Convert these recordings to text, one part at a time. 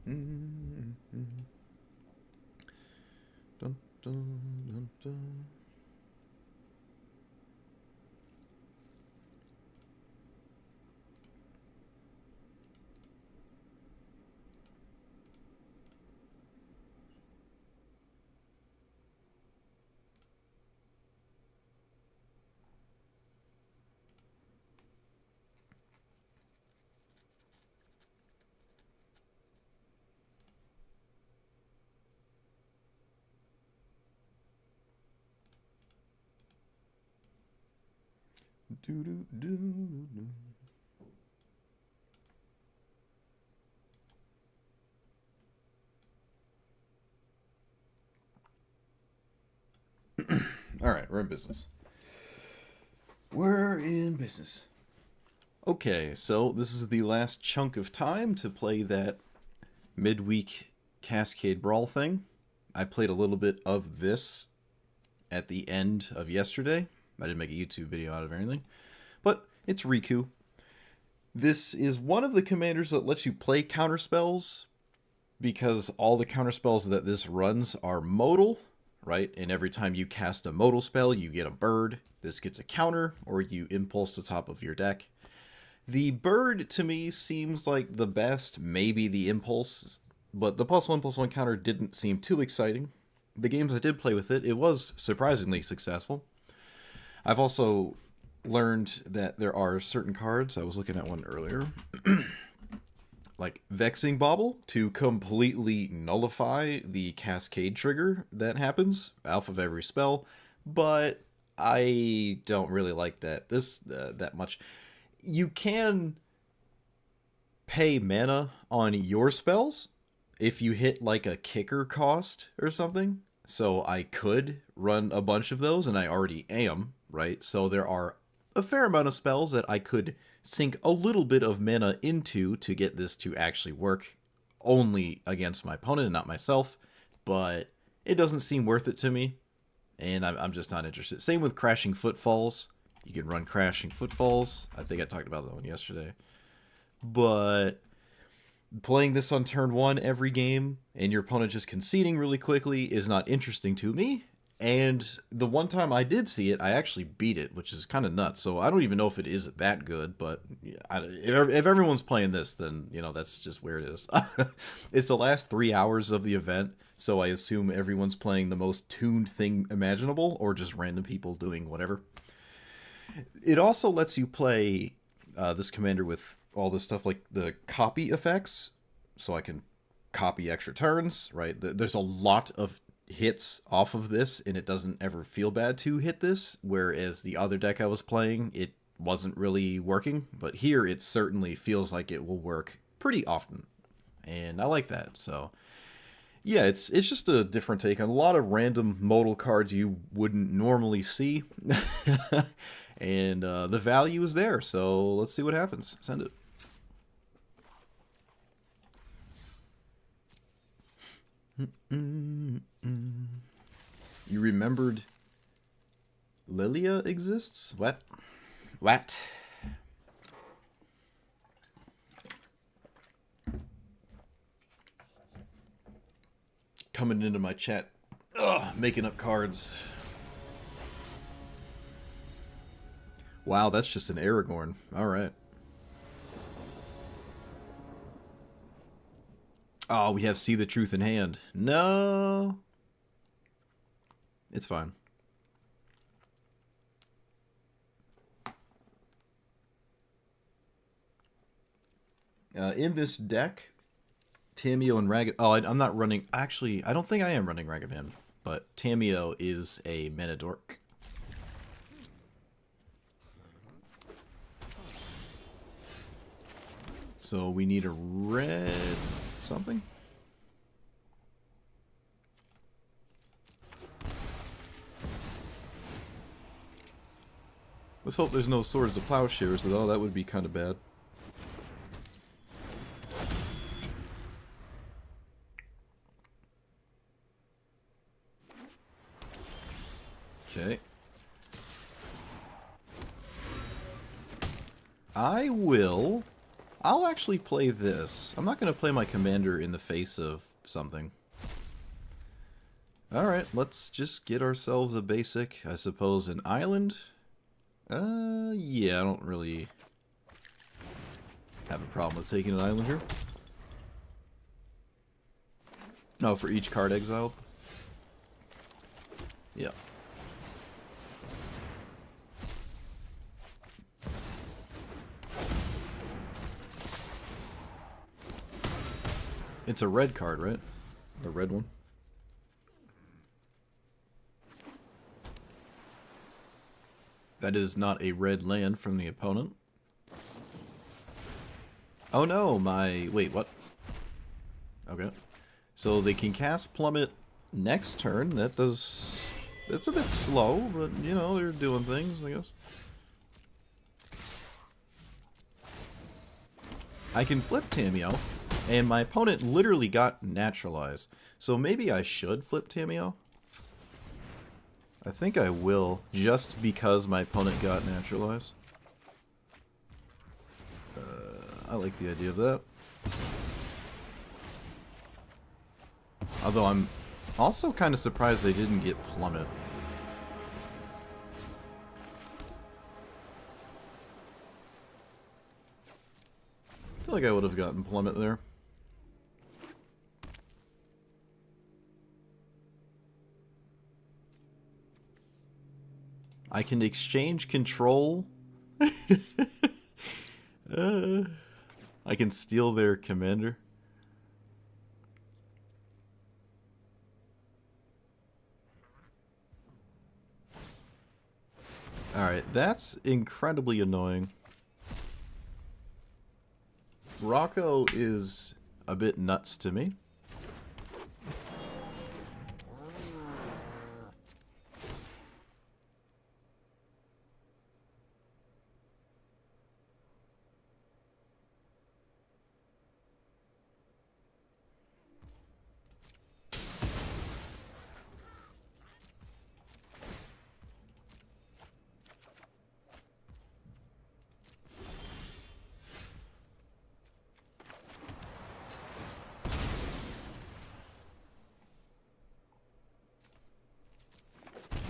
Dun, dun, dun, dun. Do, do, do, do. All right, we're in business. We're in business. Okay, so this is the last chunk of time to play that midweek Cascade Brawl thing. I played a little bit of this at the end of yesterday. I didn't make a YouTube video out of anything, but it's Riku. This is one of the commanders that lets you play counterspells because all the counterspells that this runs are modal, right? And every time you cast a modal spell, you get a bird. This gets a counter, or you impulse the top of your deck. The bird, to me, seems like the best, maybe the impulse, but the +1/+1 counter didn't seem too exciting. The games I did play with it, it was surprisingly successful. I've also learned that there are certain cards, I was looking at one earlier, like Vexing Bauble, to completely nullify the cascade trigger that happens off of every spell, but I don't really like that much. You can pay mana on your spells if you hit like a kicker cost or something. So I could run a bunch of those, and I already am, right? So there are a fair amount of spells that I could sink a little bit of mana into to get this to actually work only against my opponent and not myself, but it doesn't seem worth it to me, and I'm just not interested. Same with Crashing Footfalls. You can run Crashing Footfalls. I think I talked about that one yesterday. But playing this on turn one every game and your opponent just conceding really quickly is not interesting to me. And the one time I did see it, I actually beat it, which is kind of nuts. So I don't even know if it is that good, but if everyone's playing this, then, you know, that's just where it is. It's the last 3 hours of the event, so I assume everyone's playing the most tuned thing imaginable, or just random people doing whatever. It also lets you play this commander with all this stuff like the copy effects, so I can copy extra turns, right? There's a lot of hits off of this, and it doesn't ever feel bad to hit this, whereas the other deck I was playing, it wasn't really working, but here it certainly feels like it will work pretty often, and I like that. So yeah, it's just a different take on a lot of random modal cards you wouldn't normally see. And the value is there, so let's see what happens. Send it. You remembered Lilia exists? What? What? Coming into my chat. Ugh, making up cards. Wow, that's just an Aragorn. Alright. Oh, we have See the Truth in Hand. No. It's fine. In this deck, Tamio and Rag... Oh, I'm not running... Actually, I don't think I am running Ragavan, but Tamio is a mana dork. So we need a red something. Let's hope there's no Swords of Plowshares, though. That would be kind of bad. Okay. I will I'll actually play this. I'm not going to play my commander in the face of something. Alright, let's just get ourselves a basic, I suppose, an island. Yeah, I don't really have a problem with taking an island here. Oh, for each card exiled? Yeah. It's a red card, right? The red one. That is not a red land from the opponent. Oh no, my... Wait, what? Okay. So they can cast Plummet next turn. That does... That's a bit slow, but, you know, they're doing things, I guess. I can flip Tamiyo, and my opponent literally got naturalized. So maybe I should flip Tamiyo? I think I will, just because my opponent got naturalized. I like the idea of that. Although I'm also kind of surprised they didn't get Plummet. I feel like I would have gotten Plummet there. I can exchange control. I can steal their commander. Alright, that's incredibly annoying. Rocco is a bit nuts to me.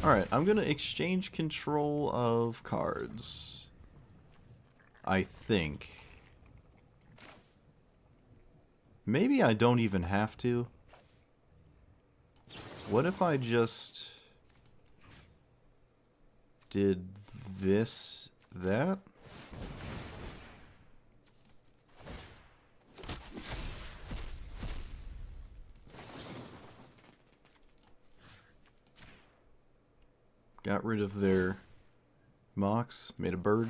Alright, I'm gonna exchange control of cards. I think. Maybe I don't even have to. What if I just did this, that? Got rid of their Mox, made a bird.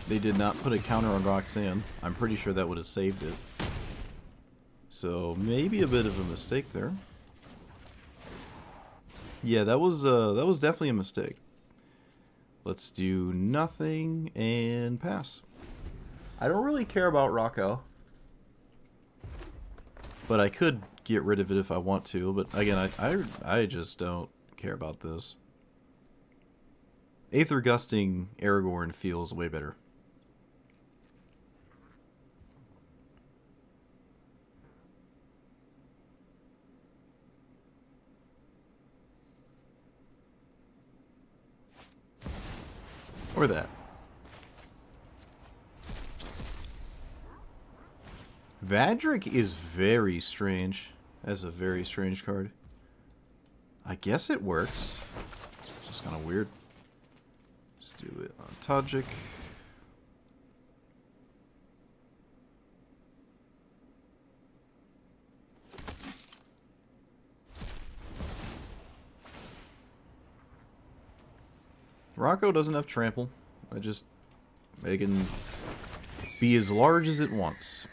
They did not put a counter on Roxanne. I'm pretty sure that would have saved it. So maybe a bit of a mistake there. Yeah, that was definitely a mistake. Let's do nothing and pass. I don't really care about Rocco, but I could get rid of it if I want to. But again, I just don't care about this. Aether Gusting Aragorn feels way better. Or that. Vadric is very strange. That's a very strange card. I guess it works. It's just kind of weird. Let's do it on Tajik. Rocco doesn't have trample. It can be as large as it wants.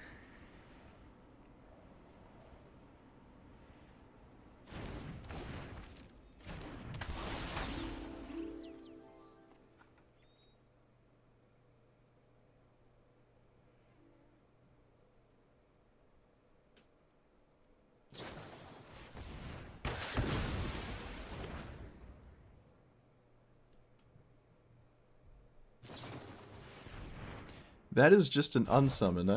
That is just an unsummon.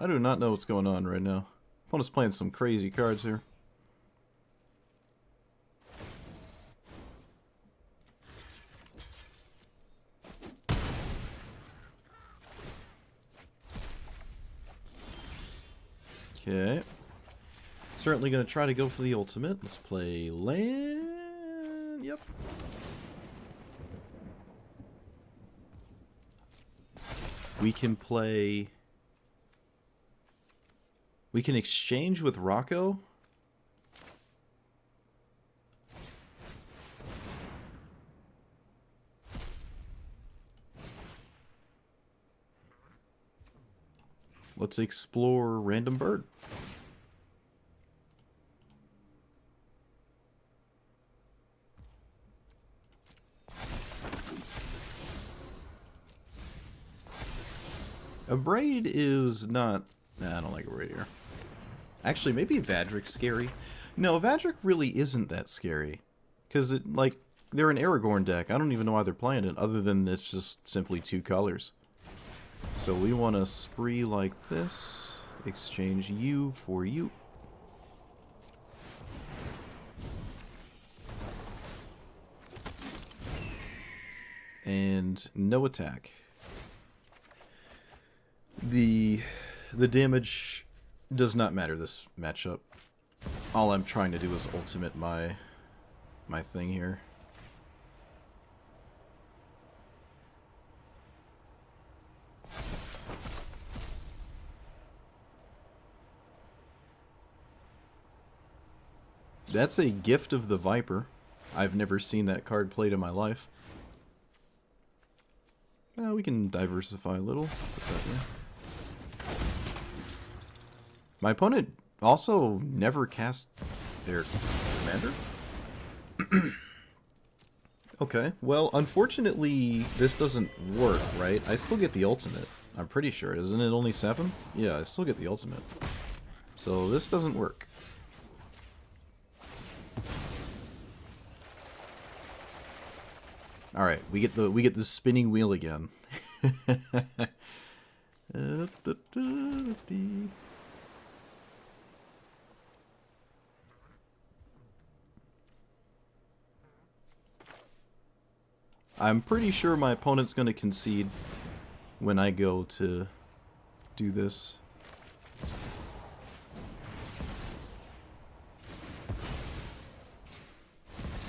I do not know what's going on right now. Opponent's playing some crazy cards here. Okay. Certainly going to try to go for the ultimate. Let's play land. Yep. We can play... We can exchange with Rocco. Let's explore Random Bird. A Braid is not... Nah, I don't like a Braid here. Actually, maybe Vadric's scary. No, Vadric really isn't that scary. Because, like, they're an Aragorn deck. I don't even know why they're playing it, other than it's just simply 2 colors. So we want to spree like this. Exchange you for you. And no attack. The damage does not matter this matchup. All I'm trying to do is ultimate my thing here. That's a Gift of the Viper. I've never seen that card played in my life. We can diversify a little. Put that there. My opponent also never cast their commander? Okay, well, unfortunately, this doesn't work, right? I still get the ultimate. I'm pretty sure. Isn't it only 7? Yeah, I still get the ultimate. So this doesn't work. Alright, we get the spinning wheel again. I'm pretty sure my opponent's going to concede when I go to do this.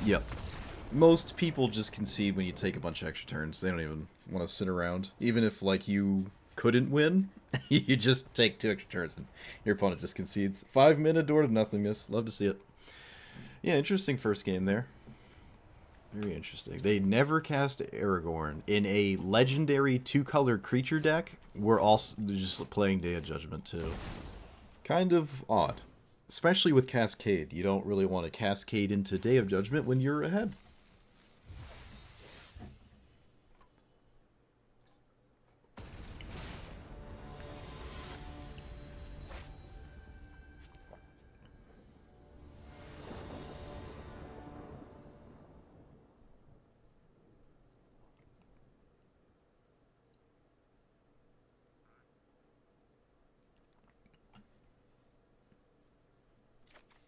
Yep. Most people just concede when you take a bunch of extra turns. They don't even want to sit around. Even if, like, you couldn't win, you just take 2 extra turns and your opponent just concedes. 5 minute door to nothingness. Love to see it. Yeah, interesting first game there. Very interesting. They never cast Aragorn. In a legendary 2-color creature deck, we're also just playing Day of Judgment too. Kind of odd. Especially with Cascade. You don't really want to cascade into Day of Judgment when you're ahead.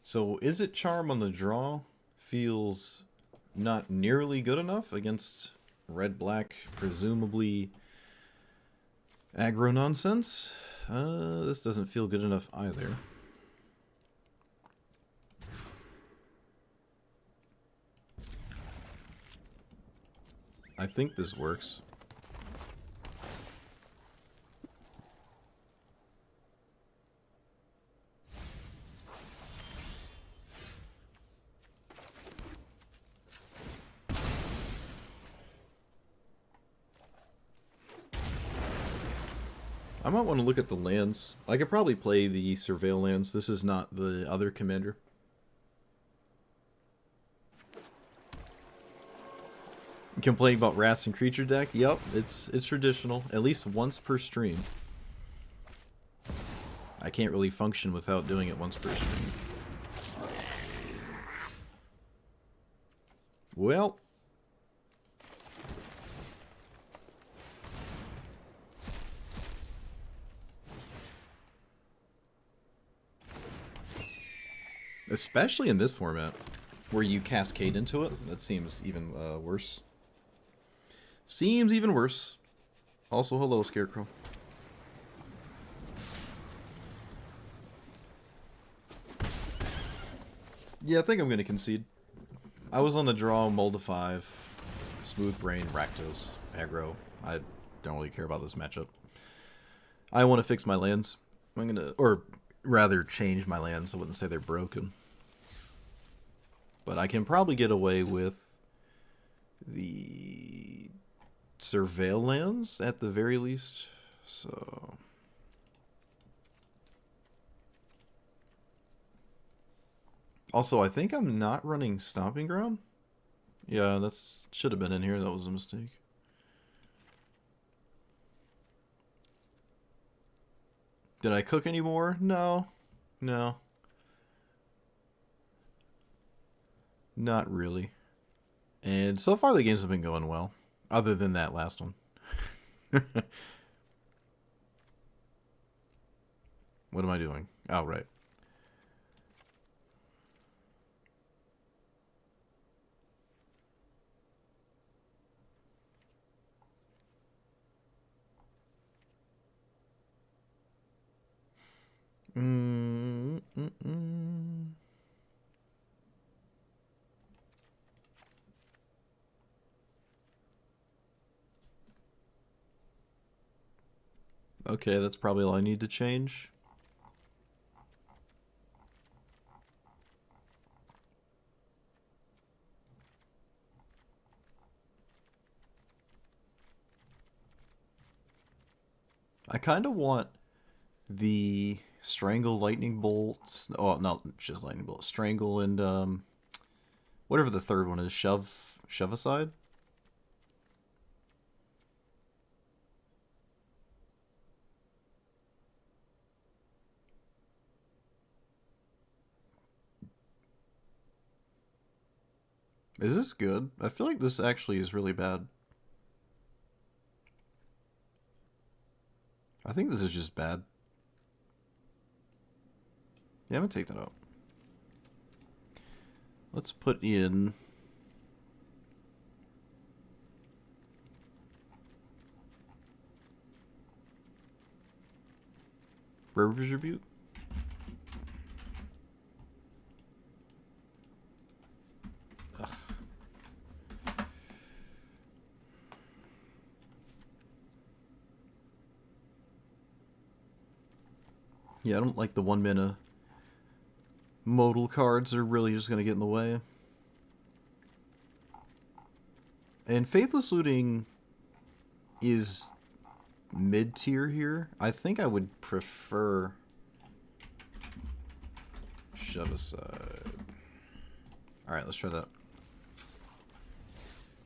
So, is it Charm on the draw? Feels not nearly good enough against red-black, presumably aggro nonsense. This doesn't feel good enough either. I think this works. I might want to look at the lands. I could probably play the Surveil lands. This is not the other commander. Complaining about Wraths and Creature deck? Yep, it's traditional. At least once per stream. I can't really function without doing it once per stream. Well... Especially in this format, where you cascade into it. That seems even worse. Seems even worse. Also, hello, Scarecrow. Yeah, I think I'm going to concede. I was on the draw, Molda 5, Smooth Brain, Rakdos, aggro. I don't really care about this matchup. I want to fix my lands. I'm going to, or rather change my lands. I wouldn't say they're broken. But I can probably get away with the Surveil lands at the very least. So... Also, I think I'm not running Stomping Ground. Yeah, that's should have been in here. That was a mistake. Did I cook any more? No. No. Not really. And so far the games have been going well. Other than that last one. What am I doing? Oh, right. Okay, that's probably all I need to change. I kind of want the Strangle Lightning Bolts. Oh, not just Lightning Bolt. Strangle and whatever the third one is. Shove aside. Is this good? I feel like this actually is really bad. I think this is just bad. Yeah, I'm gonna take that out. Let's put in... River's Rebuke? Ugh. Yeah, I don't like the 1 mana modal cards. Are really just going to get in the way. And Faithless Looting is mid-tier here. I think I would prefer Shove Aside. Alright, let's try that.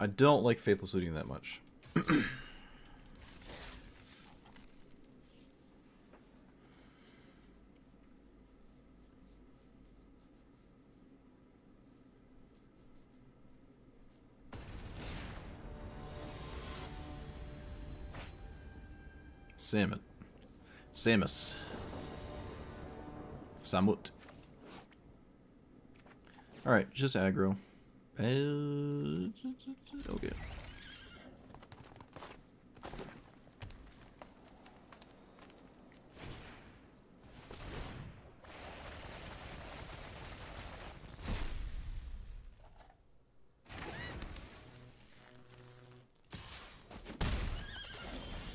I don't like Faithless Looting that much. Salmon. Samus. Samut. Alright, just aggro. Okay.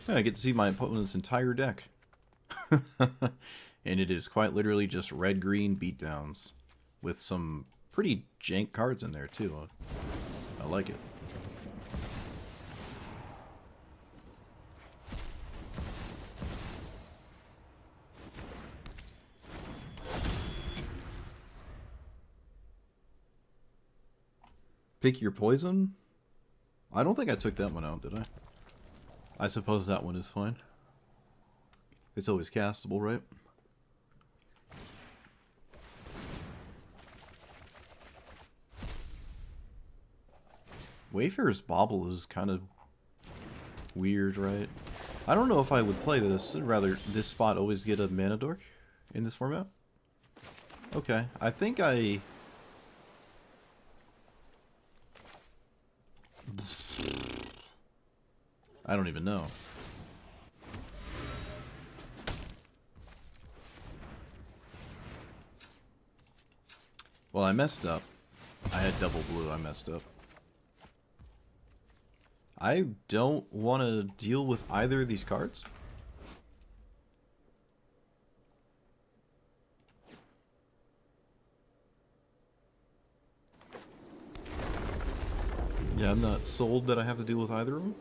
Yeah, I get to see my opponent's entire deck. And it is quite literally just red-green beatdowns. With some pretty jank cards in there, too. I like it. Pick your poison? I don't think I took that one out, did I? I suppose that one is fine. It's always castable, right? Wayfarer's Bauble is kind of weird, right? I don't know if I would play this. I'd rather this spot always get a mana dork in this format. Okay, I think I... I don't even know. Well, I messed up. I had double blue, I messed up. I don't want to deal with either of these cards. Yeah, I'm not sold that I have to deal with either of them.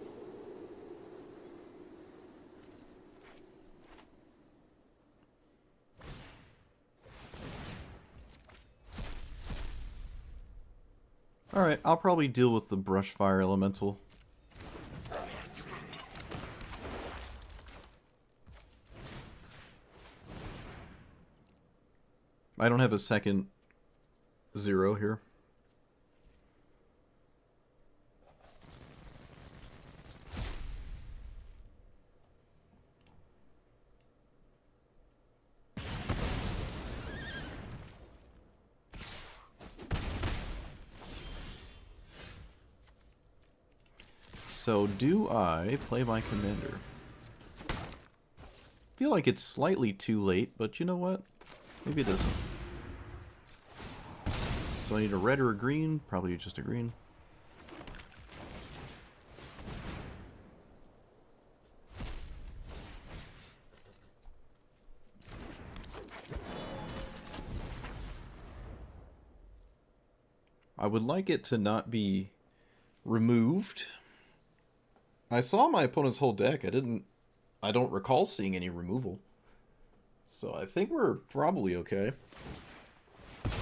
Alright, I'll probably deal with the brush fire elemental. I don't have a second 0 here. So, do I play my commander? I feel like it's slightly too late, but you know what? Maybe it isn't. So I need a red or a green, probably just a green. I would like it to not be removed. I saw my opponent's whole deck. I don't recall seeing any removal. So I think we're probably okay.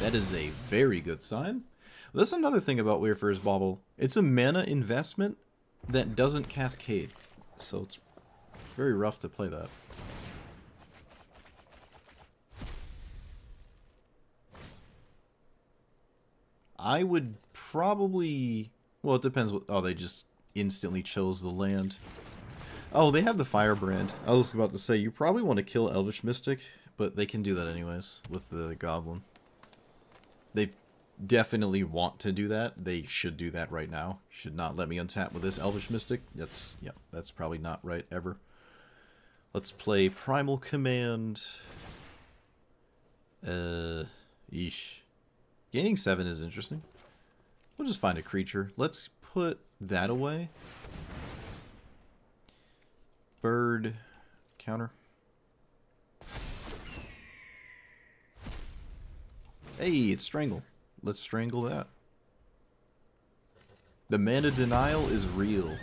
That is a very good sign. That's another thing about Weirfer's Bauble. It's a mana investment that doesn't cascade. So it's very rough to play that. I would probably... Well, it depends what... Oh, they just instantly chose the land. Oh, they have the Firebrand. I was about to say, you probably want to kill Elvish Mystic, but they can do that anyways with the Goblin. They definitely want to do that. They should do that right now. Should not let me untap with this Elvish Mystic. That's probably not right ever. Let's play Primal Command. Yeesh. Gaining 7 is interesting. We'll just find a creature. Let's put that away. Bird counter. Hey, it's Strangle. Let's strangle that. The mana denial is real.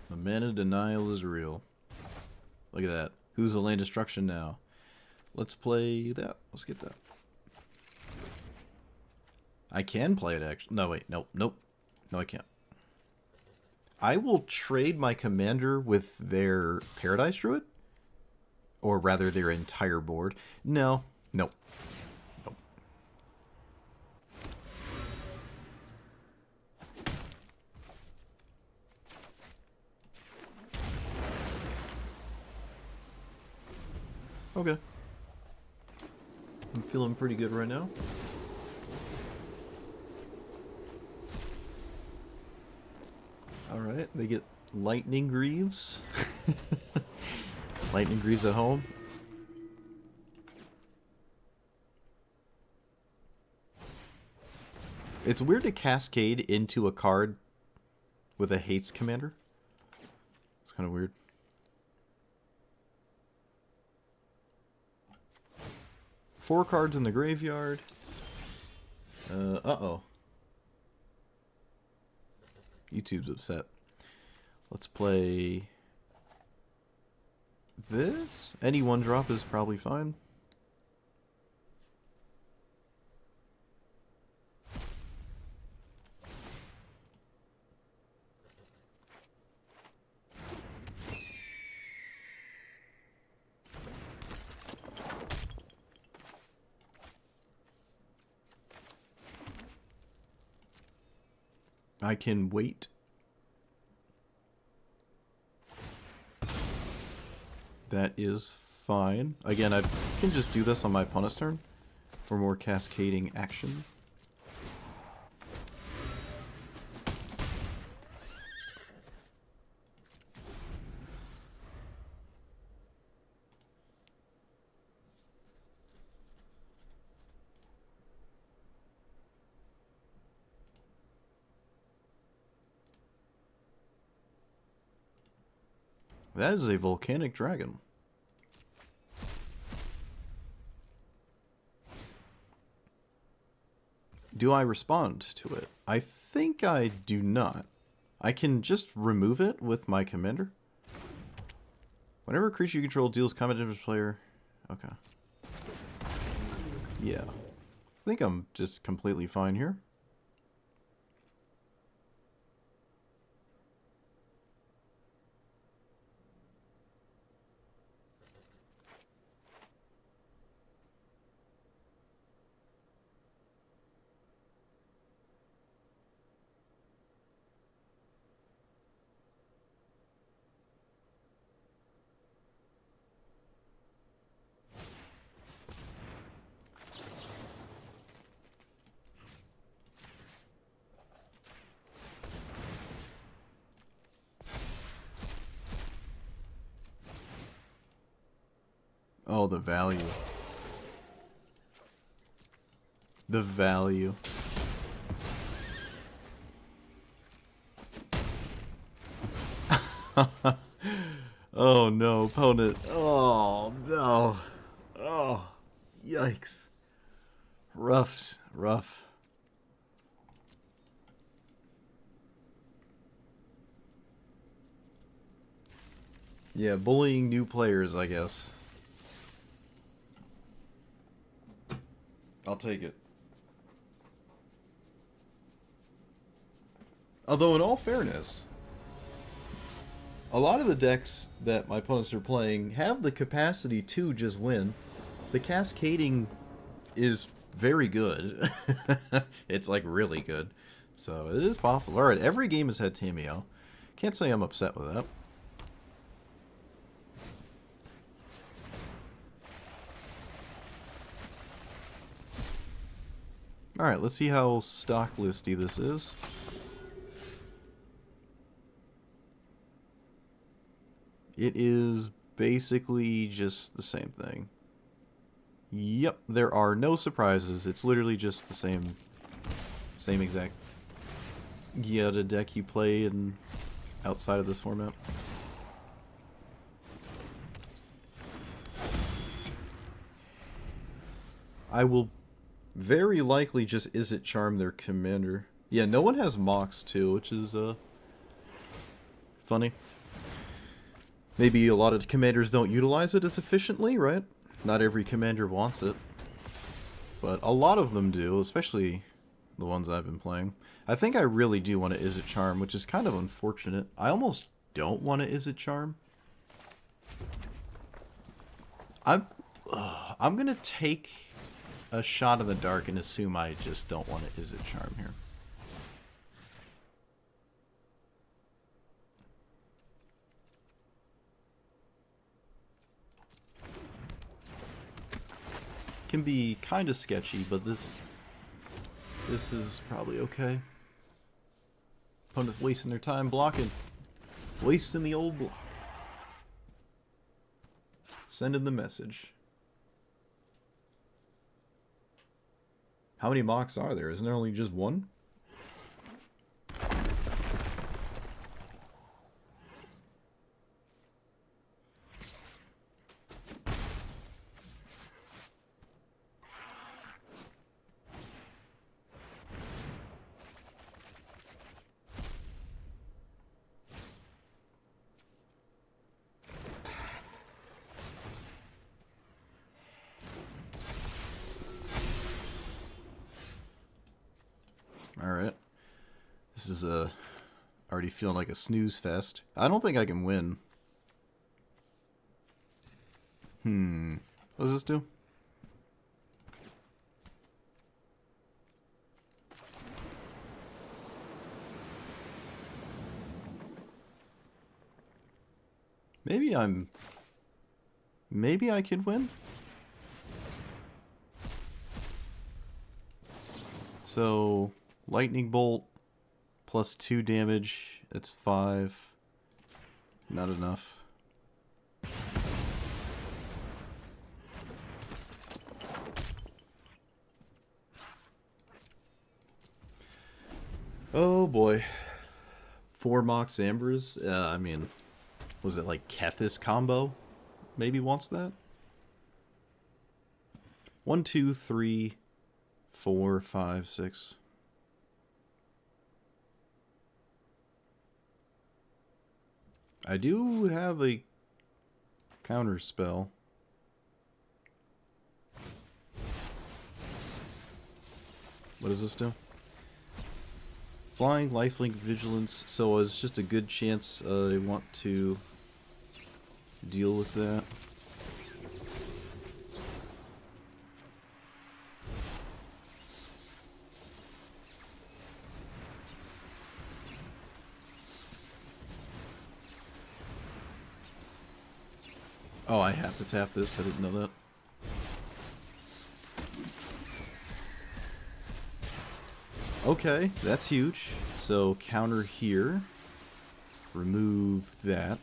The mana denial is real. Look at that. Who's the land destruction now? Let's play that. Let's get that. I can play it actually. No, wait. Nope. Nope. No, I can't. I will trade my commander with their Paradise Druid. Or rather, their entire board. No. Nope. Nope. Okay. I'm feeling pretty good right now. Alright, they get Lightning Greaves. Lightning Greaves at home. It's weird to cascade into a card with a haste commander. It's kind of weird. Four cards in the graveyard. Uh-oh. YouTube's upset. Let's play this. Any one drop is probably fine. I can wait. That is fine. Again, I can just do this on my opponent's turn. for more cascading action. That is a volcanic dragon. Do I respond to it? I think I do not. I can just remove it with my commander. Whenever a creature you control deals combat damage to the player... Okay. Yeah. I think I'm just completely fine here. Oh, the value. The value. Oh no, opponent. Oh no. Oh, yikes. Rough, rough. Yeah, bullying new players, I guess. I'll take it. Although, in all fairness, a lot of the decks that my opponents are playing have the capacity to just win. The Cascading is very good. It's like really good. So it is possible. Alright, every game has had Tameo. Can't say I'm upset with that. Alright, let's see how stock listy this is. It is basically just the same thing. Yep, there are no surprises. It's literally just the same exact Yoda deck you play in outside of this format. I will very likely just Izzet Charm their commander. Yeah, no one has Mox too, which is funny. Maybe a lot of commanders don't utilize it as efficiently, right? Not every commander wants it. But a lot of them do, especially the ones I've been playing. I think I really do want to Izzet Charm, which is kind of unfortunate. I almost don't want to Izzet Charm. I'm gonna take a shot in the dark and assume I just don't want to Izzet Charm here. Can be kind of sketchy, but this is probably okay. Opponent's wasting their time blocking. Wasting the old block. Sending the message. How many Mox are there? Isn't there only just one? Alright. This is already feeling like a snooze fest. I don't think I can win. What does this do? Maybe I could win? So, lightning bolt plus 2 damage. That's 5. Not enough. Oh boy. 4 Mox Ambers? I mean, was it like Kethis combo? Maybe wants that? 1, 2, 3, 4, 5, 6. I do have a counter spell. What does this do? Flying, lifelink, vigilance. So it's just a good chance I want to deal with that. Oh, I have to tap this. I didn't know that. Okay, that's huge. So counter here. Remove that.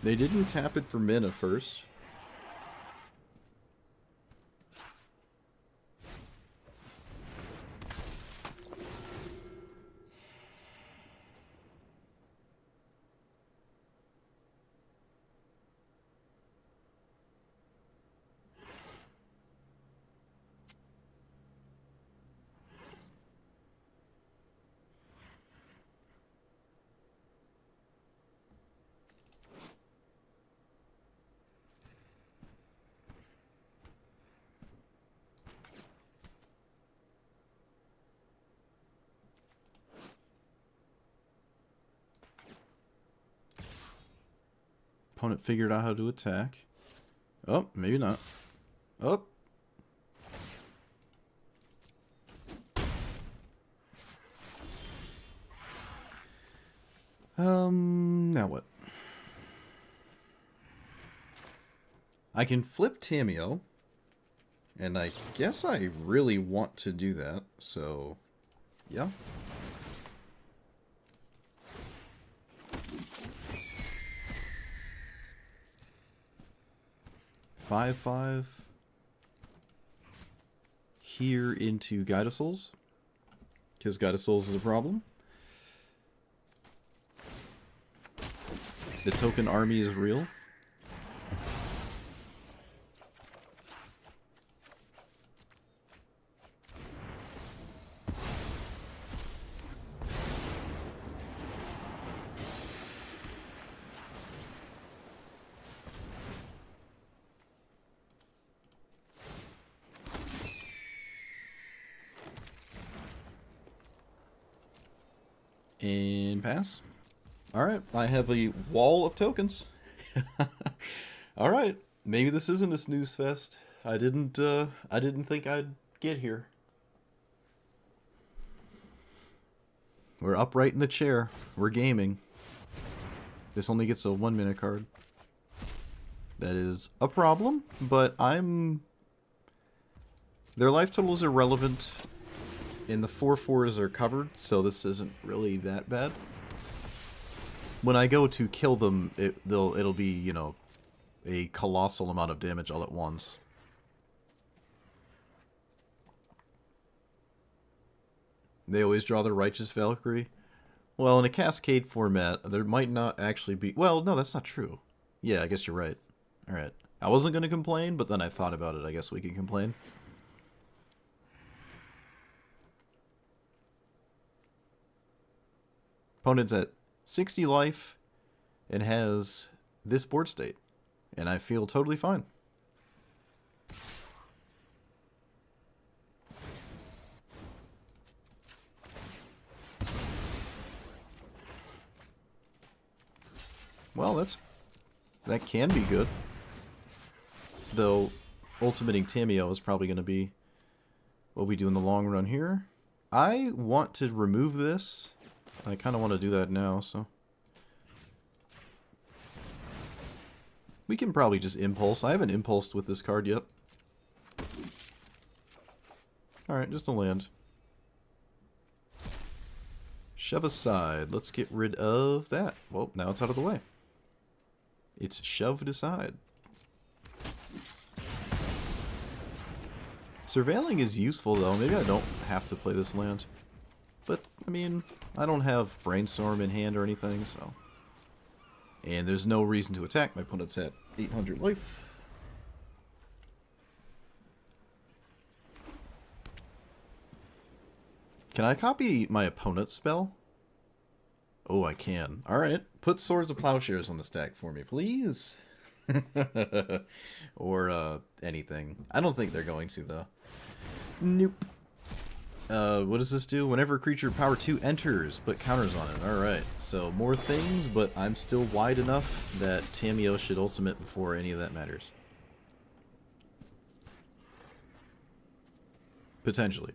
They didn't tap it for mana first. Opponent figured out how to attack. Oh, maybe not. Oh. Now what? I can flip Tamio, and I guess I really want to do that, so yeah. Five here into Guidasouls, because Guidasouls is a problem. The token army is real. And pass. Alright, I have a wall of tokens. Alright, maybe this isn't a snooze fest. I didn't think I'd get here. We're upright in the chair. We're gaming. This only gets a 1 minute card. That is a problem, but their life total is irrelevant. And the 4/4s are covered, so this isn't really that bad. When I go to kill them, it'll be, you know, a colossal amount of damage all at once. They always draw the Righteous Valkyrie. Well, in a Cascade format, there might not actually be... Well, no, that's not true. Yeah, I guess you're right. Alright. I wasn't going to complain, but then I thought about it. I guess we can complain. Opponent's at 60 life and has this board state. And I feel totally fine. Well, that can be good. Though, ultimating Tamio is probably going to be what we do in the long run here. I want to remove this. I kind of want to do that now, so... We can probably just impulse. I haven't impulsed with this card yet. Alright, just a land. Shove aside. Let's get rid of that. Well, now it's out of the way. It's shoved aside. Surveilling is useful, though. Maybe I don't have to play this land. But, I mean, I don't have Brainstorm in hand or anything, so... And there's no reason to attack. My opponent's at 800 life. Can I copy my opponent's spell? Oh, I can. Alright. Put Swords of Plowshares on the stack for me, please. Or, anything. I don't think they're going to, though. Nope. What does this do? Whenever a creature power 2 enters, put counters on it. Alright, so more things, but I'm still wide enough that Tamiyo should ultimate before any of that matters. Potentially.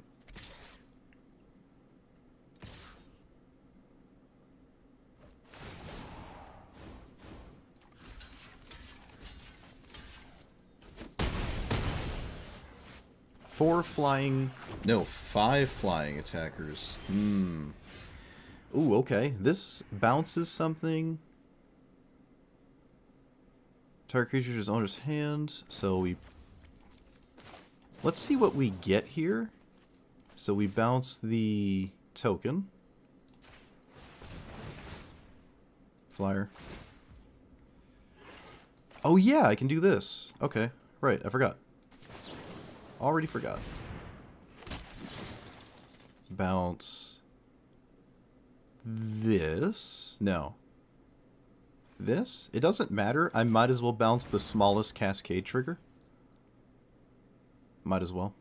Five flying attackers. Ooh, okay. This bounces something. Target creature is owner's hand, so we... Let's see what we get here. So we bounce the token. Flyer. Oh yeah, I can do this. Okay, right, I forgot. Already forgot. Bounce this. No. This? It doesn't matter. I might as well bounce the smallest cascade trigger. Might as well.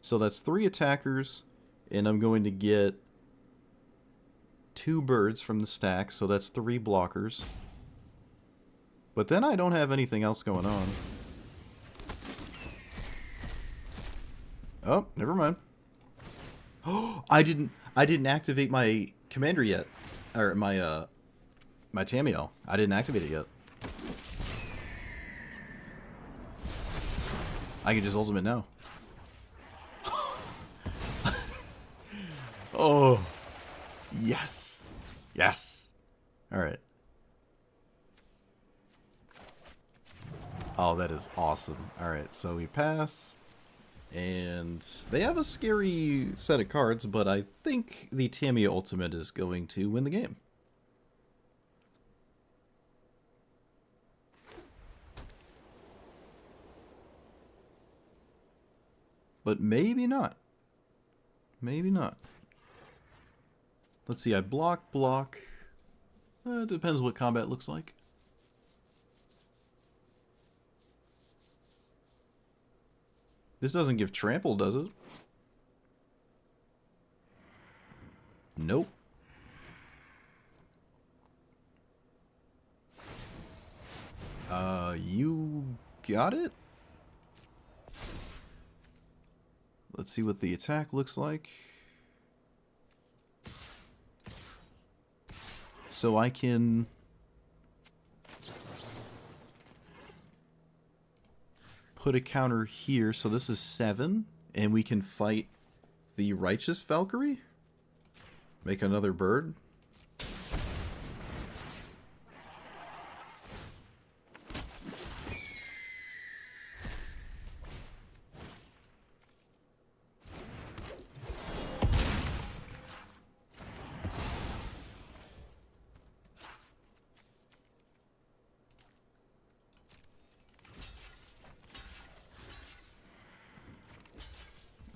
So that's 3 attackers, and I'm going to get 2 birds from the stack, so that's 3 blockers. But then I don't have anything else going on. Oh, never mind. Oh, I didn't activate my commander yet. Or my my Tamiyo. I didn't activate it yet. I can just ultimate now. Oh. Yes. Yes. Alright. Oh, that is awesome. Alright, so we pass. And they have a scary set of cards, but I think the Tamiyo ultimate is going to win the game. But maybe not. Maybe not. Let's see, I block. It depends what combat looks like. This doesn't give trample, does it? Nope. You got it? Let's see what the attack looks like. So I can... put a counter here, so this is 7, and we can fight the Righteous Valkyrie. Make another bird.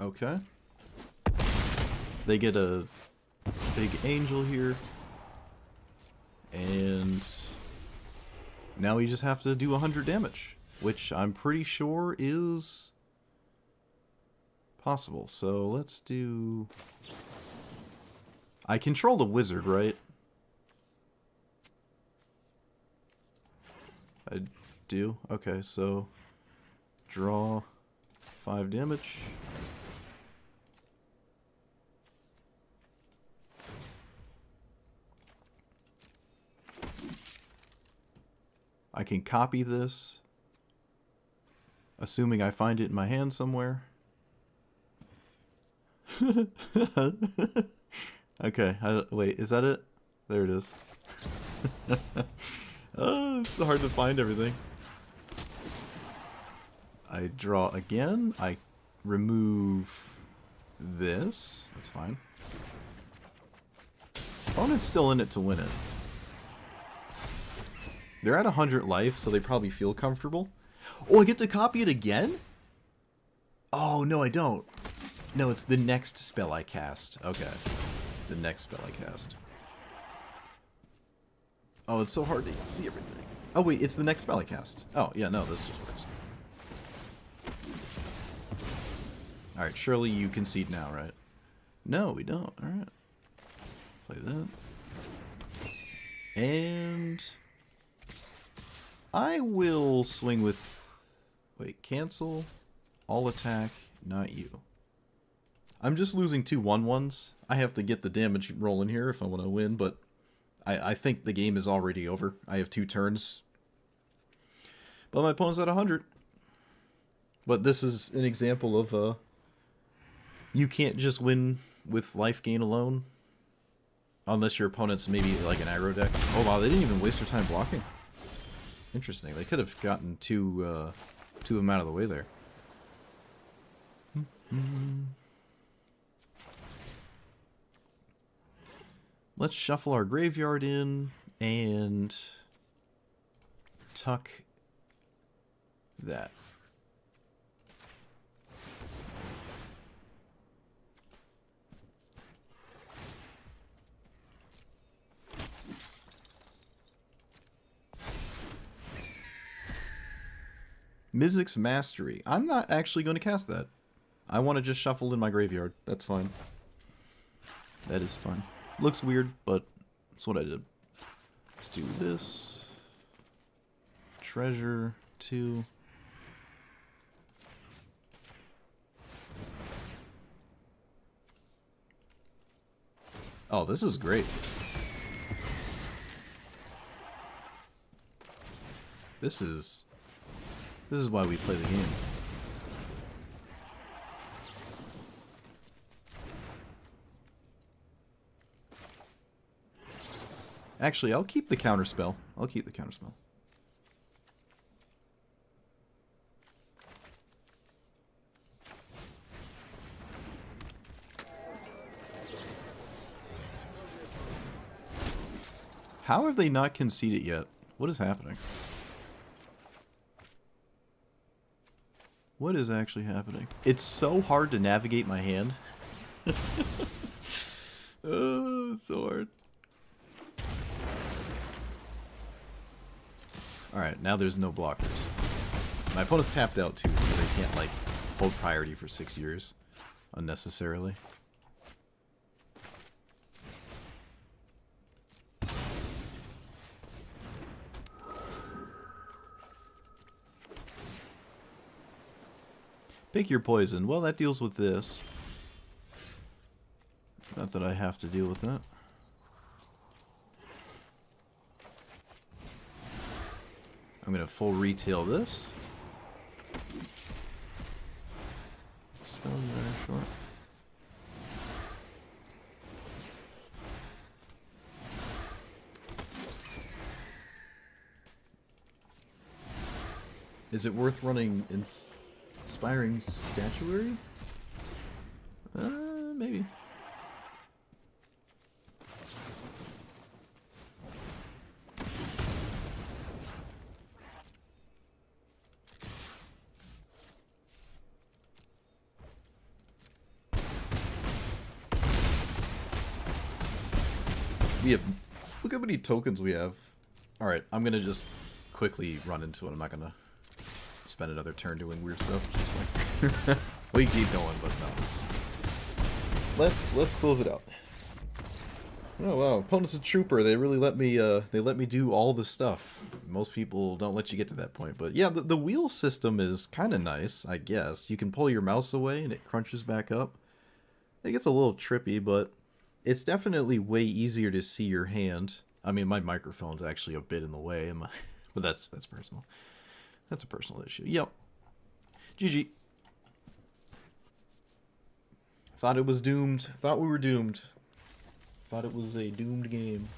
Okay. They get a big angel here. And now we just have to do 100 damage, which I'm pretty sure is possible. So let's do... I control the wizard, right? do? Okay, so draw 5 damage. I can copy this, assuming I find it in my hand somewhere. Okay, wait, is that it? There it is. Oh, it's hard to find everything. I draw again. I remove this. That's fine. Opponent's still in it to win it. They're at 100 life, so they probably feel comfortable. Oh, I get to copy it again? Oh, no, I don't. No, it's the next spell I cast. Okay. The next spell I cast. Oh, it's so hard to see everything. Oh, wait, it's the next spell I cast. Oh, yeah, no, this just works. Alright, surely you concede now, right? No, we don't. Alright. Play that. And I will swing with... Wait, cancel. All attack, not you. I'm just losing 2 1/1s. I have to get the damage rolling here if I want to win, but I think the game is already over. I have 2 turns. But my opponent's at 100. But this is an example of, you can't just win with life gain alone. Unless your opponent's maybe like an aggro deck. Oh wow, they didn't even waste their time blocking. Interesting. They could have gotten two of them out of the way there. Let's shuffle our graveyard in and tuck that. Mizzix's Mastery. I'm not actually going to cast that. I want to just shuffle in my graveyard. That's fine. That is fine. Looks weird, but that's what I did. Let's do this. Treasure 2. Oh, this is great. This is why we play the game. Actually, I'll keep the counterspell. I'll keep the counterspell. How have they not conceded yet? What is happening? What is actually happening? It's so hard to navigate my hand. Oh, it's so hard. Alright, now there's no blockers. My opponent's tapped out too, so they can't, like, hold priority for 6 years. Unnecessarily. Pick your poison. Well, that deals with this. Not that I have to deal with that. I'm going to full retail this. Spell very short. Is it worth running Inspiring Statuary? Maybe. We have... Look how many tokens we have. Alright, I'm gonna just quickly run into it. I'm not gonna spend another turn doing weird stuff. Just like... we keep going, but no. Let's close it out. Oh wow, opponent's a trooper. They really let me do all the stuff. Most people don't let you get to that point, but yeah, the wheel system is kind of nice, I guess. You can pull your mouse away and it crunches back up. It gets a little trippy, but it's definitely way easier to see your hand. I mean, my microphone's actually a bit in the way, but that's personal. That's a personal issue. Yep. GG. Thought it was doomed. Thought we were doomed. Thought it was a doomed game.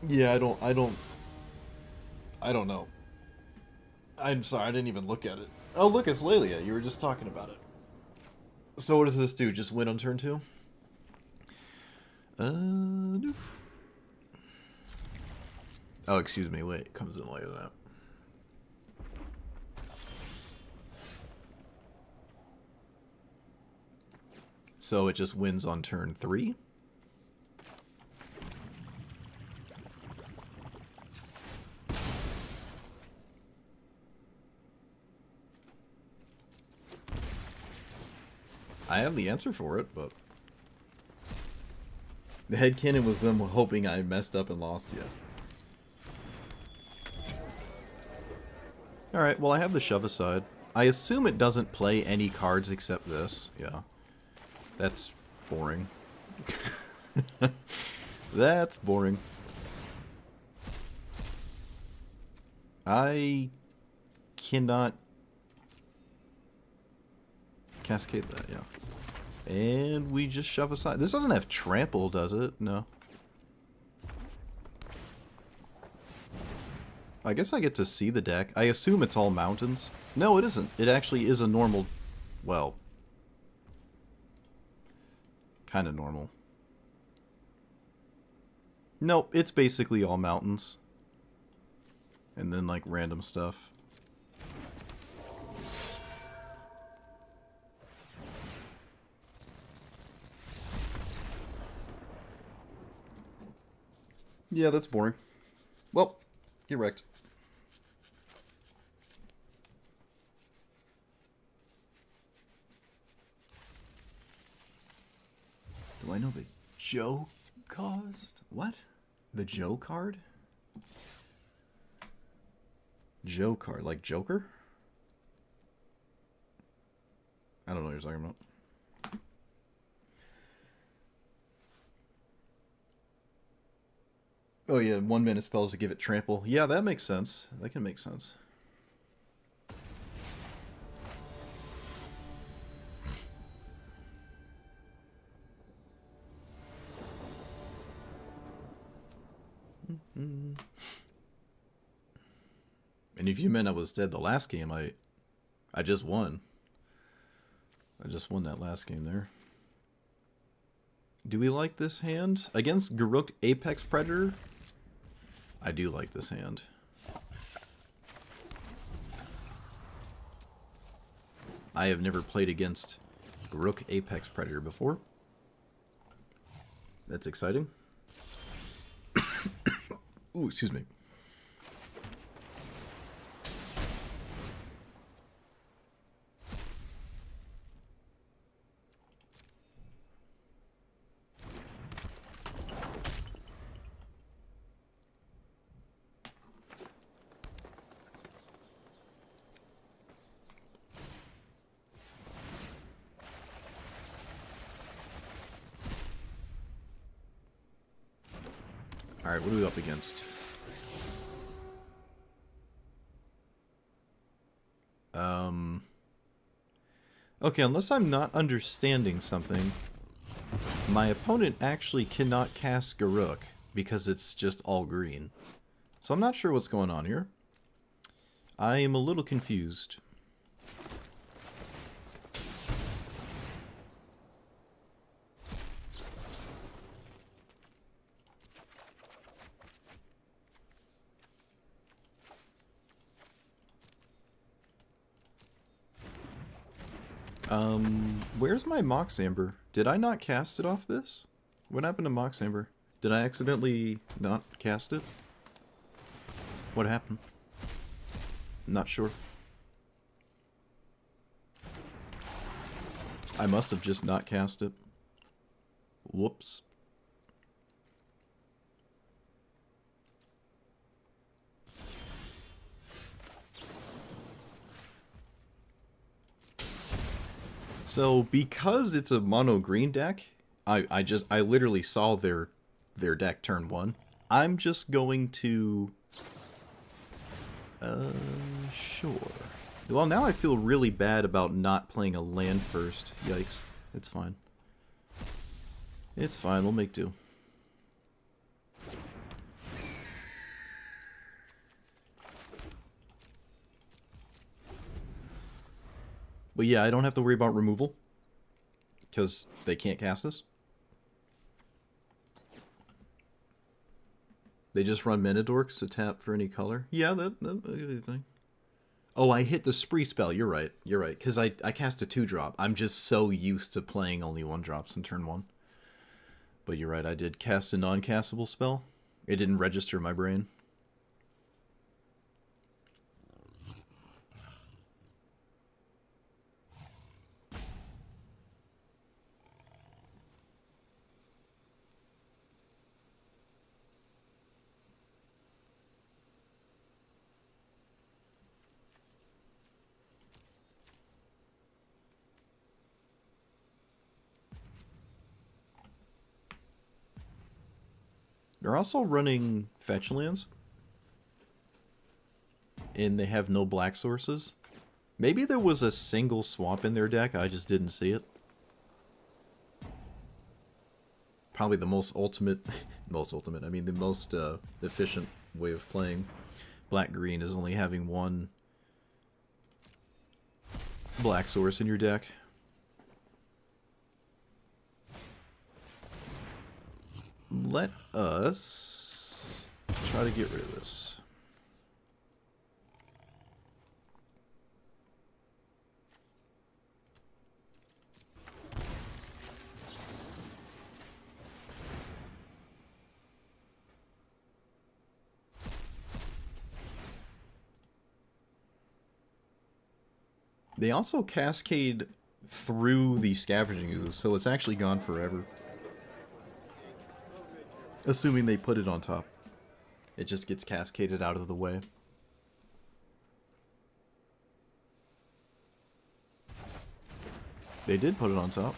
Yeah, I don't know. I'm sorry, I didn't even look at it. Oh, look, it's Lelia. You were just talking about it. So what does this do? Just win on turn 2? No. Oh, excuse me. Wait, it comes in later than that. So it just wins on turn 3? I have the answer for it, but... The headcanon was them hoping I messed up and lost you. Alright, well I have the shove aside. I assume it doesn't play any cards except this. Yeah. That's boring. That's boring. I cannot cascade that, yeah. And we just shove aside. This doesn't have trample, does it? No. I guess I get to see the deck. I assume it's all mountains. No, it isn't. It actually is a normal... Well... kind of normal. Nope, it's basically all mountains. And then, like, random stuff. Yeah, that's boring. Well, get wrecked. Do I know the Joe cost? What? The Joe card? Joe card, like Joker? I don't know what you're talking about. Oh yeah, 1 minute spells to give it trample. Yeah, that makes sense. That can make sense. And if you meant I was dead the last game, I just won. I just won that last game there. Do we like this hand? Against Garruk Apex Predator? I do like this hand. I have never played against Garruk Apex Predator before. That's exciting. Ooh, excuse me. Alright, what are we up against? Okay, unless I'm not understanding something, my opponent actually cannot cast Garruk because it's just all green. So I'm not sure what's going on here. I am a little confused. Where's my Mox Amber? Did I not cast it off this? What happened to Mox Amber? Did I accidentally not cast it? What happened? Not sure. I must have just not cast it. Whoops. So because it's a mono green deck, I literally saw their deck turn 1. I'm just going to sure. Well, now I feel really bad about not playing a land first. Yikes. It's fine. It's fine, we'll make do. But yeah, I don't have to worry about removal, because they can't cast this. They just run mana dorks to tap for any color. Yeah, that's a good thing. Oh, I hit the spree spell. You're right. You're right. Because I cast a 2-drop. I'm just so used to playing only 1-drops in turn 1. But you're right. I did cast a non-castable spell. It didn't register in my brain. They're also running fetch lands. And they have no black sources. Maybe there was a single swamp in their deck, I just didn't see it. Probably the most ultimate, I mean the most efficient way of playing black-green is only having one black source in your deck. Let us try to get rid of this. They also cascade through the Scavenging Ooze, so it's actually gone forever. Assuming they put it on top. It just gets cascaded out of the way. They did put it on top.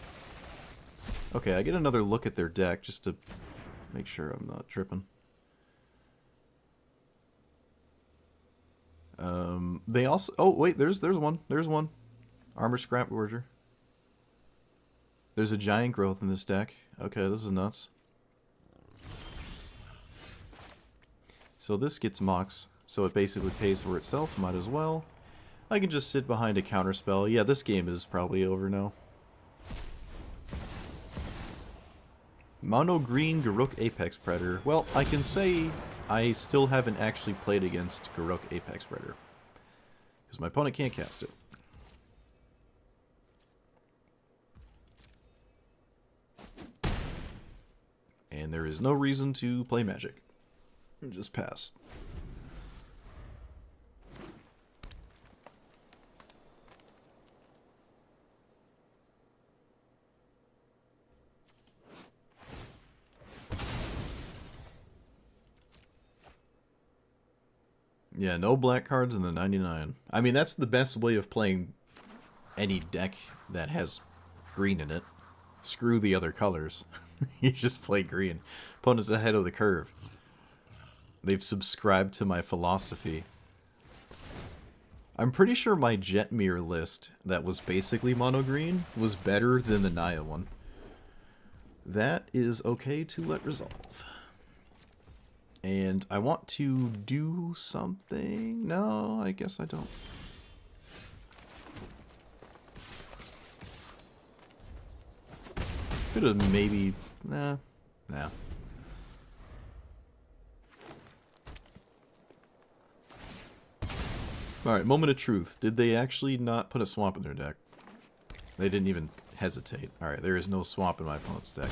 Okay, I get another look at their deck just to make sure I'm not tripping. They also... Oh, wait, there's one. There's one. Armor Scrap Gorger. There's a giant growth in this deck. Okay, this is nuts. So this gets Mox, so it basically pays for itself. Might as well. I can just sit behind a counterspell. Yeah, this game is probably over now. Mono Green Garruk Apex Predator. Well, I can say I still haven't actually played against Garruk Apex Predator. Because my opponent can't cast it. And there is no reason to play Magic. Just pass. Yeah, no black cards in the 99. I mean, that's the best way of playing any deck that has green in it. Screw the other colors. You just play green. Opponent's ahead of the curve. They've subscribed to my philosophy. I'm pretty sure my Jetmir list that was basically mono green was better than the Naya one. That is okay to let resolve. And I want to do something. No, I guess I don't. Could have maybe... Nah. Alright, moment of truth. Did they actually not put a swamp in their deck? They didn't even hesitate. Alright, there is no swamp in my opponent's deck.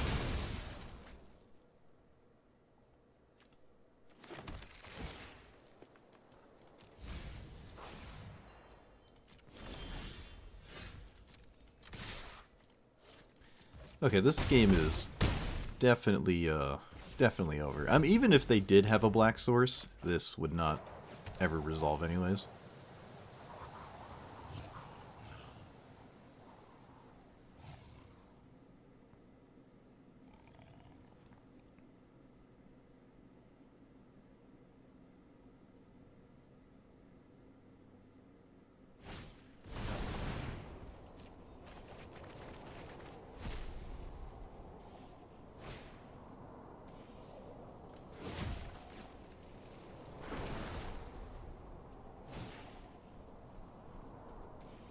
Okay, this game is definitely, definitely over. I mean, even if they did have a black source, this would not ever resolve anyways.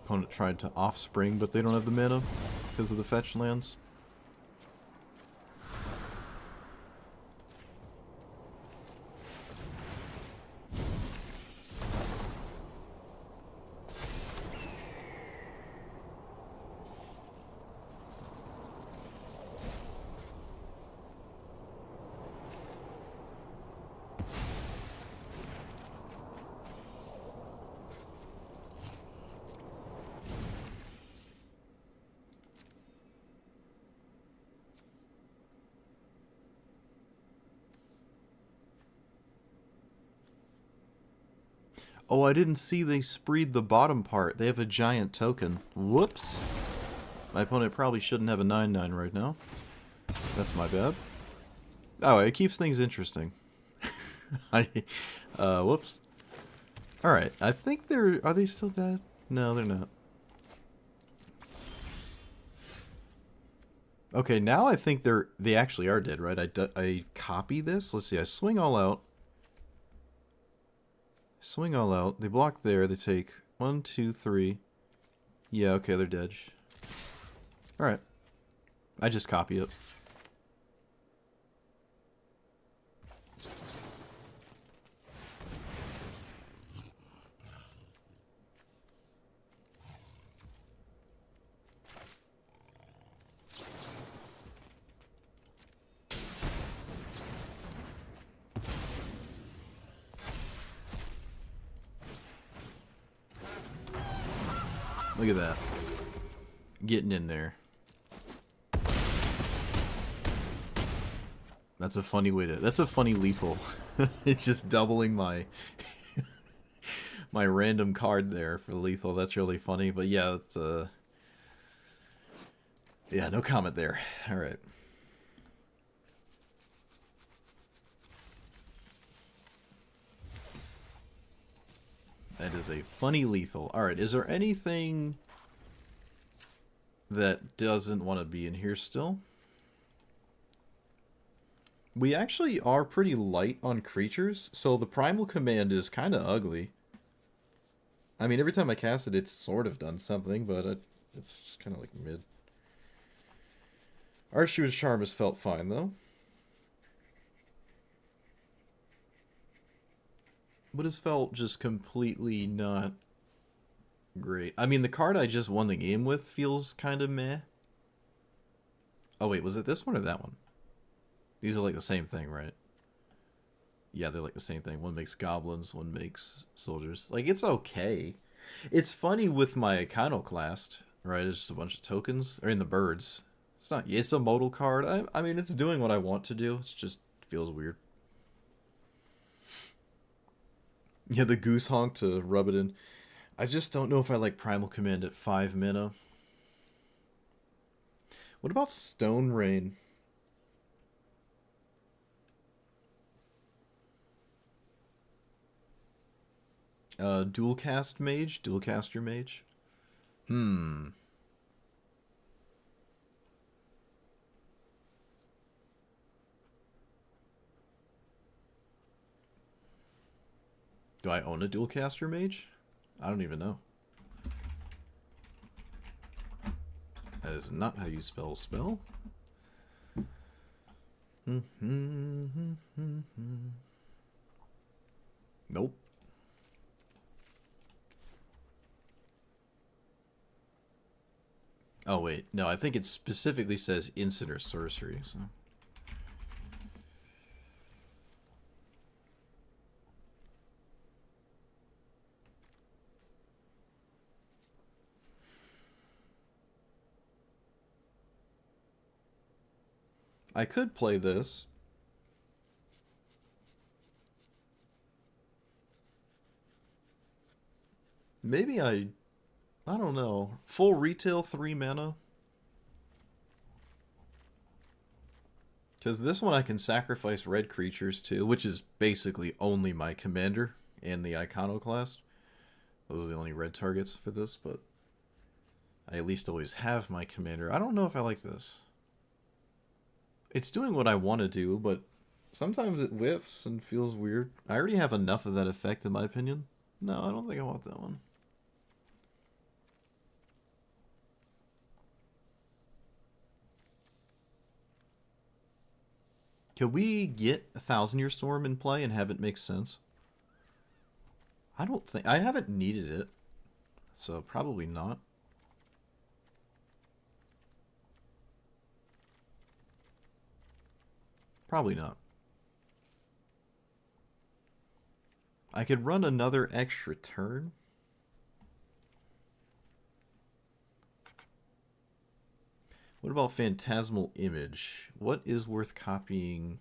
Opponent tried to offspring, but they don't have the mana because of the fetch lands. Oh, I didn't see they spreed the bottom part. They have a giant token. Whoops. My opponent probably shouldn't have a 9/9 right now. That's my bad. Oh, it keeps things interesting. Whoops. Alright, I think they're... Are they still dead? No, they're not. Okay, now I think they actually are dead, right? I copy this. Let's see, I swing all out. Swing all out. They block there. They take 1, 2, 3. Yeah, okay, they're dead. Alright. I just copy it. Look at that. Getting in there. That's a funny way to... That's a funny lethal. It's just doubling my... my random card there for lethal. That's really funny. But yeah, it's yeah, no comment there. Alright. That is a funny lethal. Alright, is there anything that doesn't want to be in here still? We actually are pretty light on creatures, so the Primal Command is kind of ugly. I mean, every time I cast it, it's sort of done something, but it's just kind of like mid. Archie's Charm has felt fine, though. But it's felt just completely not great. I mean, the card I just won the game with feels kind of meh. Oh, wait, was it this one or that one? These are like the same thing, right? Yeah, they're like the same thing. One makes goblins, one makes soldiers. Like, it's okay. It's funny with my Iconoclast, right? It's just a bunch of tokens. Or in the birds. It's not... It's a modal card. I mean, it's doing what I want to do. It just feels weird. Yeah, the goose honk to rub it in. I just don't know if I like Primal Command at 5 mana. What about Stone Rain? Dual cast mage? Dual caster mage? Hmm. Do I own a dual caster mage? I don't even know. That is not how you spell spell. Nope. Oh wait, no, I think it specifically says instant or sorcery, so... I could play this. Maybe I don't know. Full retail 3 mana? Because this one I can sacrifice red creatures to, which is basically only my commander and the iconoclast. Those are the only red targets for this, but I at least always have my commander. I don't know if I like this. It's doing what I want to do, but sometimes it whiffs and feels weird. I already have enough of that effect in my opinion. No, I don't think I want that one. Could we get a 1,000-Year Storm in play and have it make sense? I don't think... I haven't needed it, so probably not. Probably not. I could run another extra turn. What about Phantasmal Image? What is worth copying?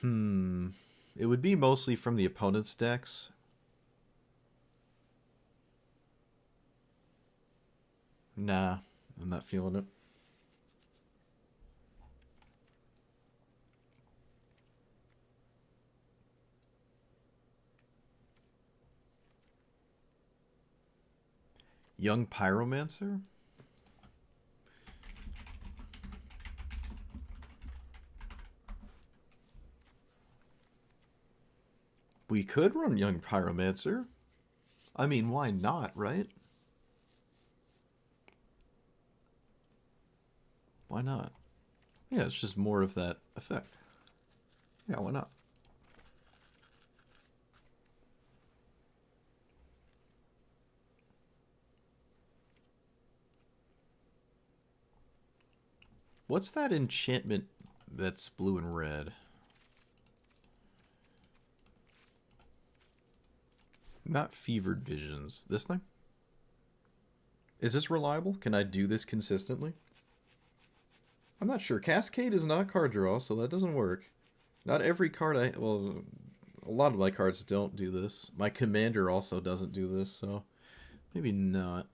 It would be mostly from the opponent's decks. Nah, I'm not feeling it. Young Pyromancer? We could run Young Pyromancer. I mean, why not, right? Why not? Yeah, it's just more of that effect. Yeah, why not? What's that enchantment that's blue and red? Not Fevered Visions. This thing? Is this reliable? Can I do this consistently? I'm not sure. Cascade is not a card draw, so that doesn't work. Not every card I... Well, a lot of my cards don't do this. My commander also doesn't do this, so... Maybe not.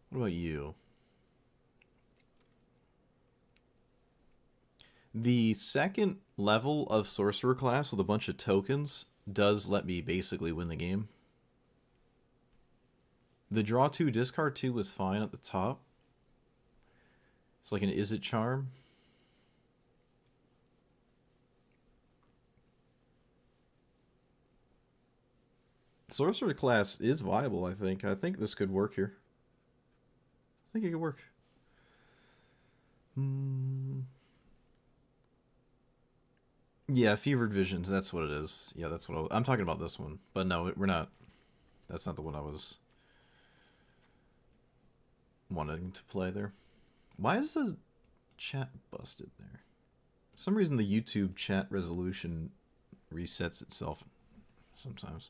What about you? The second level of Sorcerer class with a bunch of tokens does let me basically win the game. The draw 2, discard 2 was fine at the top. It's like an Is It Charm. Sorcerer class is viable, I think. I think this could work here. I think it could work. Yeah, Fevered Visions, that's what it is. Yeah, that's what I'm talking about this one. But no, we're not. That's not the one I was wanting to play there. Why is the chat busted there? For some reason the YouTube chat resolution resets itself sometimes.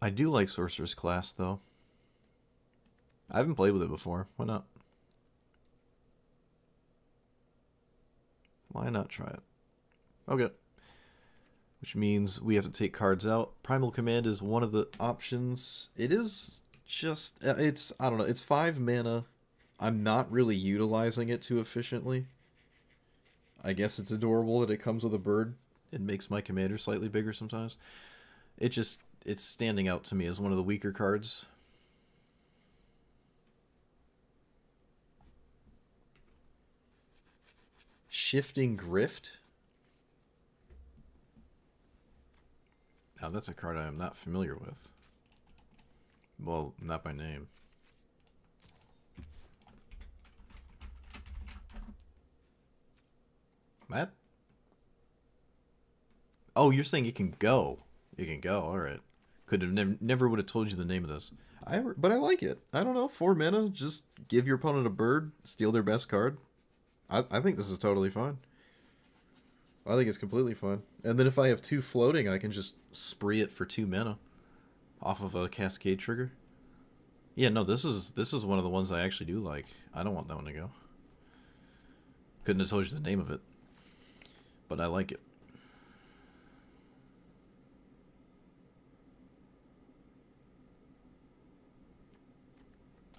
I do like Sorcerer's Class, though. I haven't played with it before. Why not? Why not try it? Okay. Which means we have to take cards out. Primal Command is one of the options. It is just... It's, I don't know, it's 5 mana. I'm not really utilizing it too efficiently. I guess it's adorable that it comes with a bird. It makes my commander slightly bigger sometimes. It's standing out to me as one of the weaker cards. Shifting Grift? Now that's a card I am not familiar with. Well, not by name. Matt? Oh, you're saying it can go. It can go, alright. Could have never would have told you the name of this. But I like it. I don't know, 4 mana, just give your opponent a bird, steal their best card. I think this is totally fine. I think it's completely fine. And then if I have 2 floating, I can just spree it for 2 mana off of a Cascade trigger. Yeah, no, this is one of the ones I actually do like. I don't want that one to go. Couldn't have told you the name of it, but I like it.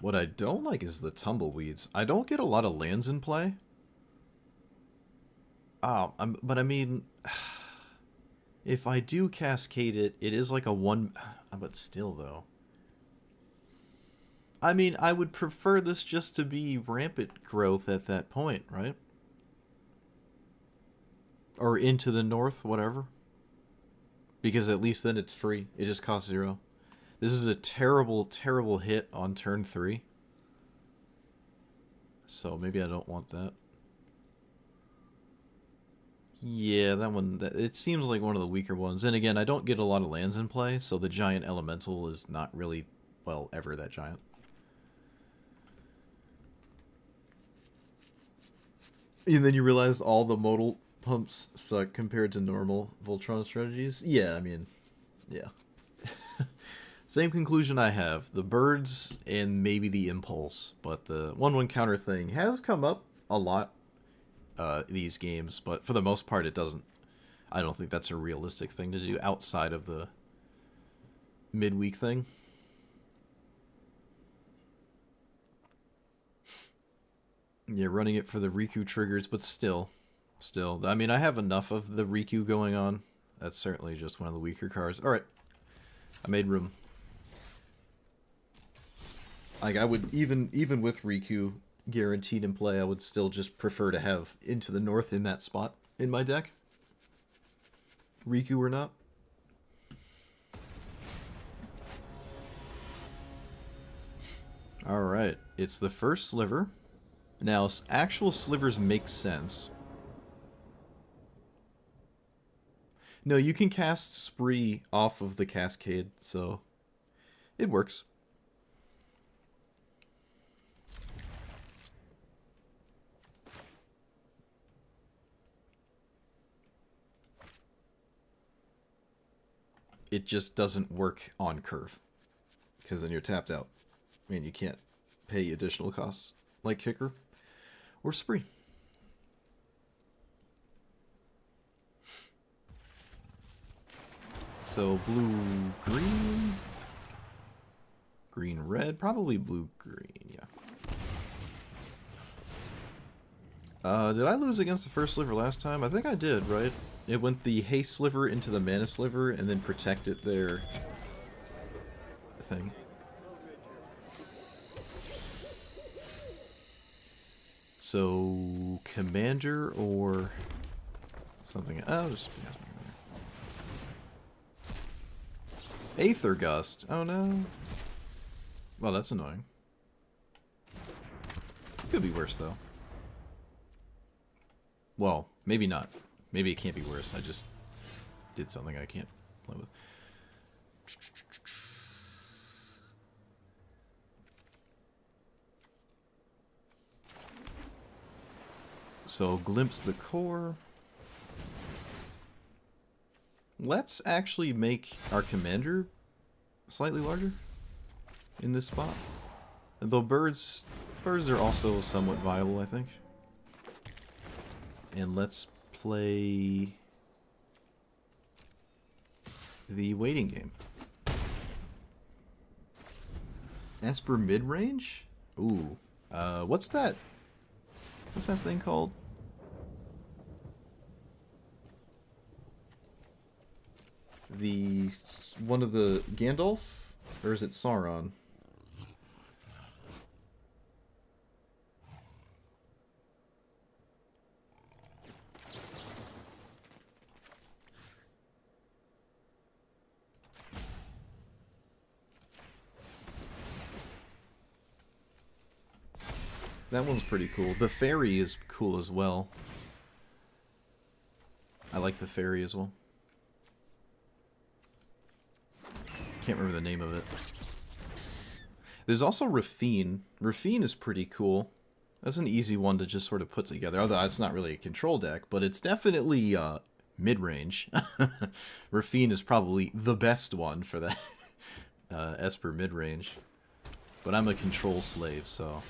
What I don't like is the tumbleweeds. I don't get a lot of lands in play. But I mean, if I do cascade it, it is like a one... But still, though. I mean, I would prefer this just to be rampant growth at that point, right? Or into the north, whatever. Because at least then it's free. It just costs 0. This is a terrible, terrible hit on turn 3. So maybe I don't want that. Yeah, that one, it seems like one of the weaker ones. And again, I don't get a lot of lands in play, so the giant elemental is not really, well, ever that giant. And then you realize all the modal pumps suck compared to normal Voltron strategies. Yeah, I mean, yeah. Same conclusion I have. The birds and maybe the impulse, but the 1/1 counter thing has come up a lot these games, but for the most part it doesn't. I don't think that's a realistic thing to do outside of the midweek thing. Yeah, running it for the Riku triggers, but still. I mean, I have enough of the Riku going on. That's certainly just one of the weaker cards. Alright. I made room. Like, I would, even with Riku guaranteed in play, I would still just prefer to have Into the North in that spot in my deck. Riku or not. Alright, it's the first sliver. Now, actual slivers make sense. No, you can cast Spree off of the Cascade, so it works. It just doesn't work on curve, because then you're tapped out, and you can't pay additional costs like Kicker or Spree. So blue, green, green, red, probably blue, green, yeah. Did I lose against the first sliver last time? I think I did, right? It went the haste sliver into the mana sliver and then protected their thing. So, commander or something. Oh, just Aether Gust. Oh no. Well, that's annoying. Could be worse though. Well, maybe not. Maybe it can't be worse. I just did something I can't play with. So, glimpse the core. Let's actually make our commander slightly larger in this spot. Though birds are also somewhat viable, I think. And let's play the waiting game. Esper mid-range? Ooh. What's that? What's that thing called? One of the Gandalf? Or is it Sauron? That one's pretty cool. The fairy is cool as well. I like the fairy as well. Can't remember the name of it. There's also Rafine. Rafine is pretty cool. That's an easy one to just sort of put together. Although it's not really a control deck, but it's definitely mid-range. Rafine is probably the best one for that Esper mid-range. But I'm a control slave, so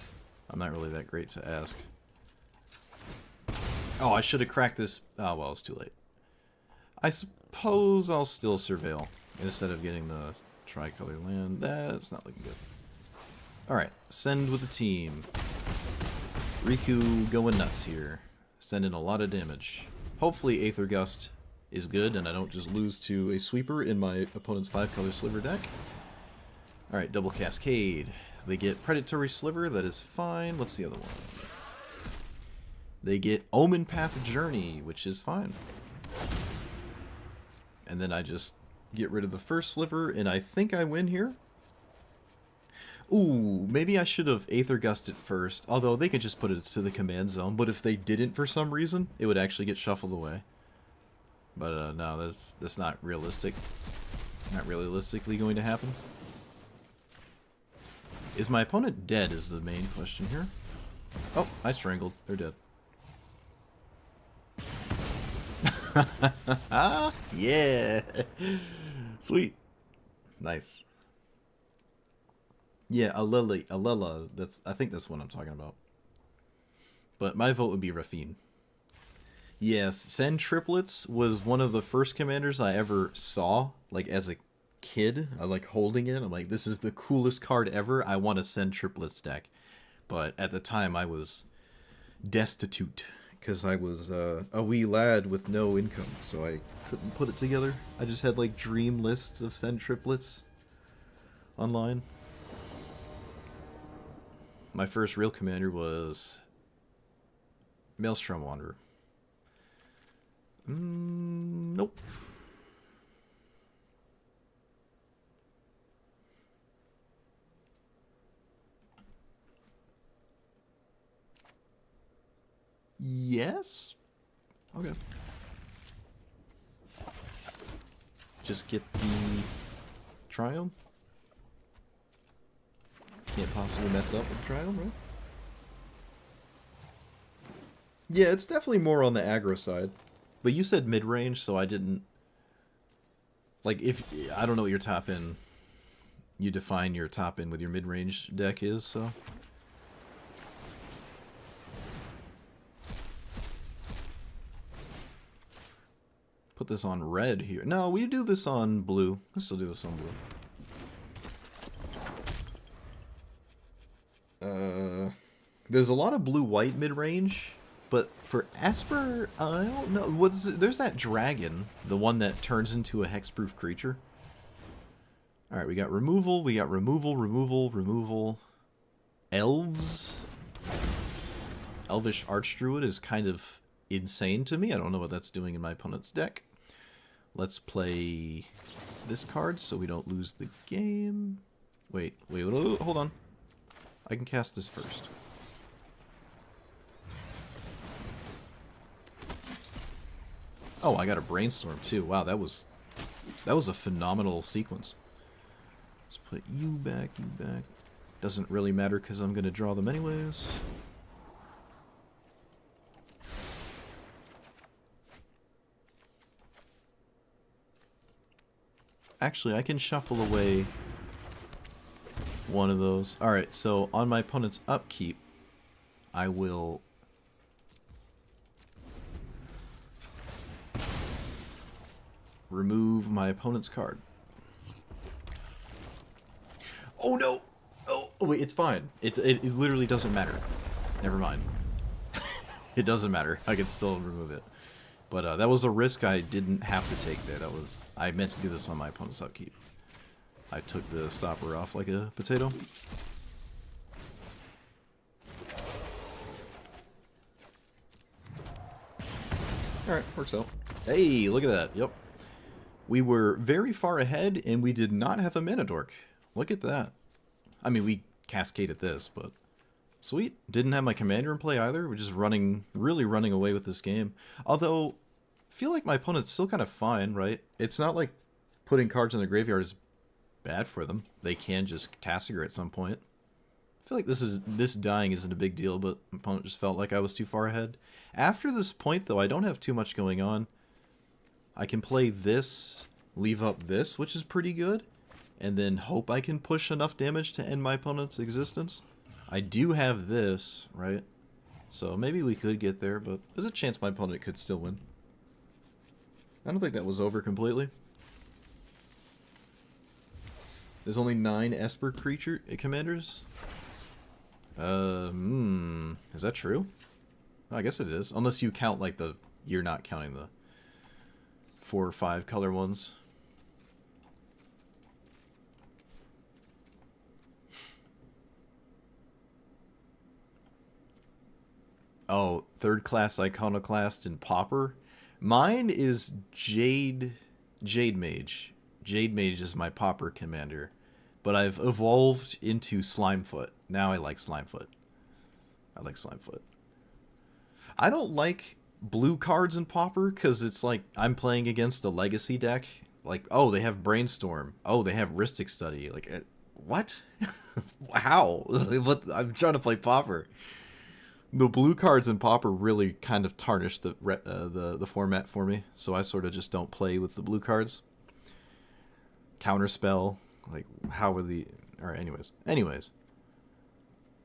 I'm not really that great to ask. Oh, I should have cracked this. Oh, well, it's too late. I suppose I'll still surveil instead of getting the tricolor land. That's not looking good. Alright, send with the team. Riku going nuts here. Sending a lot of damage. Hopefully Aether Gust is good and I don't just lose to a sweeper in my opponent's 5-color sliver deck. Alright, double Cascade. They get Predatory Sliver, that is fine. What's the other one? They get Omen Path Journey, which is fine. And then I just get rid of the first sliver, and I think I win here. Ooh, maybe I should have Aether Gusted first, although they could just put it to the command zone, but if they didn't for some reason, it would actually get shuffled away. But no, that's not realistic. Not realistically going to happen. Is my opponent dead is the main question here. Oh, I strangled. They're dead. Yeah! Sweet. Nice. Yeah, Alela, I think that's what I'm talking about. But my vote would be Rafine. Yes, Send Triplets was one of the first commanders I ever saw, like as a kid. I like holding it. I'm like, this is the coolest card ever. I want to Send Triplets deck. But at the time I was destitute because I was a wee lad with no income, so I couldn't put it together. I just had like dream lists of Send Triplets online. My first real commander was Maelstrom Wanderer. Nope. Yes? Okay. Just get the Triome. Can't possibly mess up with Triome, right? Yeah, it's definitely more on the aggro side. But you said mid-range, so I didn't... Like, if... I don't know what your top-end... You define your top-end with your mid-range deck is, so... Put this on red here. No, we do this on blue. Let's still do this on blue. There's a lot of blue-white mid-range, but for Esper, I don't know. There's that dragon, the one that turns into a hexproof creature. Alright, we got removal, removal. Elves. Elvish Archdruid is kind of insane to me. I don't know what that's doing in my opponent's deck. Let's play this card so we don't lose the game. Wait, hold on. I can cast this first. Oh, I got a Brainstorm too. Wow, that was a phenomenal sequence. Let's put you back. Doesn't really matter because I'm going to draw them anyways. Actually, I can shuffle away one of those. Alright, so on my opponent's upkeep, I will... remove my opponent's card. Oh no! Oh wait, it's fine. It literally doesn't matter. Never mind. It doesn't matter. I can still remove it. But that was a risk I didn't have to take there. I meant to do this on my opponent's upkeep. I took the stopper off like a potato. Alright, works out. Hey, look at that. Yep. We were very far ahead, and we did not have a mana dork. Look at that. I mean, we cascaded this, but... Sweet. Didn't have my commander in play either. We're just really running away with this game. Although, I feel like my opponent's still kind of fine, right? It's not like putting cards in the graveyard is bad for them. They can just Tassiger at some point. I feel like this dying isn't a big deal, but my opponent just felt like I was too far ahead. After this point, though, I don't have too much going on. I can play this, leave up this, which is pretty good. and then hope I can push enough damage to end my opponent's existence. I do have this, right? So maybe we could get there, but there's a chance my opponent could still win. I don't think that was over completely. There's only 9 Esper creature commanders. Is that true? I guess it is. Unless you count like the, you're not counting the 4 or 5 color ones. Oh, 3rd class Iconoclast and Pauper. Mine is Jade Mage. Jade Mage is my Pauper commander. But I've evolved into Slimefoot. Now I like Slimefoot. I like Slimefoot. I don't like blue cards in Pauper because it's like I'm playing against a legacy deck. Like, oh, they have Brainstorm. Oh, they have Rhystic Study. Like, what? How? What? I'm trying to play Pauper. The blue cards in Pauper really kind of tarnished the format for me, so I sort of just don't play with the blue cards. Counterspell, like, how are the... Alright, anyways.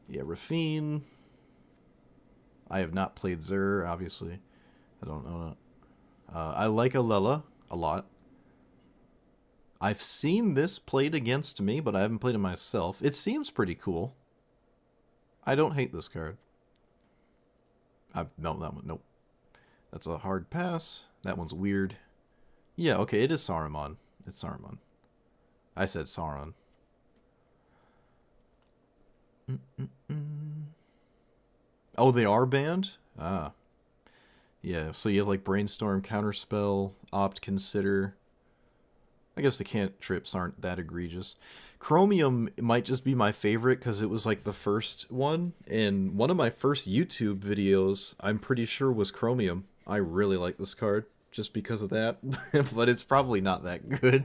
Yeah, Rafine. I have not played Zur, obviously. I don't know. I like Alela a lot. I've seen this played against me, but I haven't played it myself. It seems pretty cool. I don't hate this card. No, that one, nope. That's a hard pass. That one's weird. Yeah, okay, it is Saruman. It's Saruman. I said Sauron. Oh, they are banned? Ah. Yeah, so you have like Brainstorm, Counterspell, Opt, Consider. I guess the cantrips aren't that egregious. Chromium might just be my favorite because it was like the first one, and one of my first YouTube videos, I'm pretty sure, was Chromium. I really like this card just because of that, but it's probably not that good.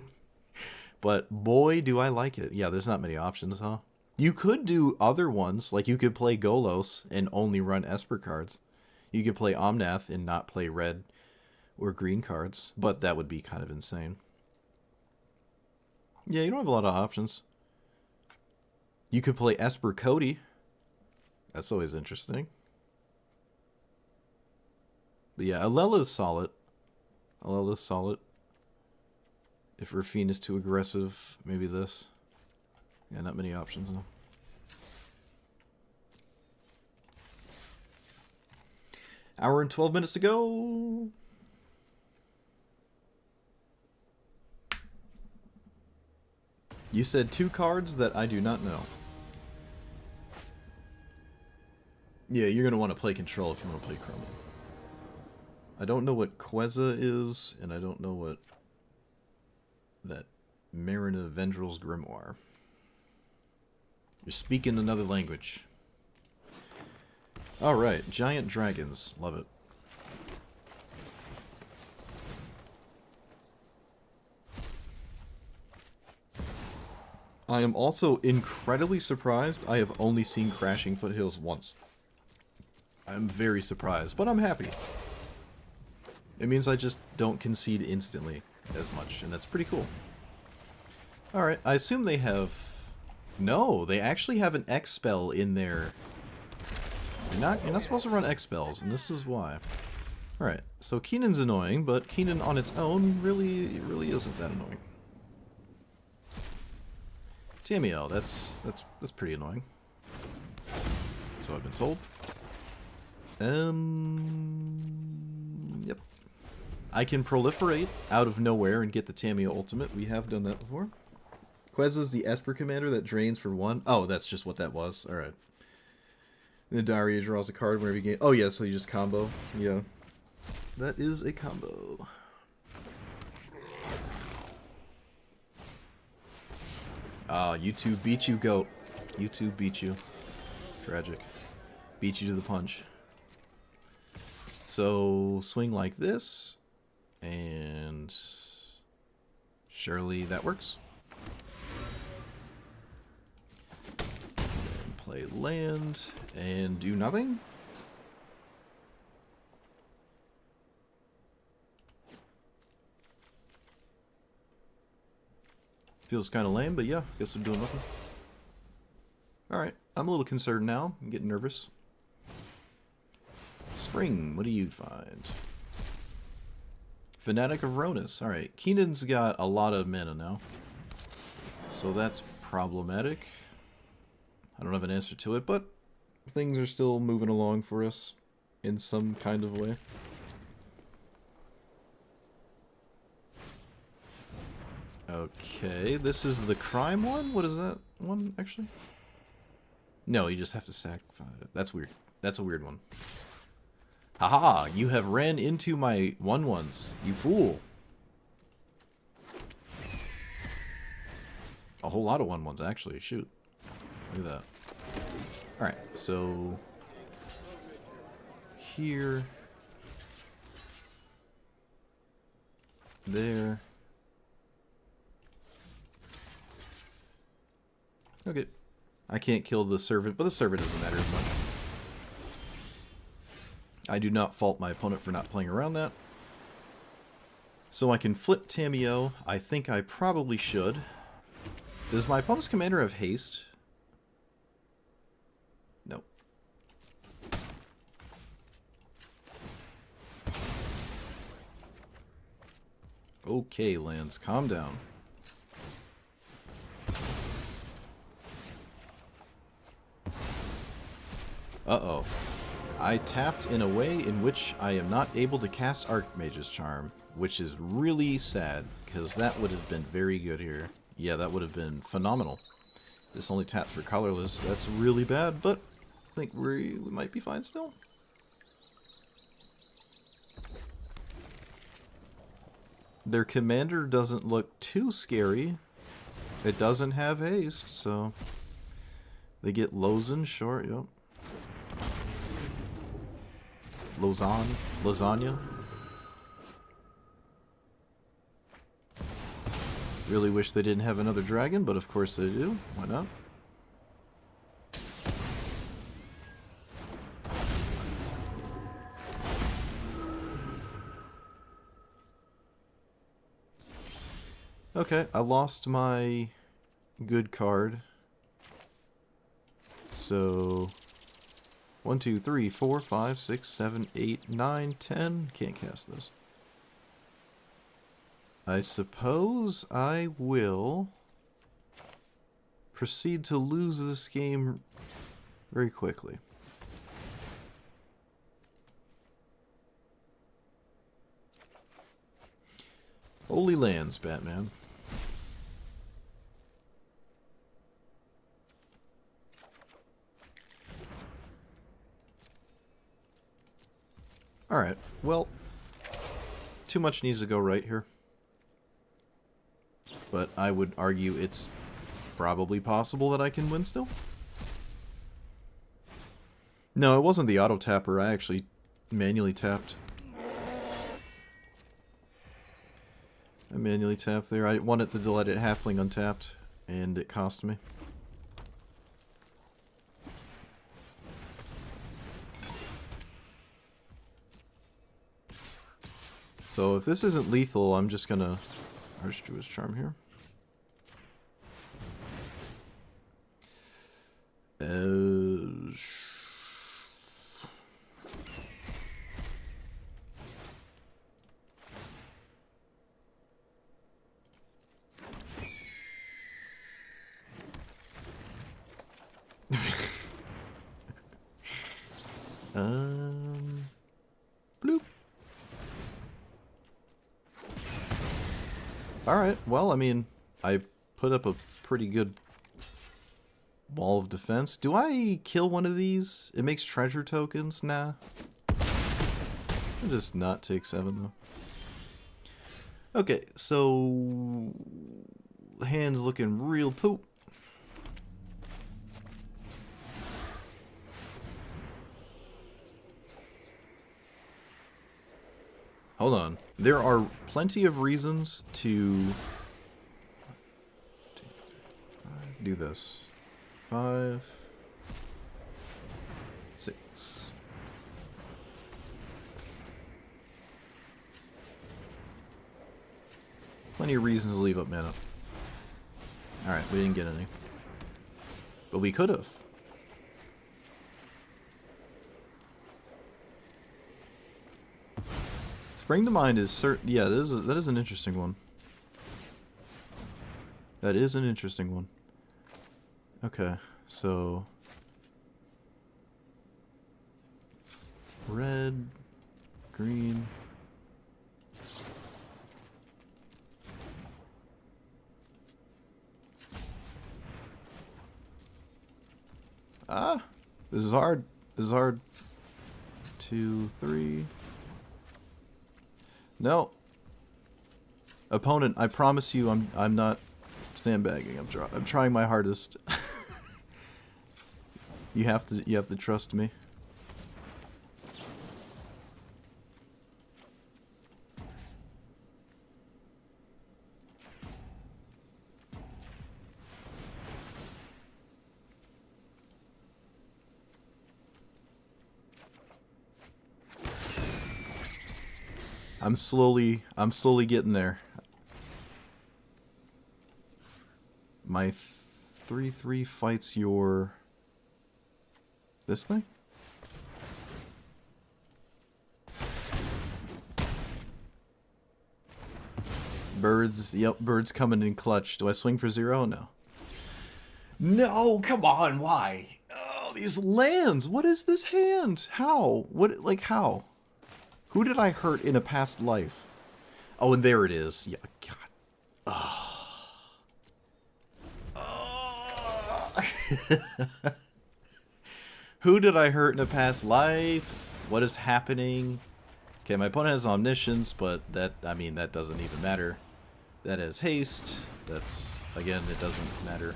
But boy, do I like it. Yeah, there's not many options, huh? You could do other ones, like you could play Golos and only run Esper cards. You could play Omnath and not play red or green cards, but that would be kind of insane. Yeah, you don't have a lot of options. You could play Esper Cody. That's always interesting. But yeah, Alela's solid. Alela's solid. If Rafine is too aggressive, maybe this. Yeah, not many options, though. Hour and 12 minutes to go. You said 2 cards that I do not know. Yeah, you're going to want to play Control if you want to play Chromium. I don't know what Queza is, and I don't know what that Marina Vendrill's Grimoire. You're speaking another language. Alright, Giant Dragons. Love it. I am also incredibly surprised I have only seen Crashing Foothills once. I'm very surprised, but I'm happy. It means I just don't concede instantly as much, and that's pretty cool. Alright, I assume they have... No, they actually have an X spell in there. You're not supposed to run X spells, and this is why. Alright, so Keenan's annoying, but Keenan on its own really isn't that annoying. Tamiel, that's pretty annoying. So I've been told. Yep. I can proliferate out of nowhere and get the Tamiel ultimate. We have done that before. Queza's the Esper commander that drains for 1. Oh, that's just what that was. Alright. The Daria draws a card whenever you gain... Oh, yeah, so you just combo. Yeah. That is a combo. Ah, YouTube beat you, GOAT. YouTube beat you. Tragic. Beat you to the punch. So, swing like this. And... surely that works. And play land. And do nothing. Feels kind of lame, but yeah, guess we're doing nothing. Alright, I'm a little concerned now. I'm getting nervous. Spring, what do you find? Fanatic of Ronus. Alright, Keenan's got a lot of mana now. So that's problematic. I don't have an answer to it, but things are still moving along for us in some kind of way. Okay, this is the crime one? What is that one, actually? No, you just have to sack 5. That's weird. That's a weird one. Haha, you have ran into my 1/1s, you fool. A whole lot of 1/1s, actually. Shoot. Look at that. Alright, so... here... there... Okay. I can't kill the servant, but the servant doesn't matter as much. I do not fault my opponent for not playing around that. So I can flip Tamiyo. I think I probably should. Does my opponent's commander have haste? No. Okay, lands, calm down. Uh-oh. I tapped in a way in which I am not able to cast Archmage's Charm, which is really sad, because that would have been very good here. Yeah, that would have been phenomenal. This only taps for colorless. That's really bad, but I think we might be fine still. Their commander doesn't look too scary. It doesn't have haste, so... they get Lozen, sure, yep. Lasagna. Really wish they didn't have another dragon, but of course they do. Why not? Okay, I lost my good card. So... 1, 2, 3, 4, 5, 6, 7, 8, 9, 10. Can't cast this. I suppose I will proceed to lose this game very quickly. Holy lands, Batman. Alright, well, too much needs to go right here. But I would argue it's probably possible that I can win still. No, it wasn't the auto-tapper, I actually manually tapped. I manually tapped there. I wanted to let it halfling untapped, and it cost me. So if this isn't lethal, I'm just gonna Archdruid's Charm here. Bloop. Alright, well, I mean, I put up a pretty good wall of defense. Do I kill one of these? It makes treasure tokens? Nah. I'll just not take 7, though. Okay, so... the hand's looking real poop. Hold on. There are plenty of reasons to do this. 5, 6. Plenty of reasons to leave up mana. Alright, we didn't get any. But we could have. Spring to Mind is certain. Yeah, that is an interesting one. That is an interesting one. Okay, so red, green. Ah, this is hard. This is hard. 2, 3. No. Opponent, I promise you, I'm not sandbagging. I'm trying my hardest. You have to trust me. I'm slowly getting there. My 3/3 fights your this thing? Birds, yep, birds coming in clutch. Do I swing for 0? No. No, come on, why? Oh, these lands. What is this hand? How? What, like, how? Who did I hurt in a past life? Oh, and there it is. Yeah, God. Oh. Oh. Who did I hurt in a past life? What is happening? Okay, my opponent has omniscience, but that, I mean, that doesn't even matter. That has haste. That's, again, it doesn't matter.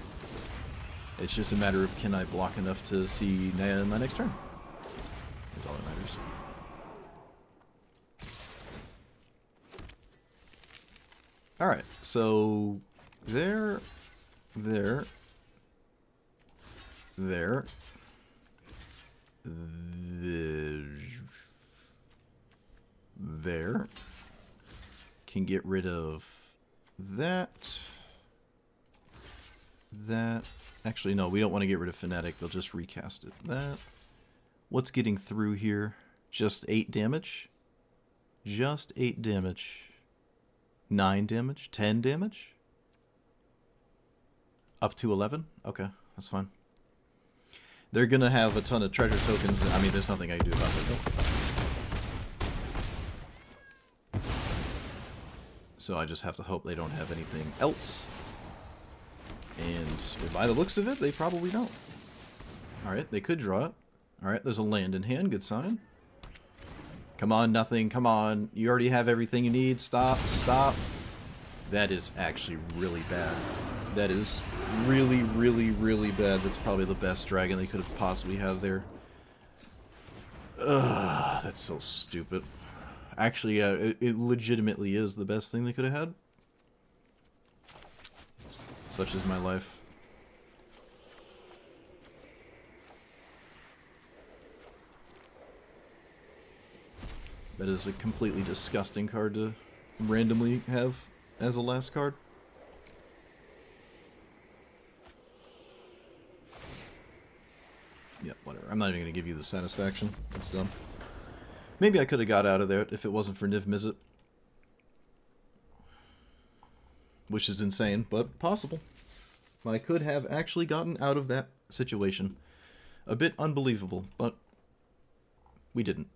It's just a matter of can I block enough to see my next turn. That's all that matters. Alright, so there, there, there, can get rid of that, actually no, we don't want to get rid of Fnatic, they'll just recast it, that, what's getting through here, just 8 damage, just 8 damage, 9 damage, 10 damage, up to 11, okay, that's fine. They're gonna have a ton of treasure tokens. I mean, there's nothing I can do about that. So I just have to hope they don't have anything else. And by the looks of it, they probably don't. Alright, they could draw it. Alright, there's a land in hand. Good sign. Come on, nothing. Come on. You already have everything you need. Stop. Stop. That is actually really bad. That is really, really, really bad. That's probably the best dragon they could have possibly had there. Ugh, that's so stupid. Actually, it legitimately is the best thing they could have had. Such is my life. That is a completely disgusting card to randomly have as a last card. Yeah, whatever. I'm not even going to give you the satisfaction. It's done. Maybe I could have got out of there if it wasn't for Niv Mizzet. Which is insane, but possible. I could have actually gotten out of that situation. A bit unbelievable, but we didn't.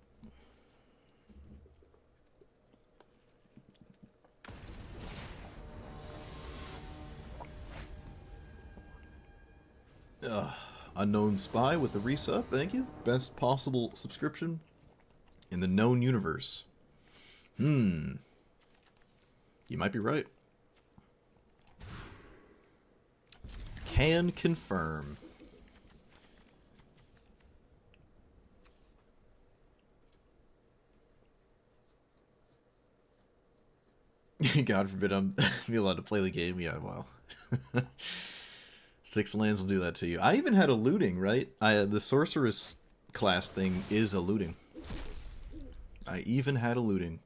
Unknown Spy with the resub, thank you. Best possible subscription in the known universe. You might be right. Can confirm. God forbid I'm be allowed to play the game. Yeah, wow. 6 lands will do that to you. I even had a looting, right? The sorceress class thing is a looting. I even had a looting.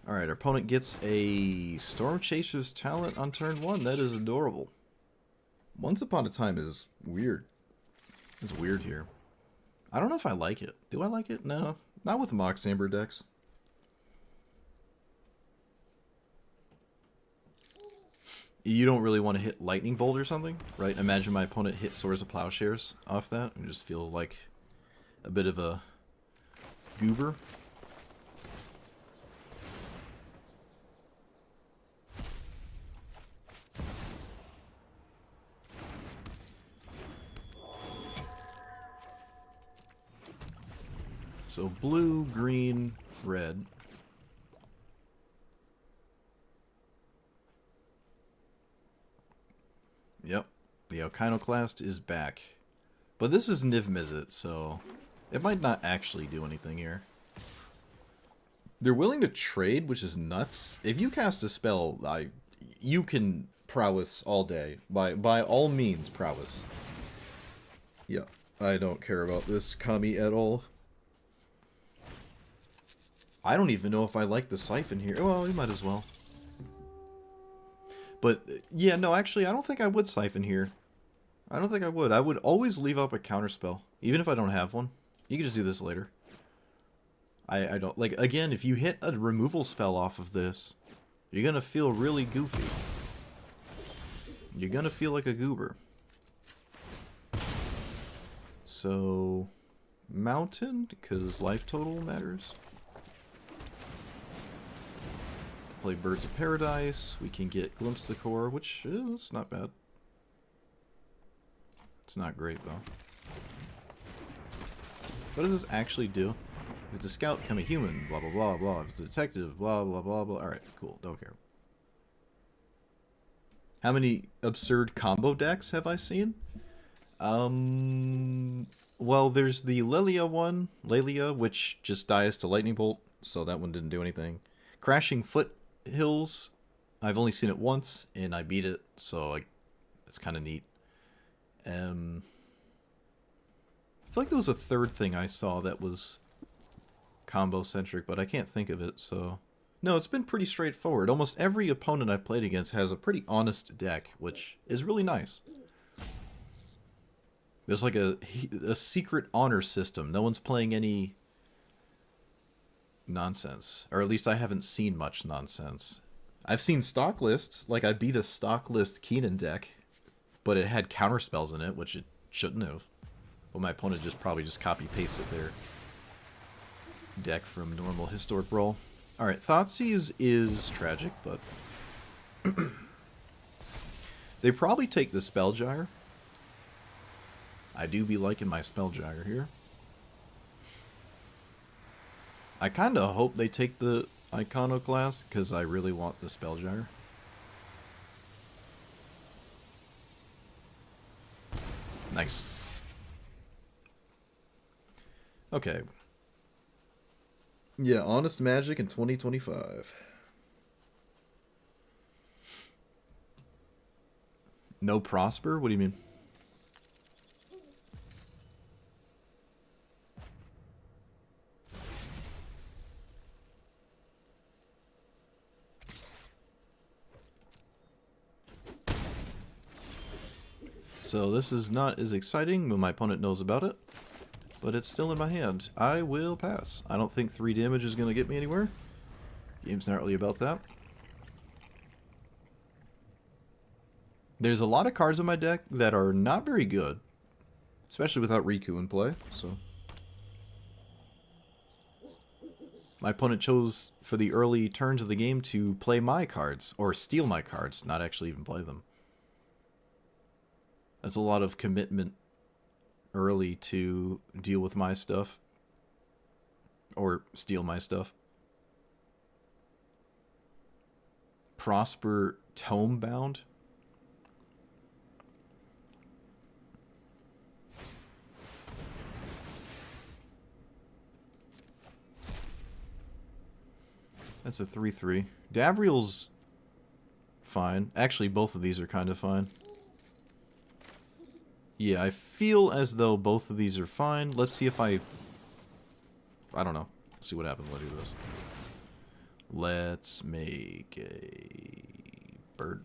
Alright, our opponent gets a Storm Chaser's talent on turn 1. That is adorable. Once Upon a Time is weird. It's weird here. I don't know if I like it. Do I like it? No. Not with Mox Amber decks. You don't really want to hit Lightning Bolt or something, right? Imagine my opponent hit Swords of Plowshares off that and just feel like a bit of a goober. So blue, green, red. Yep, the Iconoclast is back. But this is Niv Mizzet, so it might not actually do anything here. They're willing to trade, which is nuts. If you cast a spell, you can prowess all day. By all means, prowess. Yeah, I don't care about this Kami at all. I don't even know if I like the Siphon here. Well, you might as well. But, yeah, no, actually, I don't think I would Siphon here. I don't think I would. I would always leave up a counterspell, even if I don't have one. You can just do this later. I don't... Like, again, if you hit a removal spell off of this, you're gonna feel really goofy. You're gonna feel like a goober. So... Mountain, because life total matters. Play Birds of Paradise. We can get Glimpse of the Core, which is not bad. It's not great, though. What does this actually do? If it's a scout, become a human, blah, blah, blah, blah. If it's a detective, blah, blah, blah, blah. Alright, cool. Don't care. How many absurd combo decks have I seen? Well, there's the Lelia, which just dies to Lightning Bolt, so that one didn't do anything. Crashing Foothills, I've only seen it once, and I beat it, so it's kind of neat. I feel like there was a third thing I saw that was combo-centric, but I can't think of it, so... No, it's been pretty straightforward. Almost every opponent I've played against has a pretty honest deck, which is really nice. There's like a secret honor system. No one's playing any nonsense. Or at least I haven't seen much nonsense. I've seen stock lists. Like, I beat a stock list Keenan deck, but it had counterspells in it, which it shouldn't have. But my opponent probably just copy-pasted their deck from normal Historic Brawl. Alright, Thoughtseize is tragic, but... they probably take the Spellgyre. I do be liking my Spellgyre here. I kind of hope they take the Iconoclast, because I really want the Spellgyre. Nice. Okay. Yeah, Honest Magic in 2025. No Prosper? What do you mean? So this is not as exciting when my opponent knows about it, but it's still in my hand. I will pass. I don't think 3 damage is going to get me anywhere. Game's not really about that. There's a lot of cards in my deck that are not very good, especially without Riku in play, so... My opponent chose for the early turns of the game to play my cards, or steal my cards, not actually even play them. That's a lot of commitment early to deal with my stuff. Or steal my stuff. Prosper Tomebound. That's a 3/3. Davriel's fine. Actually, both of these are kind of fine. Yeah, I feel as though both of these are fine. Let's see if I don't know. Let's see what happens when I do this. Let's make a bird.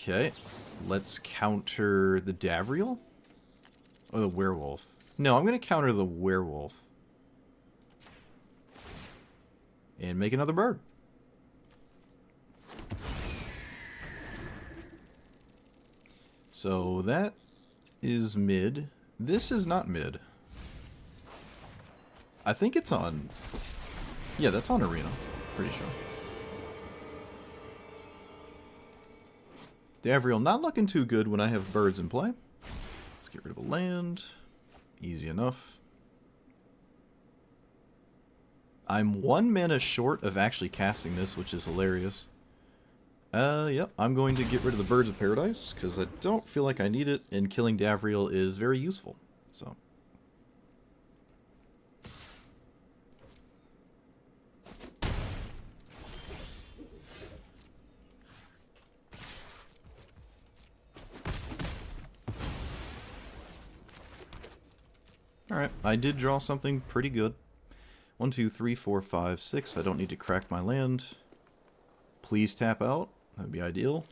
Okay, let's counter the Davriel? Or the werewolf? No, I'm going to counter the werewolf. And make another bird. So that is mid. This is not mid. I think it's on... Yeah, that's on arena. Pretty sure. Davriel not looking too good when I have birds in play. Let's get rid of a land. Easy enough. I'm 1 mana short of actually casting this, which is hilarious. Yep, I'm going to get rid of the Birds of Paradise, because I don't feel like I need it, and killing Davriel is very useful. So. Alright, I did draw something pretty good. 1, 2, 3, 4, 5, 6. I don't need to crack my land. Please tap out. That'd be ideal.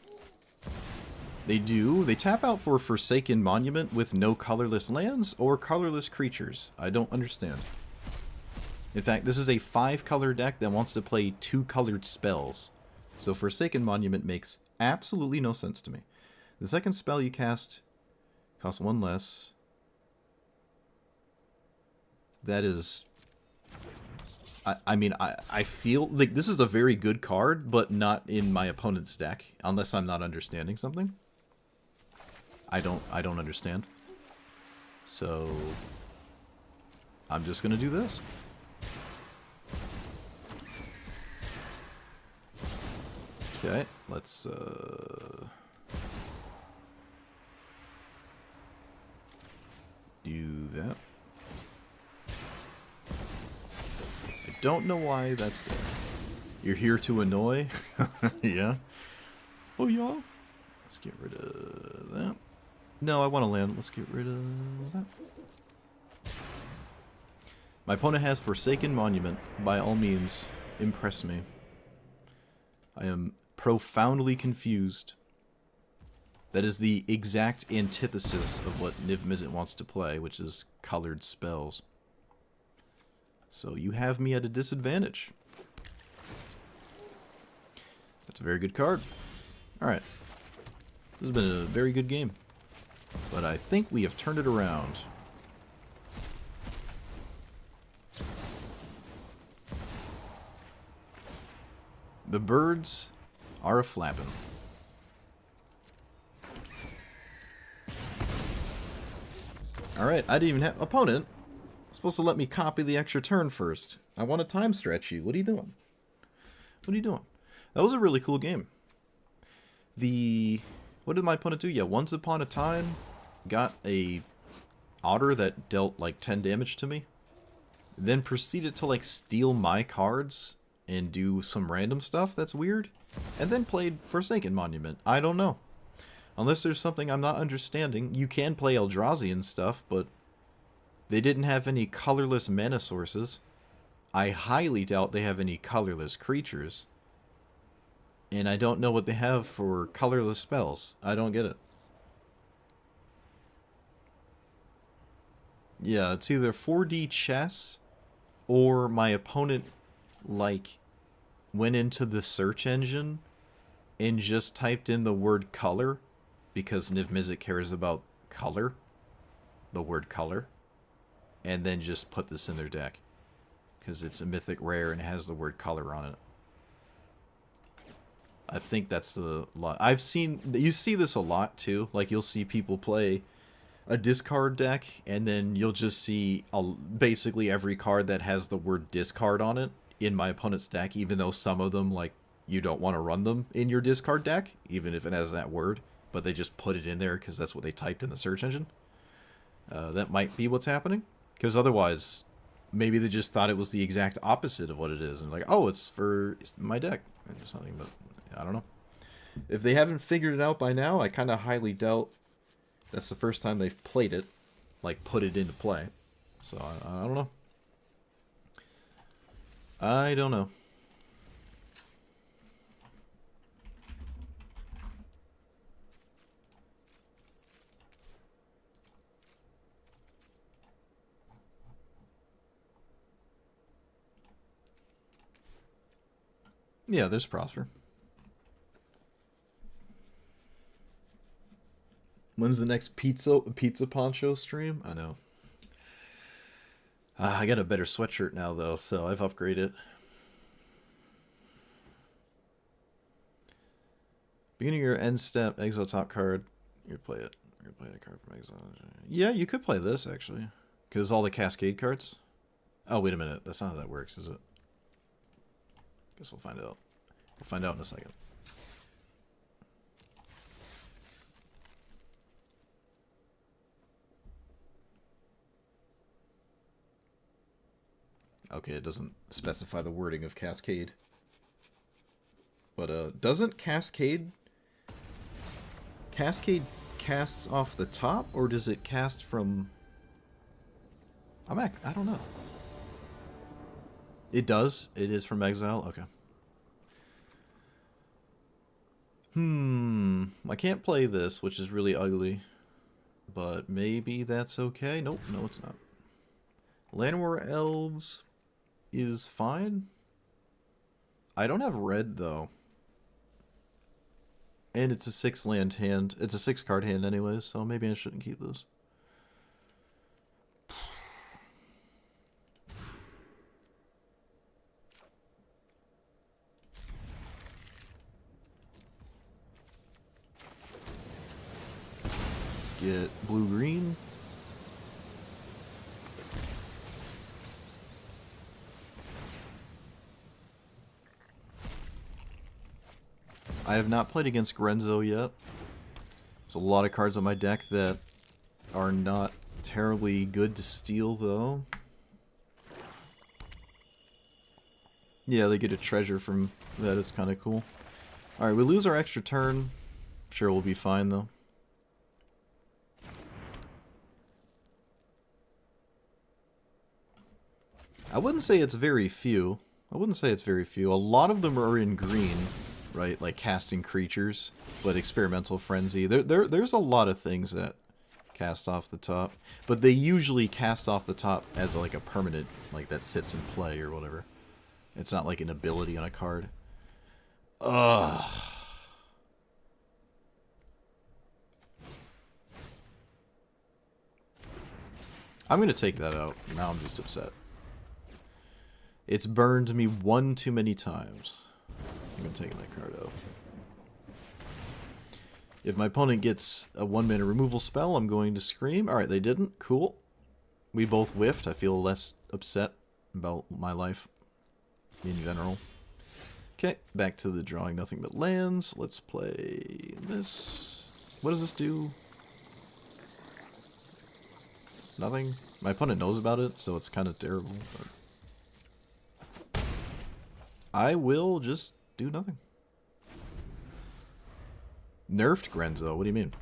They do. They tap out for Forsaken Monument with no colorless lands or colorless creatures. I don't understand. In fact, this is a 5-color deck that wants to play 2-colored spells. So Forsaken Monument makes absolutely no sense to me. The second spell you cast costs 1 less. That is... I mean, I feel like this is a very good card, but not in my opponent's deck, unless I'm not understanding something. I don't understand. So I'm just gonna do this. Okay, let's do that. Don't know why that's there. You're here to annoy? Yeah. Oh, yeah. Let's get rid of that. No, I want to land. Let's get rid of that. My opponent has Forsaken Monument. By all means, impress me. I am profoundly confused. That is the exact antithesis of what Niv Mizzet wants to play, which is colored spells. So you have me at a disadvantage. That's a very good card. Alright. This has been a very good game. But I think we have turned it around. The birds are a-flapping. Alright, I didn't even have... Opponent? Supposed to let me copy the extra turn first. I want to time stretch you. What are you doing? What are you doing? That was a really cool game. What did my opponent do? Yeah, Once Upon a Time got a otter that dealt like 10 damage to me. Then proceeded to like steal my cards and do some random stuff that's weird. And then played Forsaken Monument. I don't know. Unless there's something I'm not understanding. You can play Eldrazi and stuff, but they didn't have any colorless mana sources. I highly doubt they have any colorless creatures. And I don't know what they have for colorless spells. I don't get it. Yeah, it's either 4D chess or my opponent, like, went into the search engine and just typed in the word color because Niv Mizzet cares about color, the word color, and then just put this in their deck because it's a mythic rare and it has the word color on it. I think that's the lot. I've seen, you see this a lot too. Like you'll see people play a discard deck and then you'll just see basically every card that has the word discard on it in my opponent's deck, even though some of them, like, you don't want to run them in your discard deck, even if it has that word, but they just put it in there because that's what they typed in the search engine. That might be what's happening, because otherwise maybe they just thought it was the exact opposite of what it is and like, oh, it's for my deck or something. But I don't know. If they haven't figured it out by now, I kind of highly doubt that's the first time they've played it, like put it into play. So I don't know. I don't know. Yeah, there's Prosper. When's the next pizza poncho stream? I know. I got a better sweatshirt now though, so I've upgraded. Beginning your end step, exile top card. You play it. You play a card from exile. Yeah, you could play this actually, because all the Cascade cards. Oh wait a minute, that's not how that works, is it? Guess we'll find out. We'll find out in a second. Okay, it doesn't specify the wording of Cascade. But doesn't Cascade casts off the top, or does it cast from... I don't know. It does? It is from exile? Okay. I can't play this, which is really ugly. But maybe that's okay. Nope, no it's not. Llanowar Elves is fine. I don't have red, though. And it's a 6-land hand. It's a 6-card hand anyways, so maybe I shouldn't keep this. Let's get blue-green. I have not played against Grenzo yet. There's a lot of cards on my deck that are not terribly good to steal, though. Yeah, they get a treasure from that. It's kind of cool. Alright, we lose our extra turn. Sure, we'll be fine, though. I wouldn't say it's very few. A lot of them are in green. Right, like casting creatures, but experimental frenzy. There's a lot of things that cast off the top, but they usually cast off the top as like a permanent, like that sits in play or whatever. It's not like an ability on a card. Ugh. I'm gonna take that out. Now I'm just upset. It's burned me one too many times. I'm taking that card out. If my opponent gets a 1-mana removal spell, I'm going to scream. Alright, they didn't. Cool. We both whiffed. I feel less upset about my life in general. Okay, back to the drawing nothing but lands. Let's play this. What does this do? Nothing. My opponent knows about it, so it's kind of terrible. But I will just do nothing. Nerfed Grenzo? What do you mean?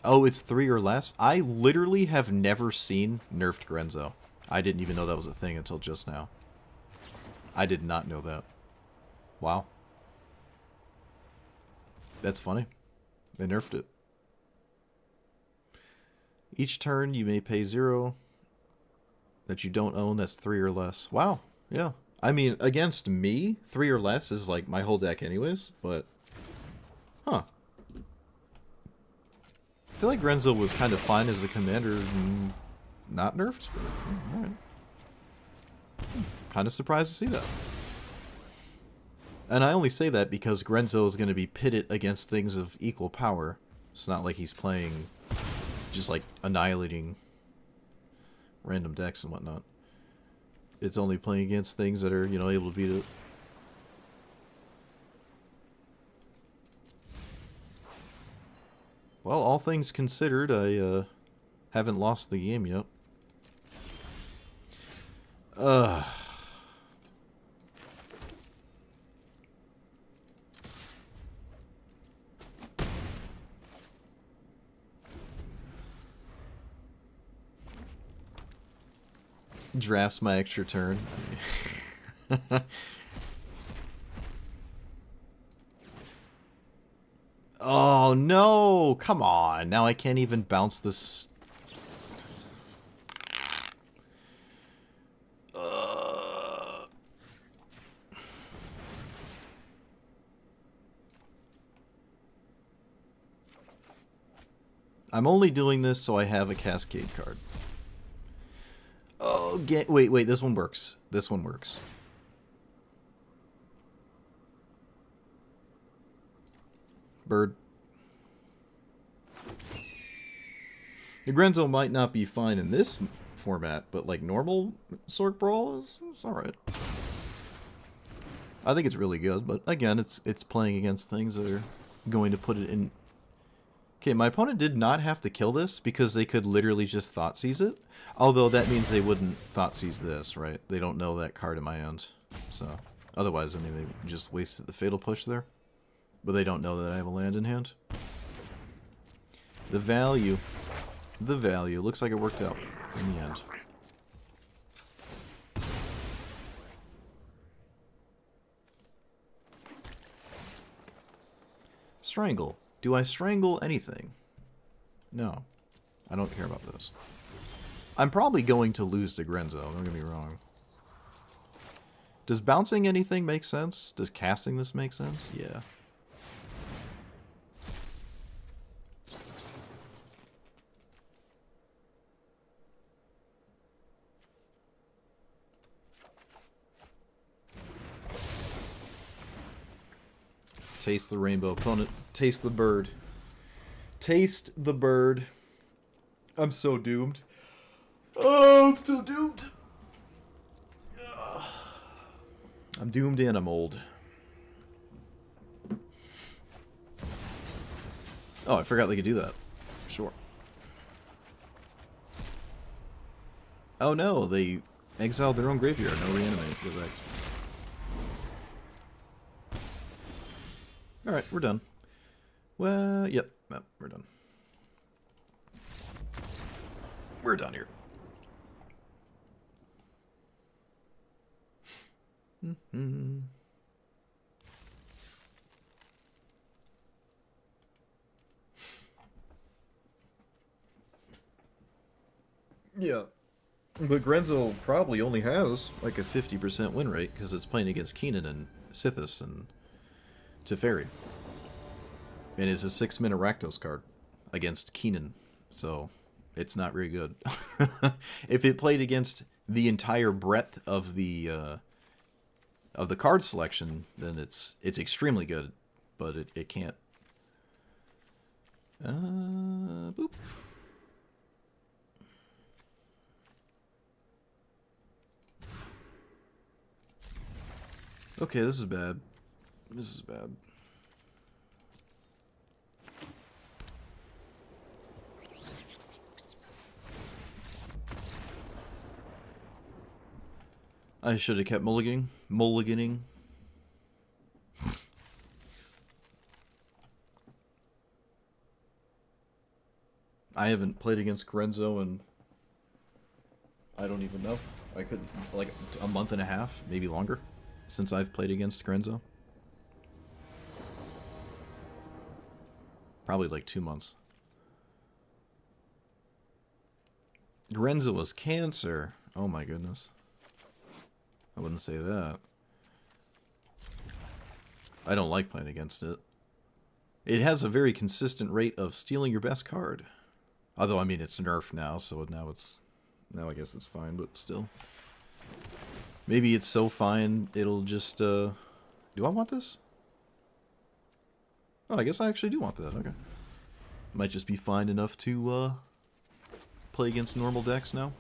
Oh, it's 3 or less? I literally have never seen nerfed Grenzo. I didn't even know that was a thing until just now. I did not know that. Wow. That's funny. They nerfed it. Each turn you may pay 0 that you don't own that's 3 or less. Wow. Yeah. I mean, against me, 3 or less is like my whole deck anyways, but... Huh. I feel like Grenzo was kind of fine as a commander, not nerfed. Alright. Kind of surprised to see that. And I only say that because Grenzo is going to be pitted against things of equal power. It's not like he's playing just like annihilating random decks and whatnot. It's only playing against things that are, you know, able to beat it. Well, all things considered, I haven't lost the game yet. Drafts my extra turn. Oh no! Come on! Now I can't even bounce this. I'm only doing this so I have a Cascade card. Oh, wait, this one works. This one works. Bird. The Grenzo might not be fine in this format, but like normal Sork Brawl is alright. I think it's really good, but again, it's playing against things that are going to put it in. Okay, my opponent did not have to kill this because they could literally just Thoughtseize it. Although that means they wouldn't Thoughtseize this, right? They don't know that card in my end. So, otherwise, I mean, they just wasted the Fatal Push there. But they don't know that I have a land in hand. The value. The value. Looks like it worked out in the end. Strangle. Do I strangle anything? No. I don't care about this. I'm probably going to lose to Grenzo, don't get me wrong. Does bouncing anything make sense? Does casting this make sense? Yeah. Taste the rainbow. Opponent, taste the bird. Taste the bird. I'm so doomed. Oh, I'm so doomed. I'm doomed and I'm old. Oh, I forgot they could do that. Sure. Oh no, they exiled their own graveyard. No reanimate. Correct. Alright, we're done. Well, yep, we're done. We're done here. Yeah. But Grenzo probably only has like a 50% win rate because it's playing against Keenan and Sithis and Teferi. And it's a 6-mana Rakdos card against Keenan, so it's not very good. If it played against the entire breadth of the card selection, then it's extremely good, but it can't. Boop. Okay, this is bad. This is bad. I should have kept mulliganing. I haven't played against Grenzo and I don't even know. I could like a month and a half, maybe longer, since I've played against Grenzo. Probably like 2 months. Grenzo was cancer. Oh my goodness. I wouldn't say that. I don't like playing against it. It has a very consistent rate of stealing your best card. Although, I mean, it's nerfed now, so now I guess it's fine, but still. Maybe it's so fine, it'll just, do I want this? Oh, I guess I actually do want that, okay. Might just be fine enough to, play against normal decks now.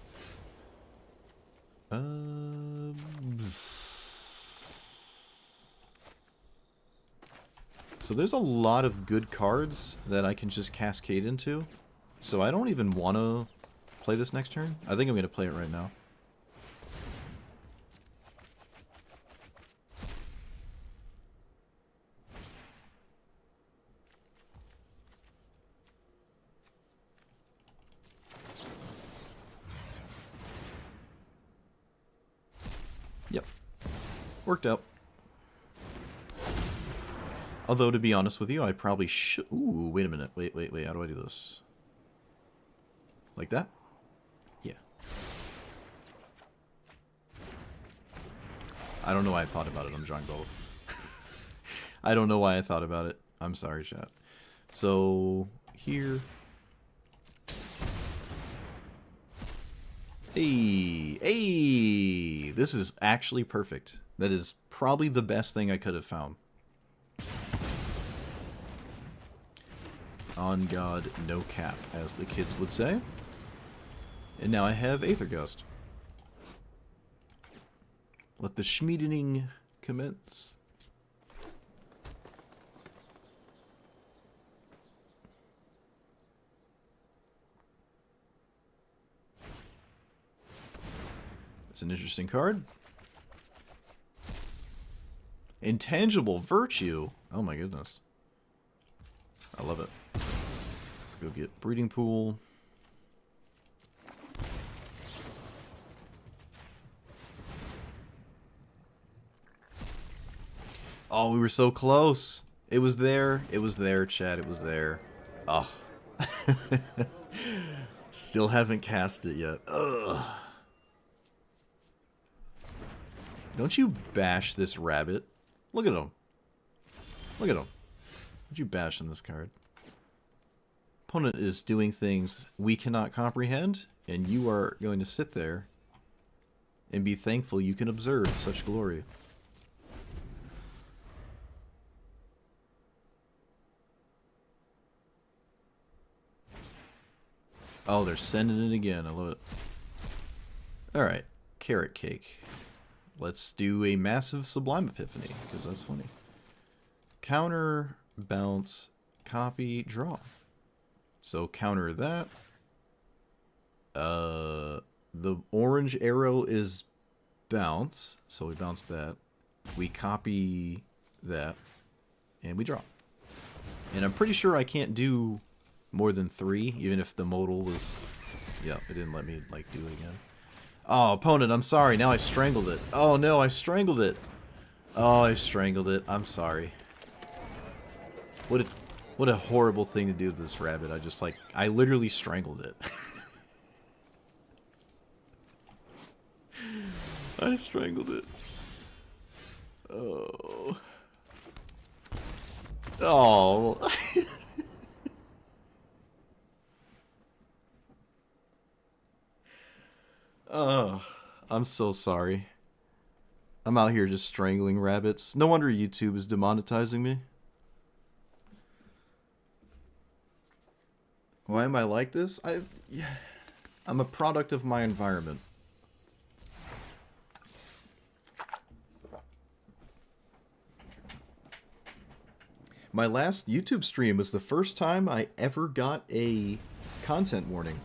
So there's a lot of good cards that I can just cascade into. So I don't even want to play this next turn. I think I'm going to play it right now. Yep. Worked out. Although, to be honest with you, I probably should... Ooh, wait a minute. Wait. How do I do this? Like that? Yeah. I don't know why I thought about it. I'm drawing both. I don't know why I thought about it. I'm sorry, chat. So, here... Hey, hey! This is actually perfect. That is probably the best thing I could have found. On God, no cap, as the kids would say. And now I have Aether Gust. Let the schmiedening commence. That's an interesting card. Intangible Virtue. Oh my goodness. I love it. Let's go get Breeding Pool. Oh, we were so close. It was there. It was there, Chad. It was there. Oh. Still haven't cast it yet. Ugh. Don't you bash this rabbit. Look at him. Look at him. Don't you bash on this card. Opponent is doing things we cannot comprehend, and you are going to sit there and be thankful you can observe such glory. Oh, they're sending it again. I love it. Alright. Carrot Cake. Let's do a massive Sublime Epiphany, because that's funny. Counter, bounce, copy, draw. So counter that. The orange arrow is bounce, so we bounce that. We copy that, and we draw. And I'm pretty sure I can't do more than 3, even if the modal was... Yeah, it didn't let me, like, do it again. Oh, opponent, I'm sorry. Now I strangled it. Oh, no, I strangled it. Oh, I strangled it. I'm sorry. What a horrible thing to do to this rabbit. I literally strangled it. I strangled it. Oh. Oh. Oh, I'm so sorry. I'm out here just strangling rabbits. No wonder YouTube is demonetizing me. Why am I like this? I'm a product of my environment. My last YouTube stream was the first time I ever got a content warning.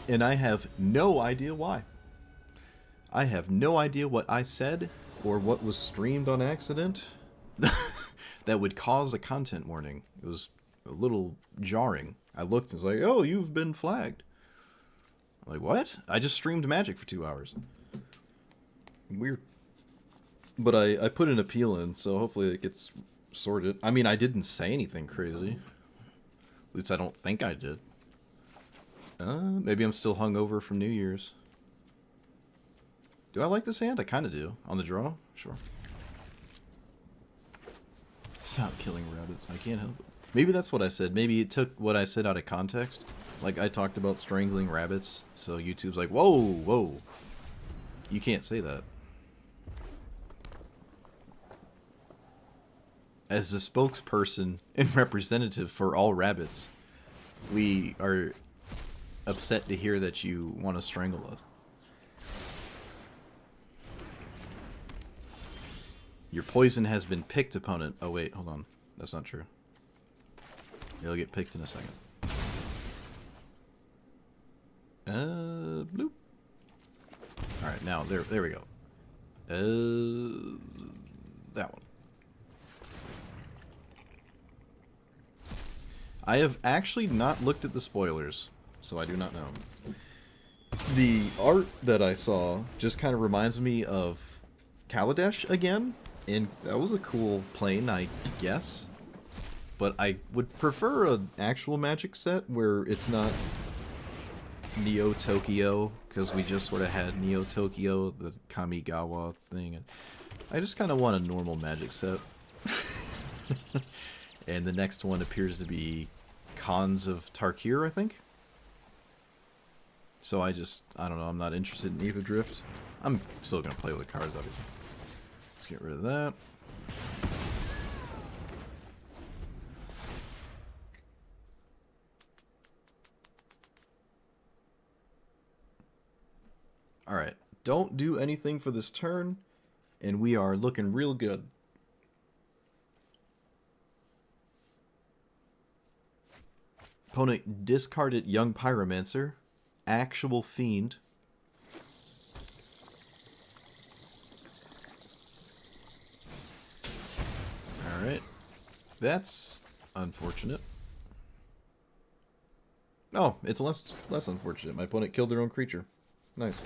And I have no idea why. I have no idea what I said or what was streamed on accident that would cause a content warning. It was a little jarring. I looked and was like, oh, you've been flagged. I'm like, what? I just streamed Magic for 2 hours. Weird. But I put an appeal in, so hopefully it gets sorted. I mean, I didn't say anything crazy. At least I don't think I did. Maybe I'm still hungover from New Year's. Do I like this hand? I kind of do. On the draw? Sure. Stop killing rabbits. I can't help it. Maybe that's what I said. Maybe it took what I said out of context. Like, I talked about strangling rabbits, so YouTube's like, whoa, whoa. You can't say that. As a spokesperson and representative for all rabbits, we are upset to hear that you want to strangle us. Your poison has been picked, opponent. Oh wait, hold on. That's not true. It'll get picked in a second. Bloop. Alright, now, there we go. That one. I have actually not looked at the spoilers, so I do not know. The art that I saw just kind of reminds me of Kaladesh again, and that was a cool plane, I guess. But I would prefer an actual Magic set where it's not Neo Tokyo, because we just sort of had Neo Tokyo, the Kamigawa thing. And I just kind of want a normal Magic set. And the next one appears to be Khans of Tarkir, I think. So I don't know, I'm not interested in either drift. I'm still going to play with the cards, obviously. Let's get rid of that. Alright, don't do anything for this turn, and we are looking real good. Opponent discarded Young Pyromancer, Actual Fiend. Alright, that's unfortunate. Oh, it's less unfortunate. My opponent killed their own creature. Nice.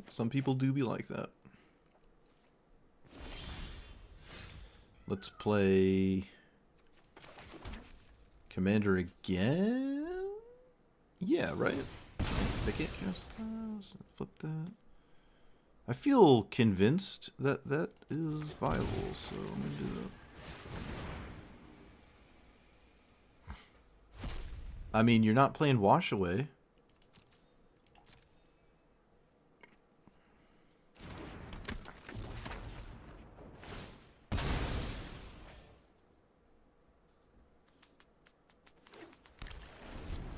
Some people do be like that. Let's play Commander again? Yeah, right? They can't cast that. Flip that. I feel convinced that that is viable, so I'm going to do that. I mean, you're not playing Wash Away.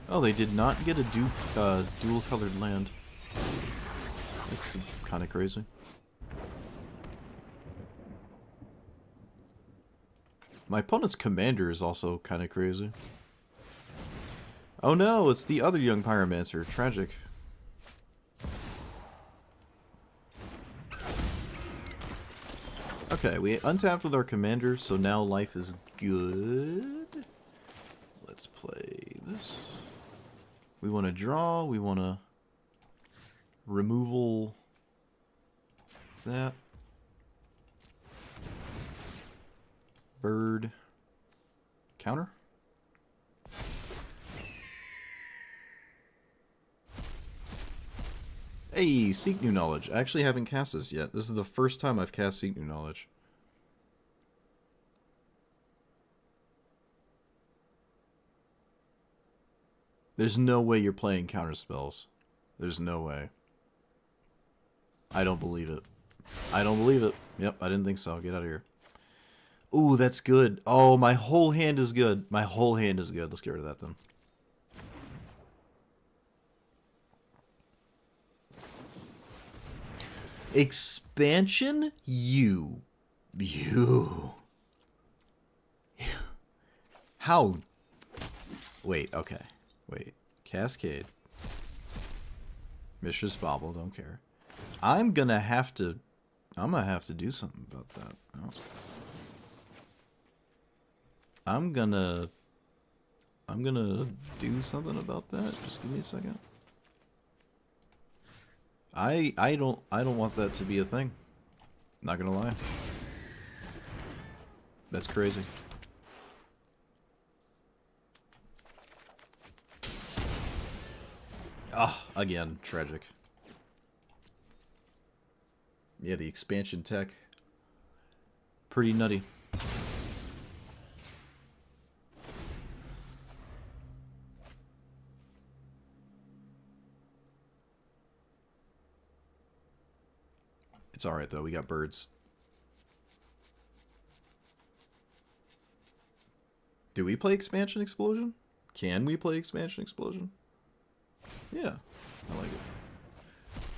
Oh, they did not get a dual-colored land. That's kind of crazy. My opponent's commander is also kind of crazy. Oh no, it's the other Young Pyromancer. Tragic. Okay, we untapped with our commander, so now life is good. Let's play this. We want to draw, we want to removal that. Bird. Counter. Hey, Seek New Knowledge. I actually haven't cast this yet. This is the first time I've cast Seek New Knowledge. There's no way you're playing counter spells. There's no way. I don't believe it. I don't believe it. Yep, I didn't think so. Get out of here. Ooh, that's good. Oh, my whole hand is good. My whole hand is good. Let's get rid of that then. Expansion? You. How? Wait, okay. Wait. Cascade. Mishra's Bauble, don't care. I'm gonna have to do something about that. Oh. I'm gonna do something about that. Just give me a second. I don't want that to be a thing. Not gonna lie. That's crazy. Ah, oh, again, tragic. Yeah, the expansion tech. Pretty nutty. It's alright though, we got birds. Do we play Expansion Explosion? Can we play Expansion Explosion? Yeah, I like it.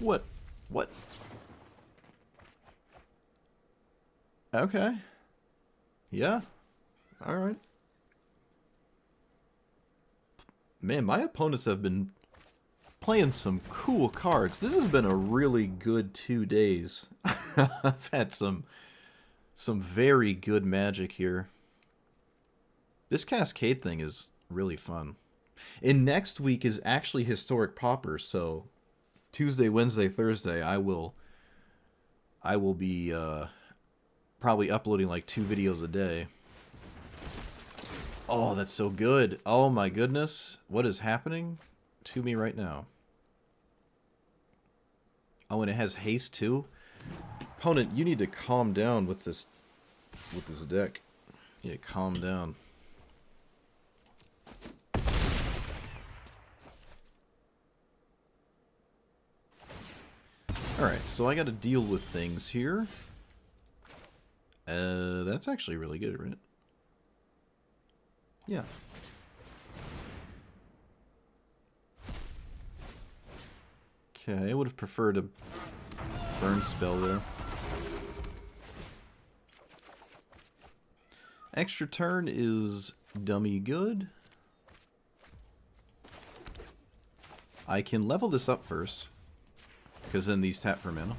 What? What? Okay. Yeah. Alright. Man, my opponents have been playing some cool cards. This has been a really good 2 days. I've had some very good magic here. This Cascade thing is really fun. And next week is actually Historic Pauper, so Tuesday, Wednesday, Thursday, I will be probably uploading like 2 videos a day. Oh, that's so good. Oh my goodness. What is happening to me right now? Oh, and it has haste too? Opponent, you need to calm down with this deck. You need to calm down. Alright, so I gotta deal with things here. That's actually really good, right? Yeah. Okay, I would have preferred a burn spell there. Extra turn is dummy good. I can level this up first, because then these tap for mana.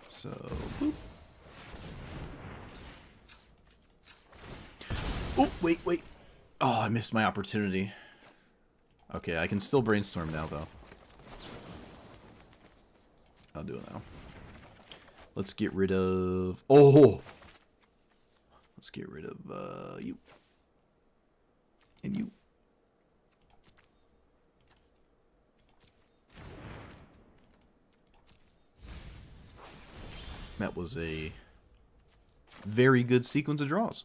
So, boop. Oh, wait. Oh, I missed my opportunity. Okay, I can still brainstorm now, though. I'll do it now. Let's get rid of... Oh! Let's get rid of you. And you. That was a very good sequence of draws.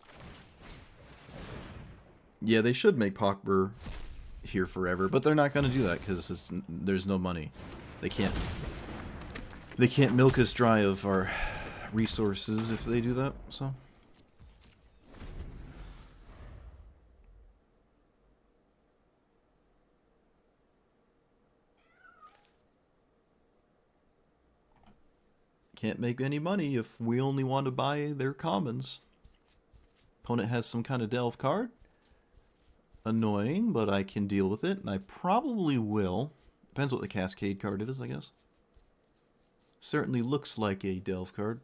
Yeah, they should make Pokber here forever, but they're not going to do that because there's no money. They can't milk us dry of our resources if they do that, so... Can't make any money if we only want to buy their commons. Opponent has some kind of delve card. Annoying, but I can deal with it, and I probably will. Depends what the Cascade card is, I guess. Certainly looks like a delve card.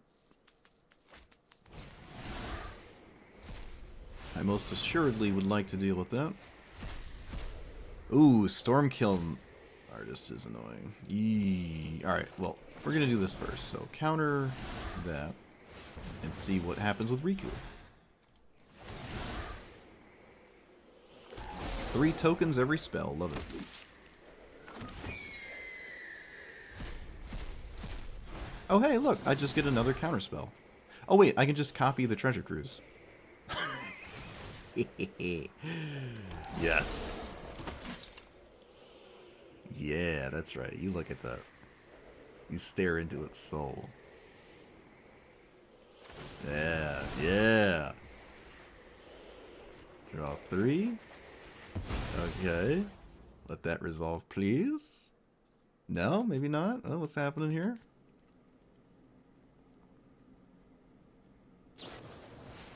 I most assuredly would like to deal with that. Ooh, Stormkill Artist is annoying. Eee. Alright, well, we're going to do this first. So counter that and see what happens with Riku. 3 tokens every spell. Love it. Oh, hey, look. I just get another counter spell. Oh, wait. I can just copy the Treasure Cruise. Yes. Yeah, that's right. You look at that. You stare into its soul. Yeah, yeah. Draw 3. Okay. Let that resolve, please. No, maybe not. Oh, what's happening here?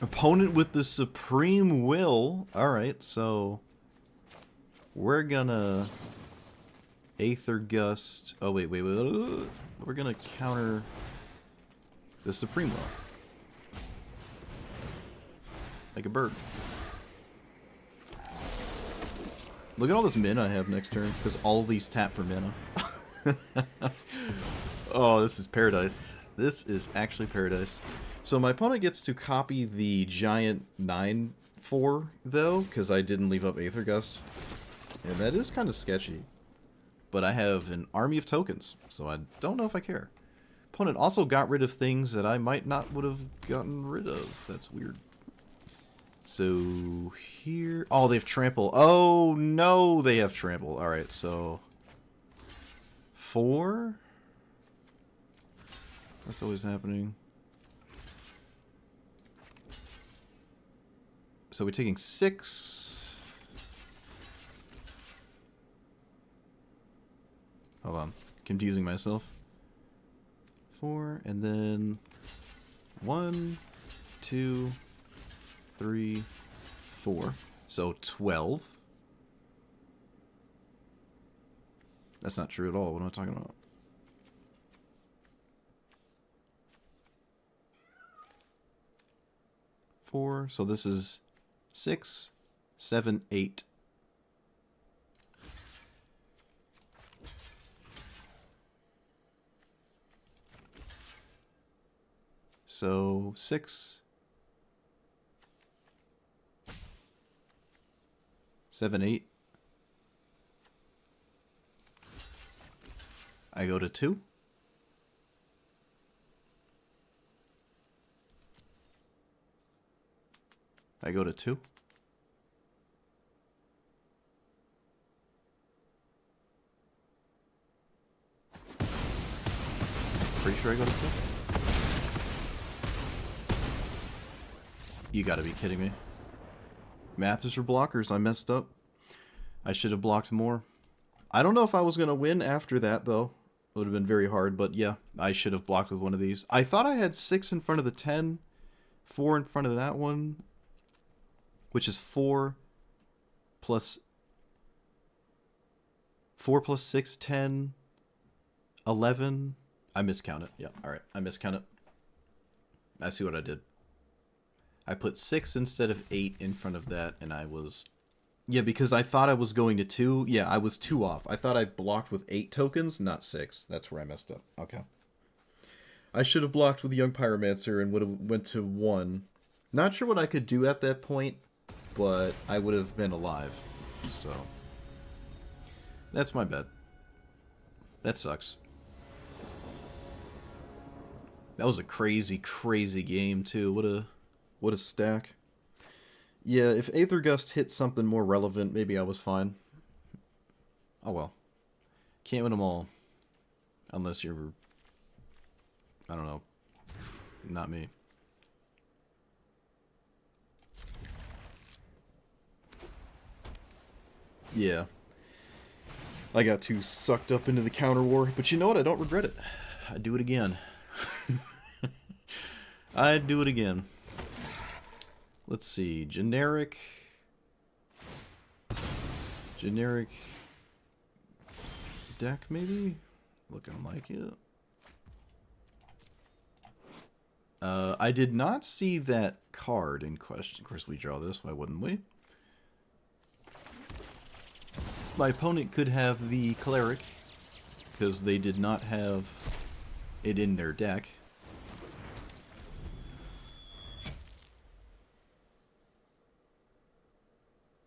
Opponent with the supreme will. Alright, so... we're gonna... Aether Gust. Oh, wait. We're gonna counter the Supreme Will. Like a bird. Look at all this mana I have next turn, because all these tap for mana. Oh, this is paradise. This is actually paradise. So my opponent gets to copy the giant 9/4, though, because I didn't leave up Aether Gust. And that is kind of sketchy. But I have an army of tokens, so I don't know if I care. Opponent also got rid of things that I might not would have gotten rid of. That's weird. So here... oh, they have trample. Oh, no, they have trample. Alright, so... 4? That's always happening. So we're taking 6... hold on. Confusing myself. 4, and then 1, 2, 3, 4. So 12. That's not true at all. What am I talking about? Four. So this is 6, 7, 8. So 6, 7, 8. I go to 2. I go to 2. sure I go to 2. You gotta be kidding me. Maths or blockers, I messed up. I should have blocked more. I don't know if I was gonna win after that, though. It would have been very hard, but yeah, I should have blocked with one of these. I thought I had 6 in front of the 10, 4 in front of that one, which is 4 plus 6, 10, 11. I miscounted. Yeah, alright, I miscounted. I see what I did. I put 6 instead of 8 in front of that, and I was... Yeah, because I thought I was going to 2. Yeah, I was 2 off. I thought I blocked with 8 tokens, not 6. That's where I messed up. Okay. I should have blocked with the Young Pyromancer and would have went to 1. Not sure what I could do at that point, but I would have been alive. So, that's my bad. That sucks. That was a crazy, crazy game, too. What a stack. Yeah, if Aether Gust hit something more relevant, maybe I was fine. Oh well. Can't win them all. Unless you're... I don't know. Not me. Yeah. I got too sucked up into the counter war, but you know what? I don't regret it. I'd do it again. I'd do it again. Let's see, generic deck maybe? Looking like it. I did not see that card in question. Of course we draw this, why wouldn't we? My opponent could have the cleric, because they did not have it in their deck.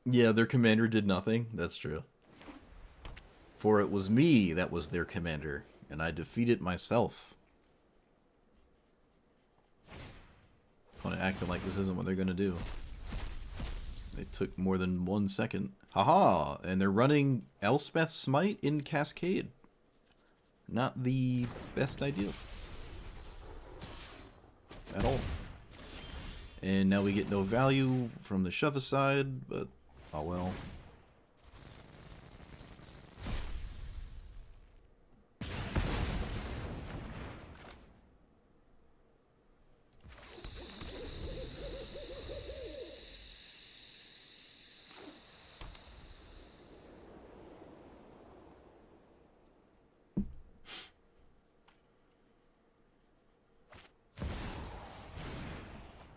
Yeah, their commander did nothing. That's true. For it was me that was their commander, and I defeated myself. Kind of acting like this isn't what they're gonna do. It took more than 1 second. Haha! And they're running Elspeth's Smite in Cascade. Not the best idea. At all. And now we get no value from the shove aside, but oh well.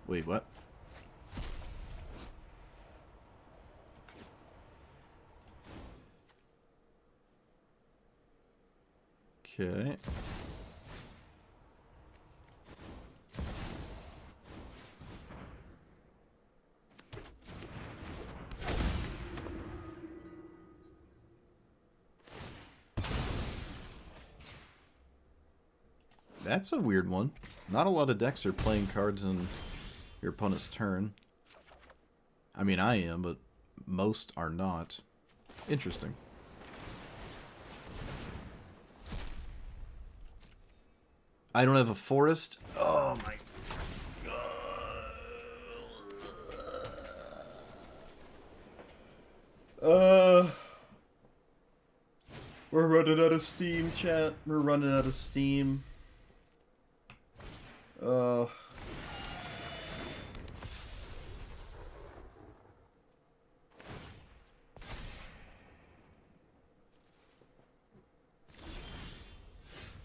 Wait, what? Okay. That's a weird one. Not a lot of decks are playing cards in your opponent's turn. I mean, I am, but most are not. Interesting. I don't have a forest. Oh my god. We're running out of steam, chat. We're running out of steam.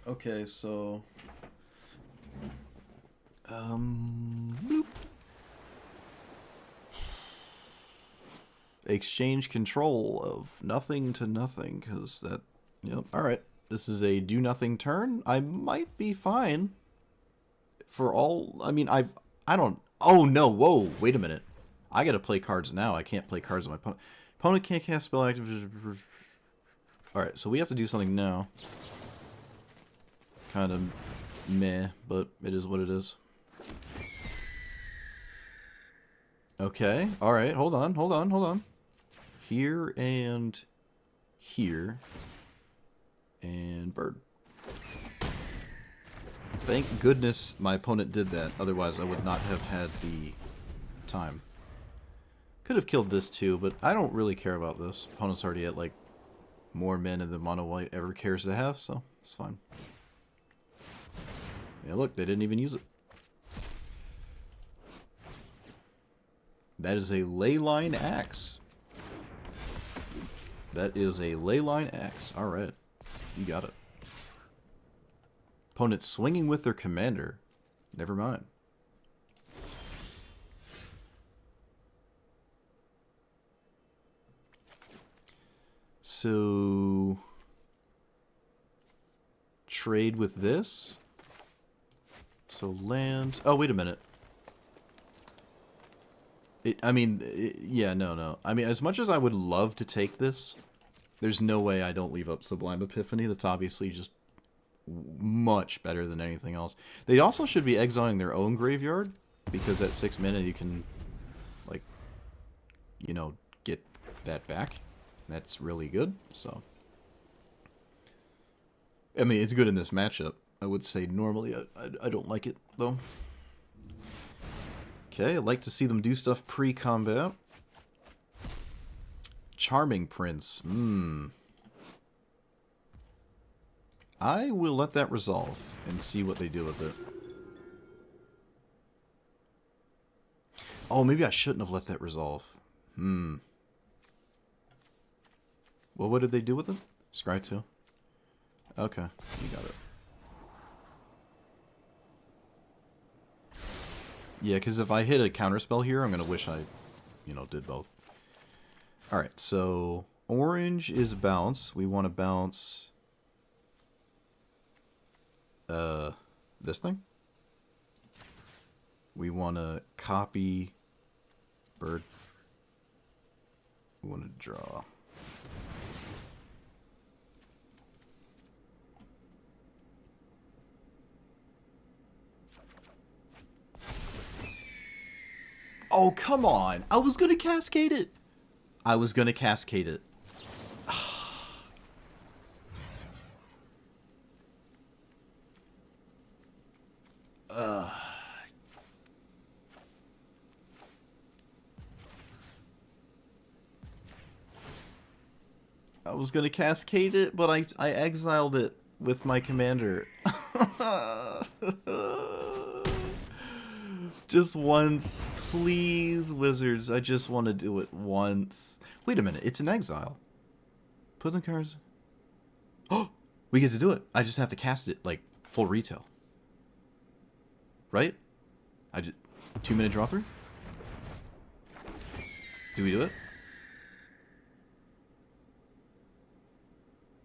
Okay, so bloop. Exchange control of nothing to nothing, because that, yep, alright. This is a do nothing turn. I might be fine. For all, I mean, I don't, oh no, whoa, wait a minute. I gotta play cards now. I can't play cards on my opponent. Opponent can't cast spell active. Alright, so we have to do something now. Kind of meh, but it is what it is. Okay, alright, hold on. Here and here. And bird. Thank goodness my opponent did that, otherwise I would not have had the time. Could have killed this too, but I don't really care about this. Opponent's already at like more mana than mono white ever cares to have, so it's fine. Yeah, look, they didn't even use it. That is a ley line axe. That is a ley line axe. Alright. You got it. Opponent swinging with their commander. Never mind. So... trade with this. So land... oh, wait a minute. Yeah, no. I mean, as much as I would love to take this, there's no way I don't leave up Sublime Epiphany. That's obviously just much better than anything else. They also should be exiling their own graveyard, because at 6 mana you can, like, you know, get that back. That's really good, so... I mean, it's good in this matchup. I would say normally I don't like it, though. Okay, I'd like to see them do stuff pre-combat. Charming Prince. I will let that resolve and see what they do with it. Oh, maybe I shouldn't have let that resolve. Well, what did they do with it? Scry 2. Okay, you got it. Yeah, because if I hit a counterspell here, I'm going to wish I, you know, did both. Alright, so orange is bounce. We want to bounce this thing. We want to copy bird. We want to draw. Oh, come on. I was going to cascade it. I was going to cascade it. I was going to cascade it, but I exiled it with my commander. Just once, please, Wizards. I just want to do it once. Wait a minute, it's an exile. Put in the cards. Oh, we get to do it. I just have to cast it like full retail. Right? 2-minute draw through? Do we do it?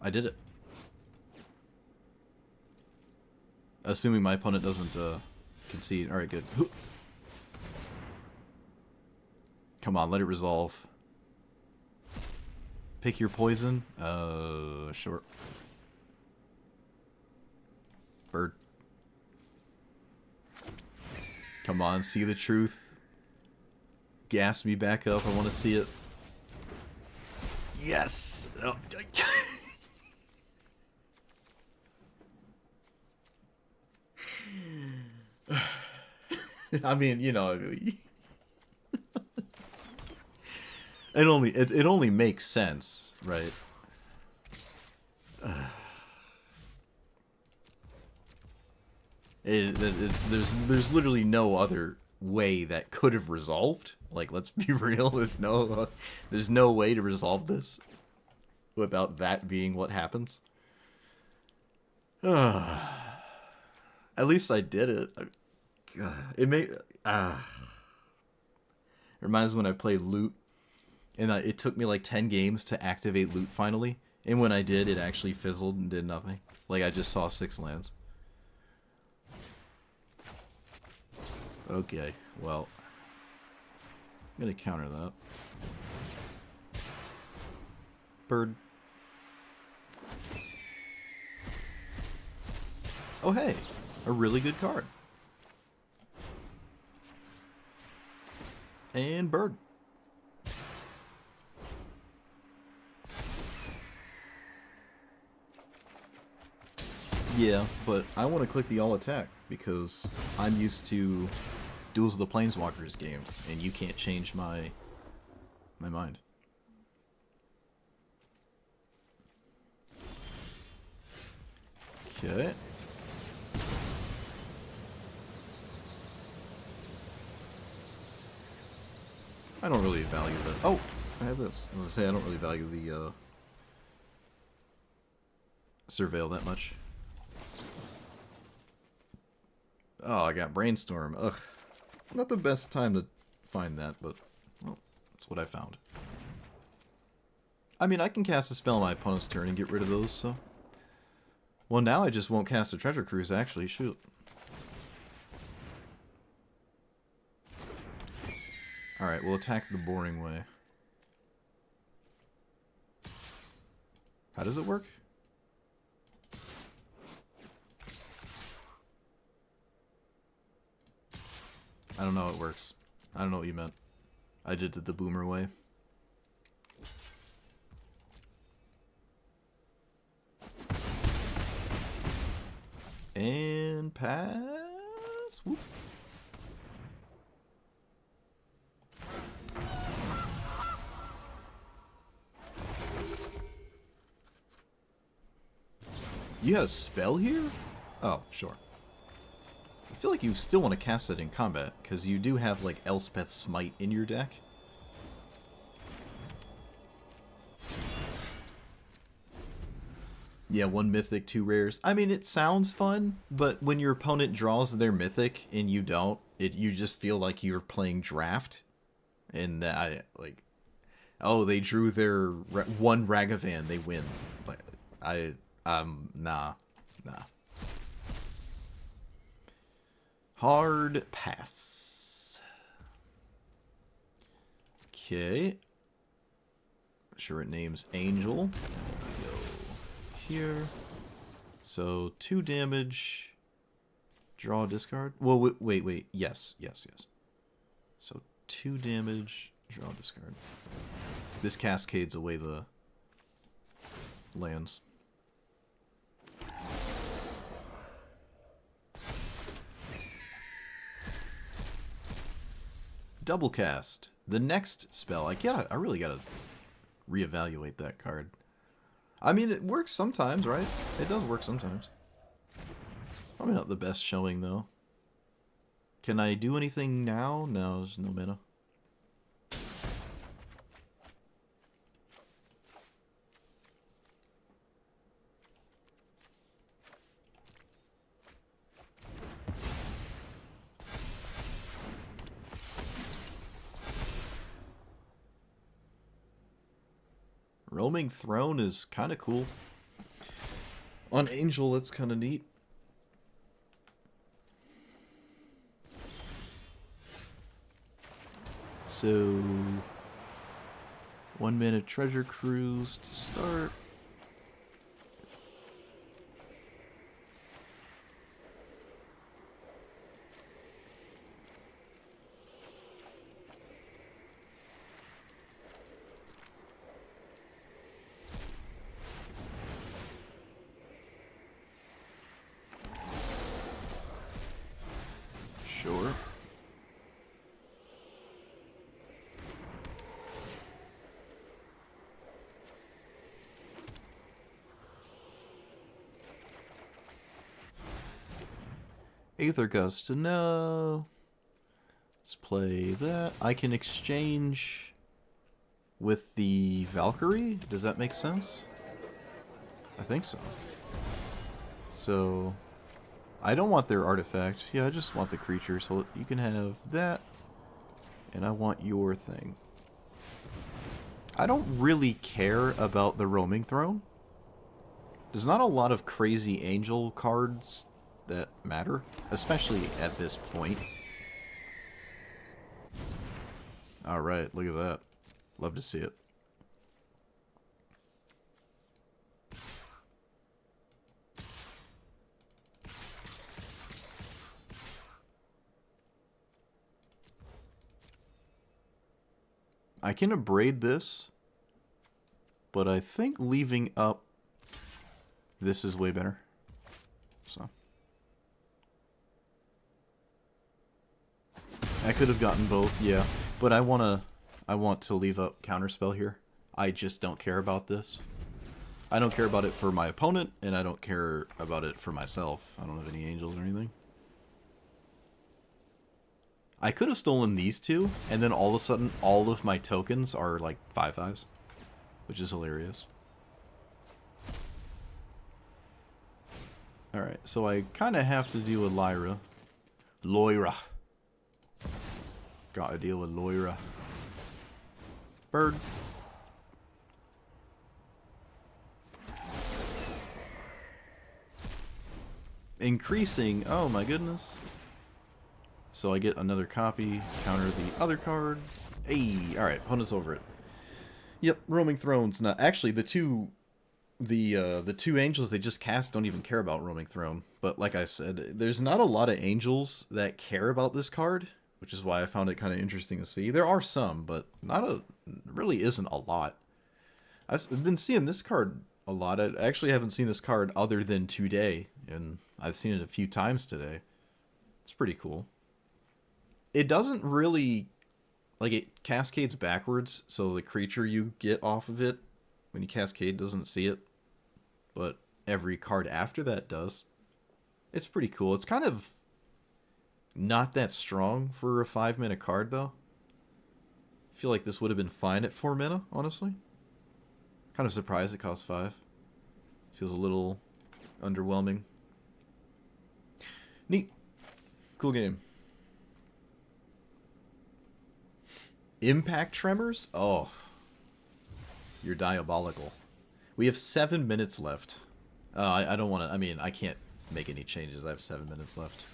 I did it. Assuming my opponent doesn't concede. Alright, good. Come on, let it resolve. Pick your poison. Short. Bird. Come on, see the truth. Gas me back up. I want to see it. Yes! Oh. I mean, you know, it only makes sense, right? There's literally no other way that could have resolved. Like, let's be real. There's no way to resolve this without that being what happens. At least I did it. It reminds me when I played Loot, and it took me like 10 games to activate Loot finally, and when I did, it actually fizzled and did nothing. Like, I just saw 6 lands. Okay, well, I'm gonna counter that. Bird. Oh hey, a really good card. And bird. Yeah, but I want to click the all attack because I'm used to Duels of the Planeswalkers games, and you can't change my mind. Okay. I don't really value that. Oh, I have this. I was gonna say I don't really value the Surveil that much. Oh, I got Brainstorm. Ugh. Not the best time to find that, but, well, that's what I found. I mean, I can cast a spell on my opponent's turn and get rid of those, so... Well, now I just won't cast a Treasure Cruise, actually. Shoot. Alright, we'll attack the boring way. How does it work? I don't know how it works. I don't know what you meant. I did it the boomer way. And pass. Whoop. You got a spell here? Oh, sure. I feel like you still want to cast it in combat, because you do have, like, Elspeth's Smite in your deck. Yeah, 1 mythic, 2 rares. I mean, it sounds fun, but when your opponent draws their mythic and you don't, you just feel like you're playing draft. And like, oh, they drew their 1 Ragavan, they win. Like, nah. Hard pass. Okay. Sure, it name's Angel. Go here. So 2 damage. Draw, discard. Well, wait. Yes. So 2 damage. Draw, discard. This cascades away the lands. Double cast. The next spell. I really gotta reevaluate that card. I mean, it works sometimes, right? It does work sometimes. Probably not the best showing, though. Can I do anything now? No, there's no mana. Roaming Throne is kind of cool. On Angel, that's kind of neat. So, 1 mana Treasure Cruise to start. Sure. Aether Gust, no. Let's play that. I can exchange with the Valkyrie? Does that make sense? I think so. So, I don't want their artifact. Yeah, I just want the creature. So you can have that. And I want your thing. I don't really care about the Roaming Throne. There's not a lot of crazy angel cards that matter, especially at this point. Alright, look at that. Love to see it. I can abrade this, but I think leaving up this is way better. So I could have gotten both, yeah. But I want to leave up counterspell here. I just don't care about this. I don't care about it for my opponent, and I don't care about it for myself. I don't have any angels or anything. I could have stolen these two, and then all of a sudden, all of my tokens are like 5/5s, which is hilarious. Alright, so I kind of have to deal with Lyra. Loira. Gotta deal with Loira. Bird. Increasing. Oh my goodness. So I get another copy, counter the other card. Hey, alright, opponent's over it. Yep, Roaming Throne's not. Actually, the two angels they just cast don't even care about Roaming Throne. But like I said, there's not a lot of angels that care about this card, which is why I found it kind of interesting to see. There are some, but really isn't a lot. I've been seeing this card a lot. I actually haven't seen this card other than today, and I've seen it a few times today. It's pretty cool. It doesn't really, like, it cascades backwards, so the creature you get off of it when you cascade doesn't see it, but every card after that does. It's pretty cool. It's kind of not that strong for a 5-mana card, though. I feel like this would have been fine at 4 mana, honestly. Kind of surprised it costs 5. Feels a little underwhelming. Neat. Cool game. Impact Tremors? Oh. You're diabolical. We have 7 minutes left. I don't want to... I mean, I can't make any changes. I have 7 minutes left.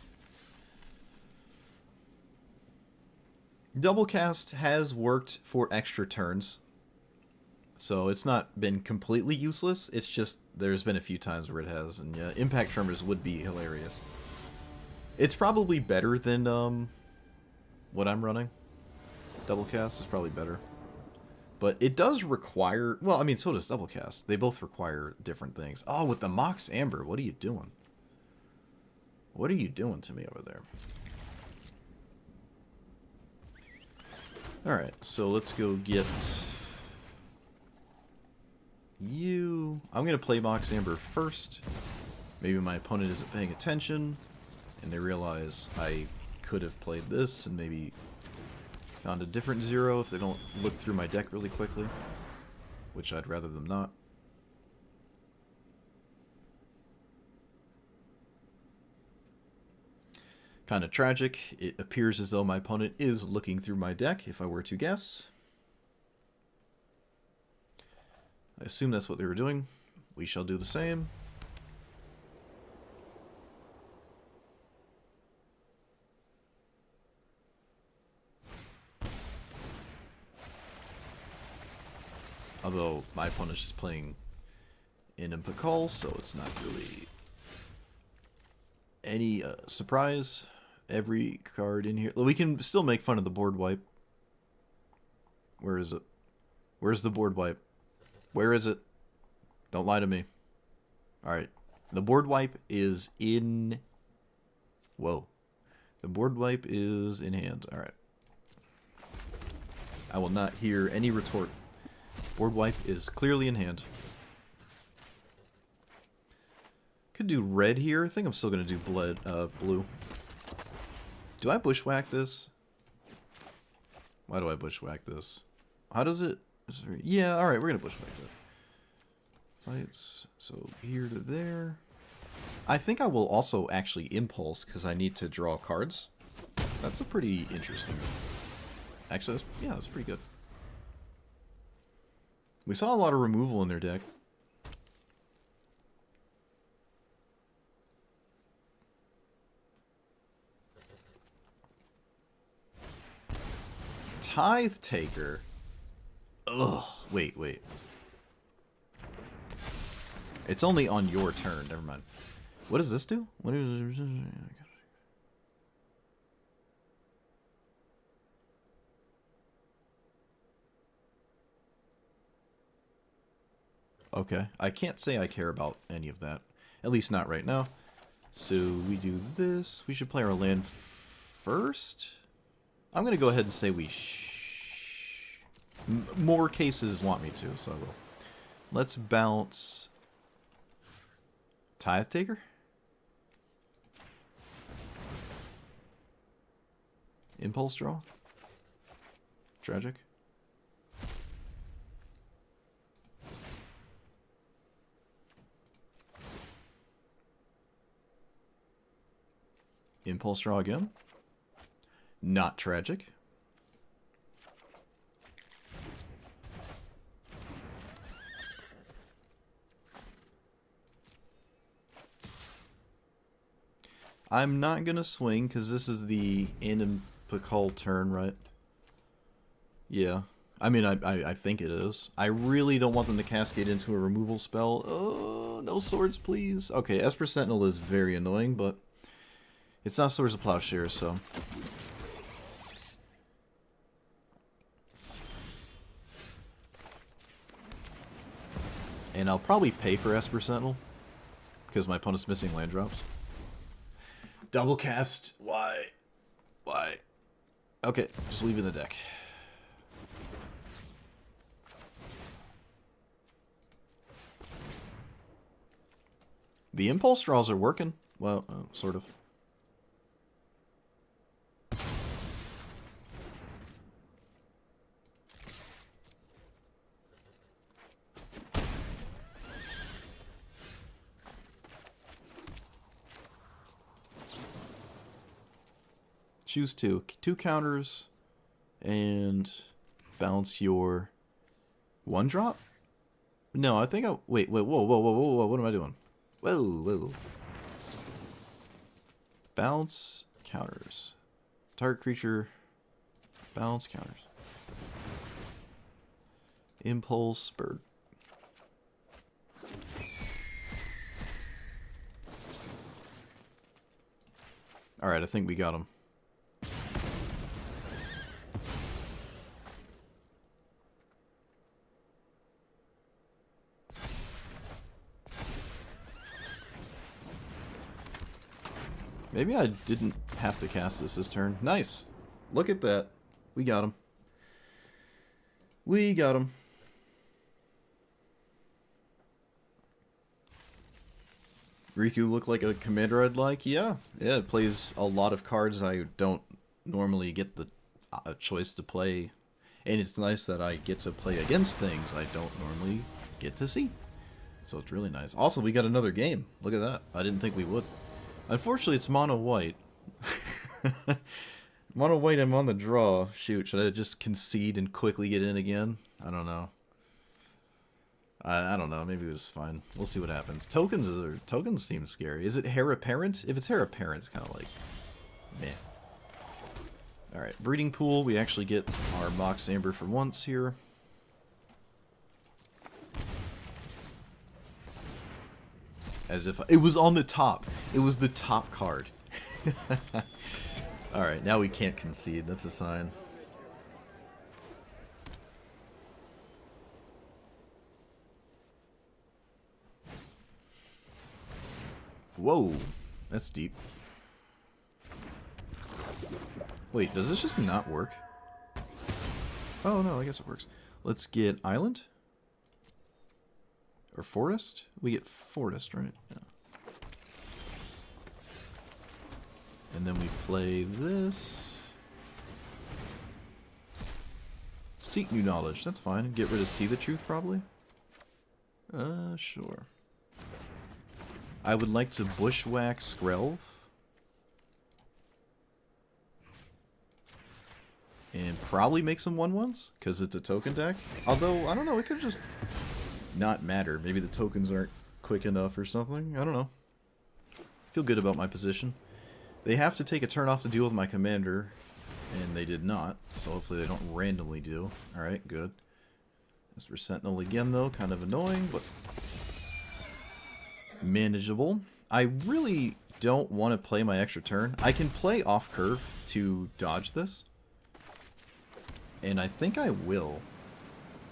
Double cast has worked for extra turns. So it's not been completely useless. It's just there's been a few times where it has. And yeah, Impact Tremors would be hilarious. It's probably better than what I'm running. Double cast is probably better. But it does require... Well, I mean, so does double cast. They both require different things. Oh, with the Mox Amber, what are you doing? What are you doing to me over there? Alright, so let's go get... you. I'm going to play Mox Amber first. Maybe my opponent isn't paying attention, and they realize I could have played this and maybe found a different 0 if they don't look through my deck really quickly, which I'd rather them not. Kind of tragic. It appears as though my opponent is looking through my deck, if I were to guess. I assume that's what they were doing. We shall do the same. Although my opponent's just playing in Impacall, so it's not really any surprise. Every card in here... We can still make fun of the board wipe. Where is it? Where's the board wipe? Where is it? Don't lie to me. Alright. The board wipe is in... Whoa. The board wipe is in hand. Alright. I will not hear any retort. Board wipe is clearly in hand. Could do red here. I think I'm still going to do blue. Do I bushwhack this? Why do I bushwhack this? How does it... Yeah, alright, we're going to bushwhack it. Fights. So here to there. I think I will also actually impulse because I need to draw cards. That's a pretty interesting... Actually, that's pretty good. We saw a lot of removal in their deck. Tithe Taker. Ugh. Wait. It's only on your turn. Never mind. What does this do? What is... Okay. I can't say I care about any of that. At least not right now. So we do this. We should play our land first. I'm going to go ahead and say we more cases want me to, so I will. Let's bounce Tithe Taker. Impulse draw. Tragic. Impulse draw again. Not tragic. I'm not going to swing because this is the inimplicable turn, right? Yeah. I mean, I think it is. I really don't want them to cascade into a removal spell. Oh, no swords, please. Okay, Esper Sentinel is very annoying, but it's not Swords of Plowshares, so... And I'll probably pay for Esper Sentinel, because my opponent's missing land drops. Double cast. Why? Why? Okay, just leave it in the deck. The impulse draws are working. Well, sort of. Choose two counters, and bounce your one drop? No, I think wait, whoa, what am I doing? Whoa. Bounce counters. Target creature, bounce counters. Impulse, bird. Alright, I think we got him. Maybe I didn't have to cast this turn. Nice. Look at that. We got him. We got him. Riku looked like a commander I'd like. Yeah, it plays a lot of cards I don't normally get the choice to play. And it's nice that I get to play against things I don't normally get to see. So it's really nice. Also, we got another game. Look at that. I didn't think we would. Unfortunately, it's mono white. Mono white, I'm on the draw. Shoot, should I just concede and quickly get in again? I don't know. I don't know. Maybe it was fine. We'll see what happens. Tokens seem scary. Is it Heir Apparent? If it's Heir Apparent, it's kind of like, meh. Alright, Breeding Pool. We actually get our Mox Amber for once here. As if it was on the top. It was the top card. Alright, now we can't concede. That's a sign. Whoa, that's deep. Wait, does this just not work? Oh no, I guess it works. Let's get Island. Or Forest? We get Forest, right? Yeah. And then we play this. Seek New Knowledge, that's fine. Get rid of See the Truth, probably? Sure. I would like to Bushwhack Skrelv. And probably make some 1/1s, because it's a token deck. Although, I don't know, it could just not matter. Maybe the tokens aren't quick enough or something. I don't know. Feel good about my position. They have to take a turn off to deal with my commander, and they did not, so hopefully they don't randomly do. Alright, good. Mr. Sentinel again, though, kind of annoying, but manageable. I really don't want to play my extra turn. I can play off curve to dodge this, and I think I will.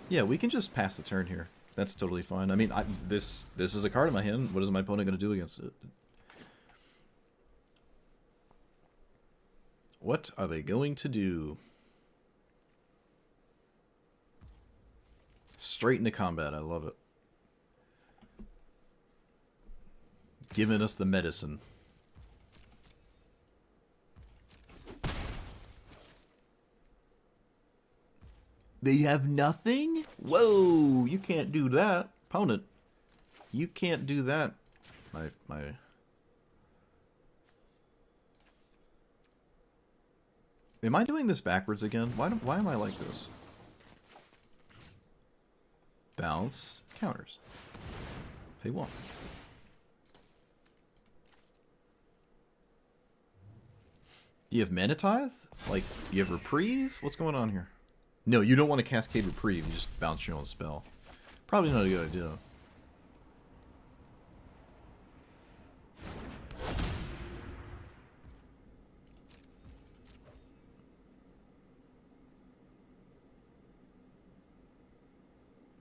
Yeah, we can just pass the turn here. That's totally fine. I mean, this is a card in my hand. What is my opponent going to do against it? What are they going to do? Straight into combat. I love it. Giving us the medicine. They have nothing? Whoa, you can't do that. Opponent, you can't do that. My... Am I doing this backwards again? Why am I like this? Bounce, counters. Pay 1. Do you have Mana Tithe? Like, you have Reprieve? What's going on here? No, you don't want to Cascade Reprieve. You just bounce your own spell. Probably not a good idea.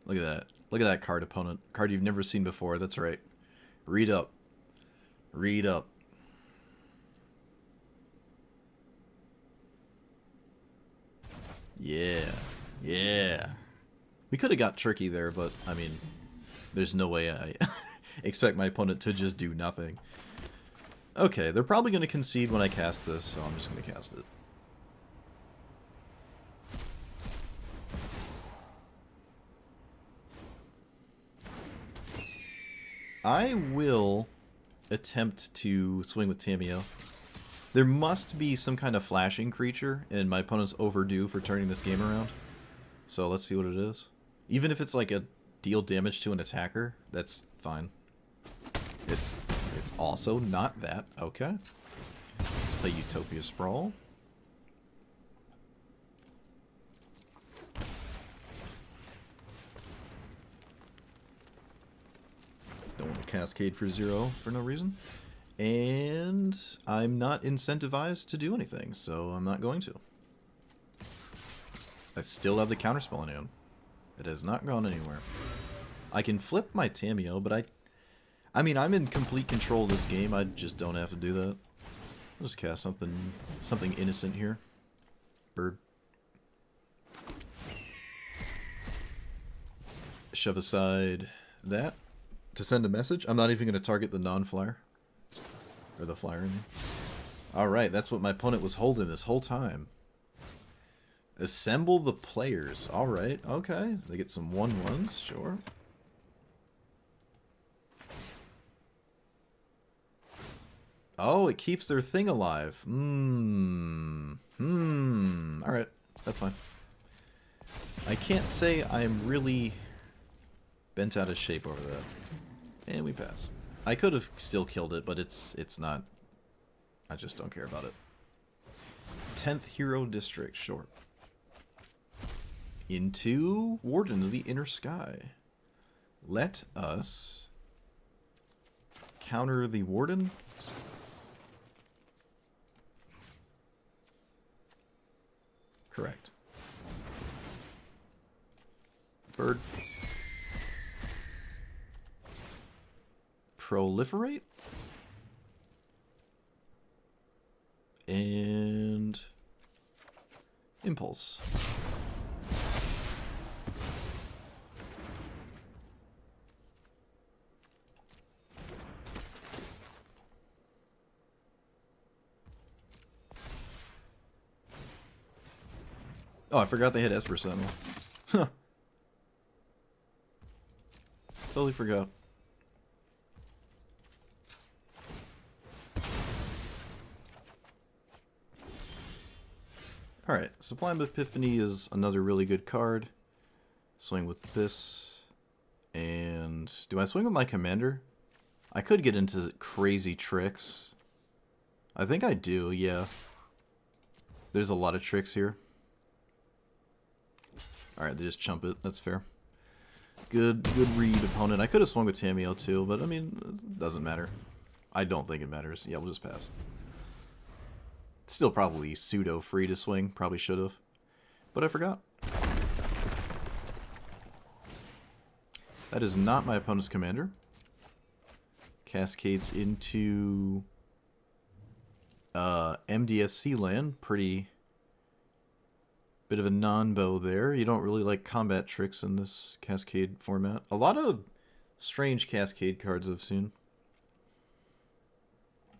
Look at that. Look at that card, opponent. Card you've never seen before. That's right. Read up. Read up. Yeah. Yeah. We could have got tricky there, but, I mean, there's no way I expect my opponent to just do nothing. Okay, they're probably going to concede when I cast this, so I'm just going to cast it. I will attempt to swing with Tamiyo. There must be some kind of flashing creature, and my opponent's overdue for turning this game around. So let's see what it is. Even if it's like a deal damage to an attacker, that's fine. It's also not that. Okay. Let's play Utopia Sprawl. Don't want to Cascade for 0 for no reason. And I'm not incentivized to do anything, so I'm not going to. I still have the counterspell in hand. It has not gone anywhere. I can flip my Tamiyo, but I mean, I'm in complete control of this game. I just don't have to do that. I'll just cast something innocent here. Bird. Shove aside that to send a message. I'm not even going to target the non-flyer. Or the flyer, I mean. Alright, that's what my opponent was holding this whole time. Assemble the players. Alright, okay. They get some 1/1s, sure. Oh, it keeps their thing alive. Alright, that's fine. I can't say I'm really bent out of shape over that. And we pass. I could have still killed it, but it's not. I just don't care about it. 10th Hero District, short. Into Warden of the Inner Sky. Let us counter the Warden. Correct. Bird. Proliferate. And Impulse. Oh, I forgot they had Esper Sentinel. Huh. Totally forgot. Alright, Sublime Epiphany is another really good card. Swing with this. And do I swing with my commander? I could get into crazy tricks. I think I do, yeah. There's a lot of tricks here. Alright, they just chump it. That's fair. Good read, opponent. I could have swung with Tamiyo too, but I mean, it doesn't matter. I don't think it matters. Yeah, we'll just pass. Still probably pseudo free to swing. Probably should have. But I forgot. That is not my opponent's commander. Cascades into MDSC land, pretty bit of a non-bow there. You don't really like combat tricks in this Cascade format. A lot of strange Cascade cards I've seen.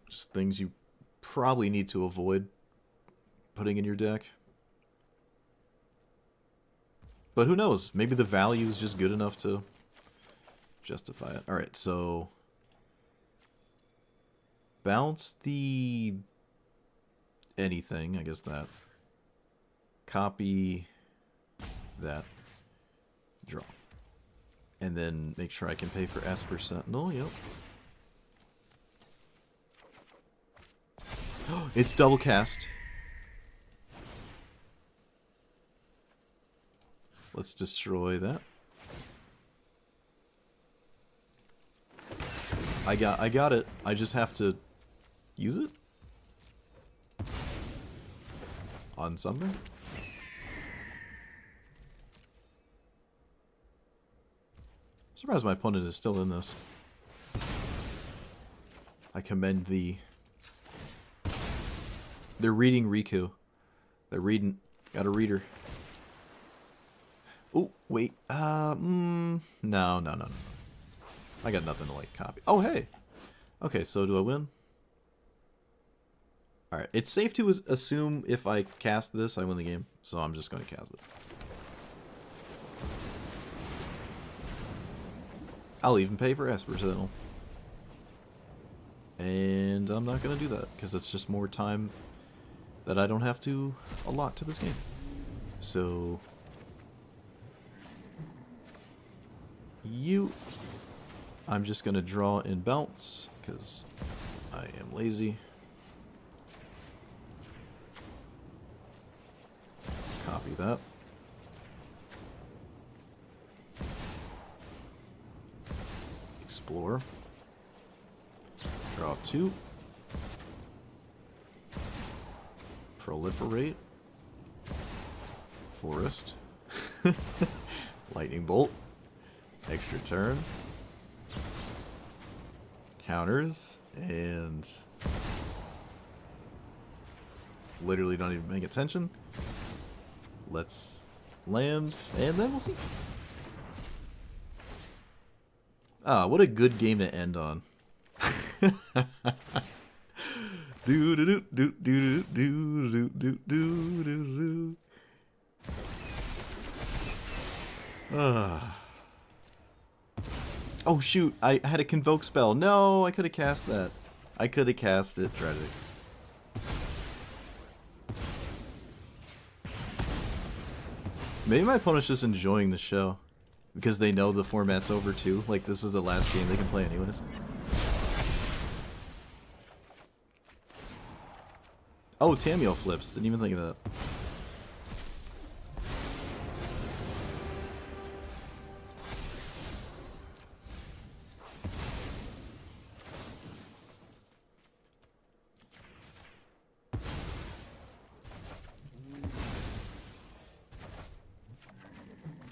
Just things you probably need to avoid putting in your deck. But who knows? Maybe the value is just good enough to justify it. Alright, so bounce the anything, I guess that. Copy that. Draw. And then make sure I can pay for Esper Sentinel, yep. It's double cast. Let's destroy that. I got it. I just have to use it on something. Surprised my opponent is still in this. I commend the... They're reading Riku. They're reading... Got a reader. Oh, wait. No. I got nothing to, like, copy. Oh, hey! Okay, so do I win? Alright, it's safe to assume if I cast this, I win the game. So I'm just going to cast it. I'll even pay for Esper Sentinel. And I'm not going to do that, because it's just more time that I don't have to allot to this game. So... I'm just going to draw and bounce, because I am lazy. Copy that. Explore. Draw 2. Proliferate. Forest. Lightning bolt. Extra turn. Counters. And literally don't even pay attention. Let's land, and then we'll see. Ah, what a good game to end on. Do do do do do do do do do. Ah. Oh shoot! I had a convoke spell. No, I could have cast that. I could have cast it. Tragic. Maybe my opponent's just enjoying the show. Because they know the format's over too. Like, this is the last game they can play anyways. Oh, Tamio flips. Didn't even think of that.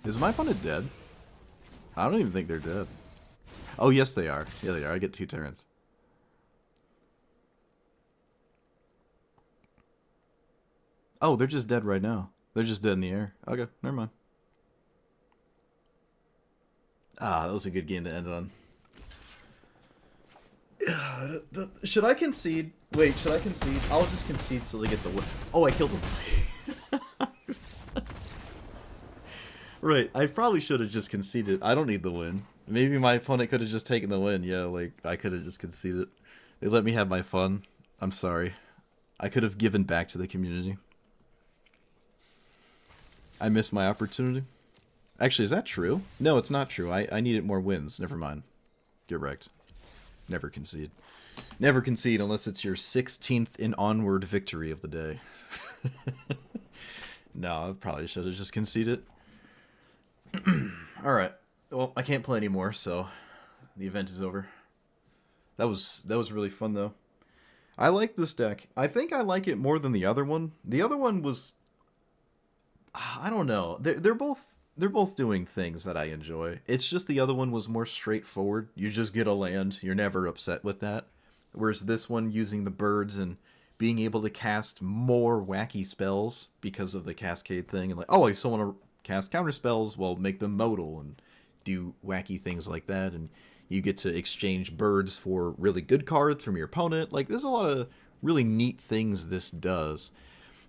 Is my opponent dead? I don't even think they're dead. Oh, yes they are. Yeah, they are. I get 2 turns. Oh, they're just dead right now. They're just dead in the air. Okay, never mind. Ah, that was a good game to end on. Should I concede? Wait, should I concede? I'll just concede till they get the win. Oh, I killed him. Right, I probably should have just conceded. I don't need the win. Maybe my opponent could have just taken the win. Yeah, like, I could have just conceded. They let me have my fun. I'm sorry. I could have given back to the community. I missed my opportunity. Actually, is that true? No, it's not true. I needed more wins. Never mind. Get wrecked. Never concede. Never concede unless it's your 16th and onward victory of the day. No, I probably should have just conceded. Alright. Well, I can't play anymore, so the event is over. That was really fun, though. I like this deck. I think I like it more than the other one. The other one was... I don't know. They're both doing things that I enjoy. It's just the other one was more straightforward. You just get a land. You're never upset with that. Whereas this one, using the birds and being able to cast more wacky spells because of the Cascade thing. And like, oh, I still want to cast counter spells, well, make them modal and do wacky things like that. And you get to exchange birds for really good cards from your opponent. Like, there's a lot of really neat things this does.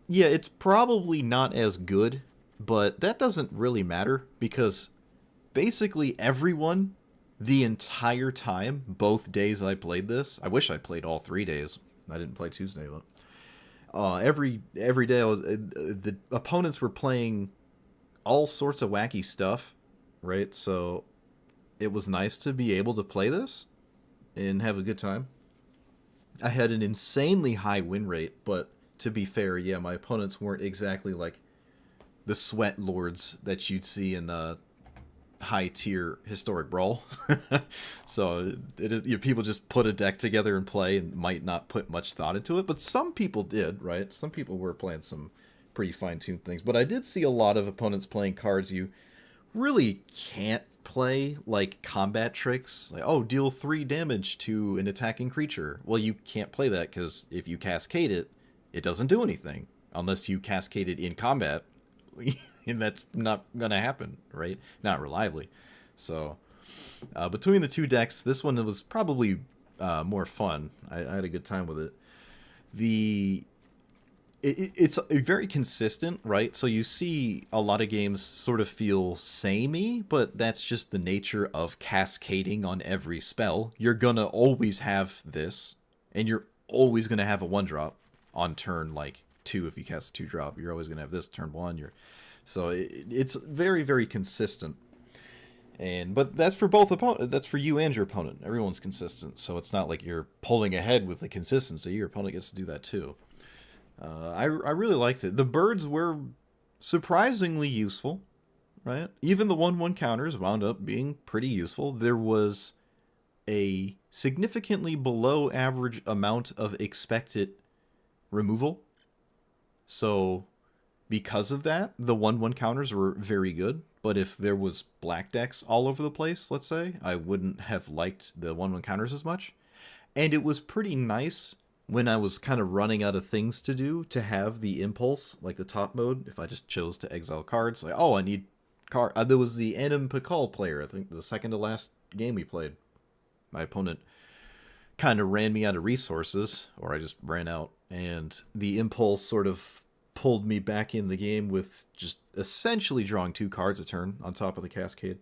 Yeah, it's probably not as good, but that doesn't really matter because basically everyone, the entire time, both days I played this, I wish I played all 3 days. I didn't play Tuesday, but every day I was the opponents were playing all sorts of wacky stuff, right? So it was nice to be able to play this and have a good time. I had an insanely high win rate, but to be fair, yeah, my opponents weren't exactly like the sweat lords that you'd see in high tier historic brawl. So people just put a deck together and play and might not put much thought into it, but some people did, right? Some people were playing some pretty fine-tuned things, but I did see a lot of opponents playing cards you really can't play, like combat tricks, like, oh, deal 3 damage to an attacking creature. Well, you can't play that because if you cascade it, it doesn't do anything unless you cascade it in combat. And that's not gonna happen, right? Not reliably. So between the two decks, this one was probably more fun. I had a good time with it. It's very consistent, right? So you see a lot of games sort of feel samey, but that's just the nature of cascading on every spell. You're gonna always have this, and you're always gonna have a 1-drop on turn like 2 if you cast a 2-drop. You're always gonna have this turn 1. So it's very, very consistent. But that's for both opponents. That's for you and your opponent. Everyone's consistent, so it's not like you're pulling ahead with the consistency. Your opponent gets to do that too. I really liked it. The birds were surprisingly useful, right? Even the 1/1 counters wound up being pretty useful. There was a significantly below average amount of expected removal. So because of that, the 1/1 counters were very good. But if there was black decks all over the place, let's say, I wouldn't have liked the 1/1 counters as much. And it was pretty nice when I was kind of running out of things to do to have the impulse, like the top mode, if I just chose to exile cards. Like, oh, I need card. There was the Anim Pakal player, I think the second to last game we played. My opponent kind of ran me out of resources, or I just ran out. And the impulse sort of pulled me back in the game with just essentially drawing 2 cards a turn on top of the Cascade.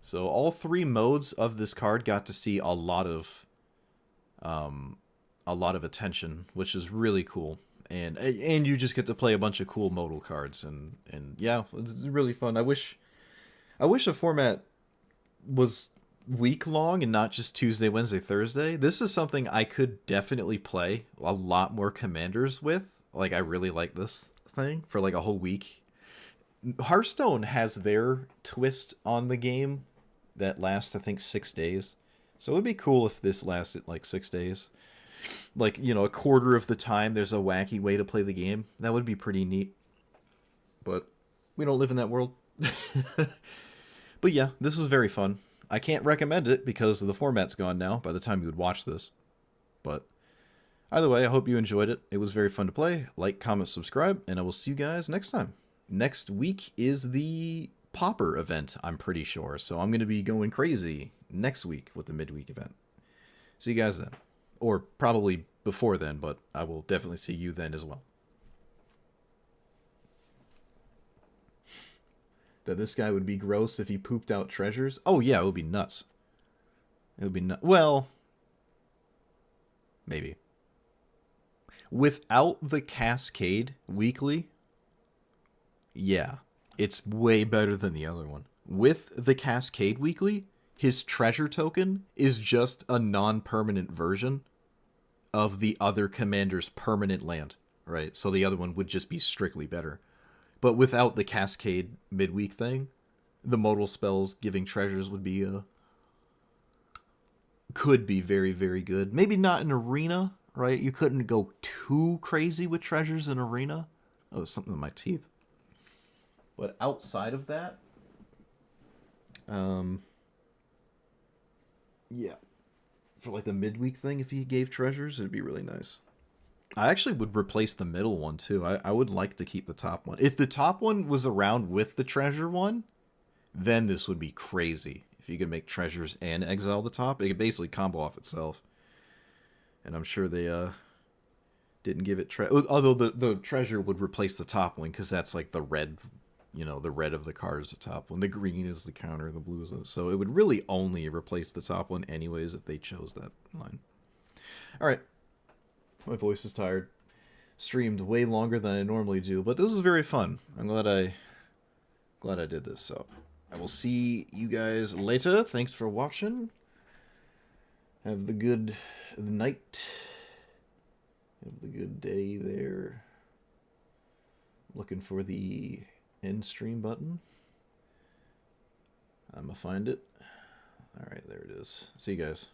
So all 3 modes of this card got to see a lot of attention, which is really cool. And you just get to play a bunch of cool modal cards, and yeah, it's really fun. I wish the format was week long and not just Tuesday, Wednesday, Thursday. This is something I could definitely play a lot more commanders with. Like, I really like this thing for like a whole week. Hearthstone has their twist on the game that lasts, I think, 6 days. So it would be cool if this lasted like 6 days. Like, a quarter of the time there's a wacky way to play the game. That would be pretty neat. But we don't live in that world. But yeah, this was very fun. I can't recommend it because the format's gone now by the time you would watch this. But either way, I hope you enjoyed it. It was very fun to play. Like, comment, subscribe, and I will see you guys next time. Next week is the Popper event, I'm pretty sure. So I'm going to be going crazy next week with the midweek event. See you guys then. Or probably before then, but I will definitely see you then as well. That this guy would be gross if he pooped out treasures? Oh yeah, it would be nuts. It would be nuts. Well, maybe. Without the Cascade weekly, yeah, it's way better than the other one. With the Cascade weekly, his treasure token is just a non-permanent version of the other commander's permanent land, right? So the other one would just be strictly better. But without the Cascade midweek thing, the modal spells giving treasures would be could be very, very good. Maybe not in arena, right? You couldn't go too crazy with treasures in arena. Oh, there's something in my teeth. But outside of that, yeah, for like the midweek thing, if he gave treasures, it'd be really nice. I actually would replace the middle one too. I would like to keep the top one. If the top one was around with the treasure one, then this would be crazy. If you could make treasures and exile the top, it could basically combo off itself. And I'm sure they didn't give it although the treasure would replace the top one because that's like the red, the red of the card is the top one. The green is the counter, the blue is so it would really only replace the top one anyways if they chose that line. All right. My voice is tired. Streamed way longer than I normally do, but this is very fun. I'm glad I did this. So I will see you guys later. Thanks for watching. Have the good night. Have the good day there. Looking for the end stream button. I'm gonna find it. All right, there it is. See you guys.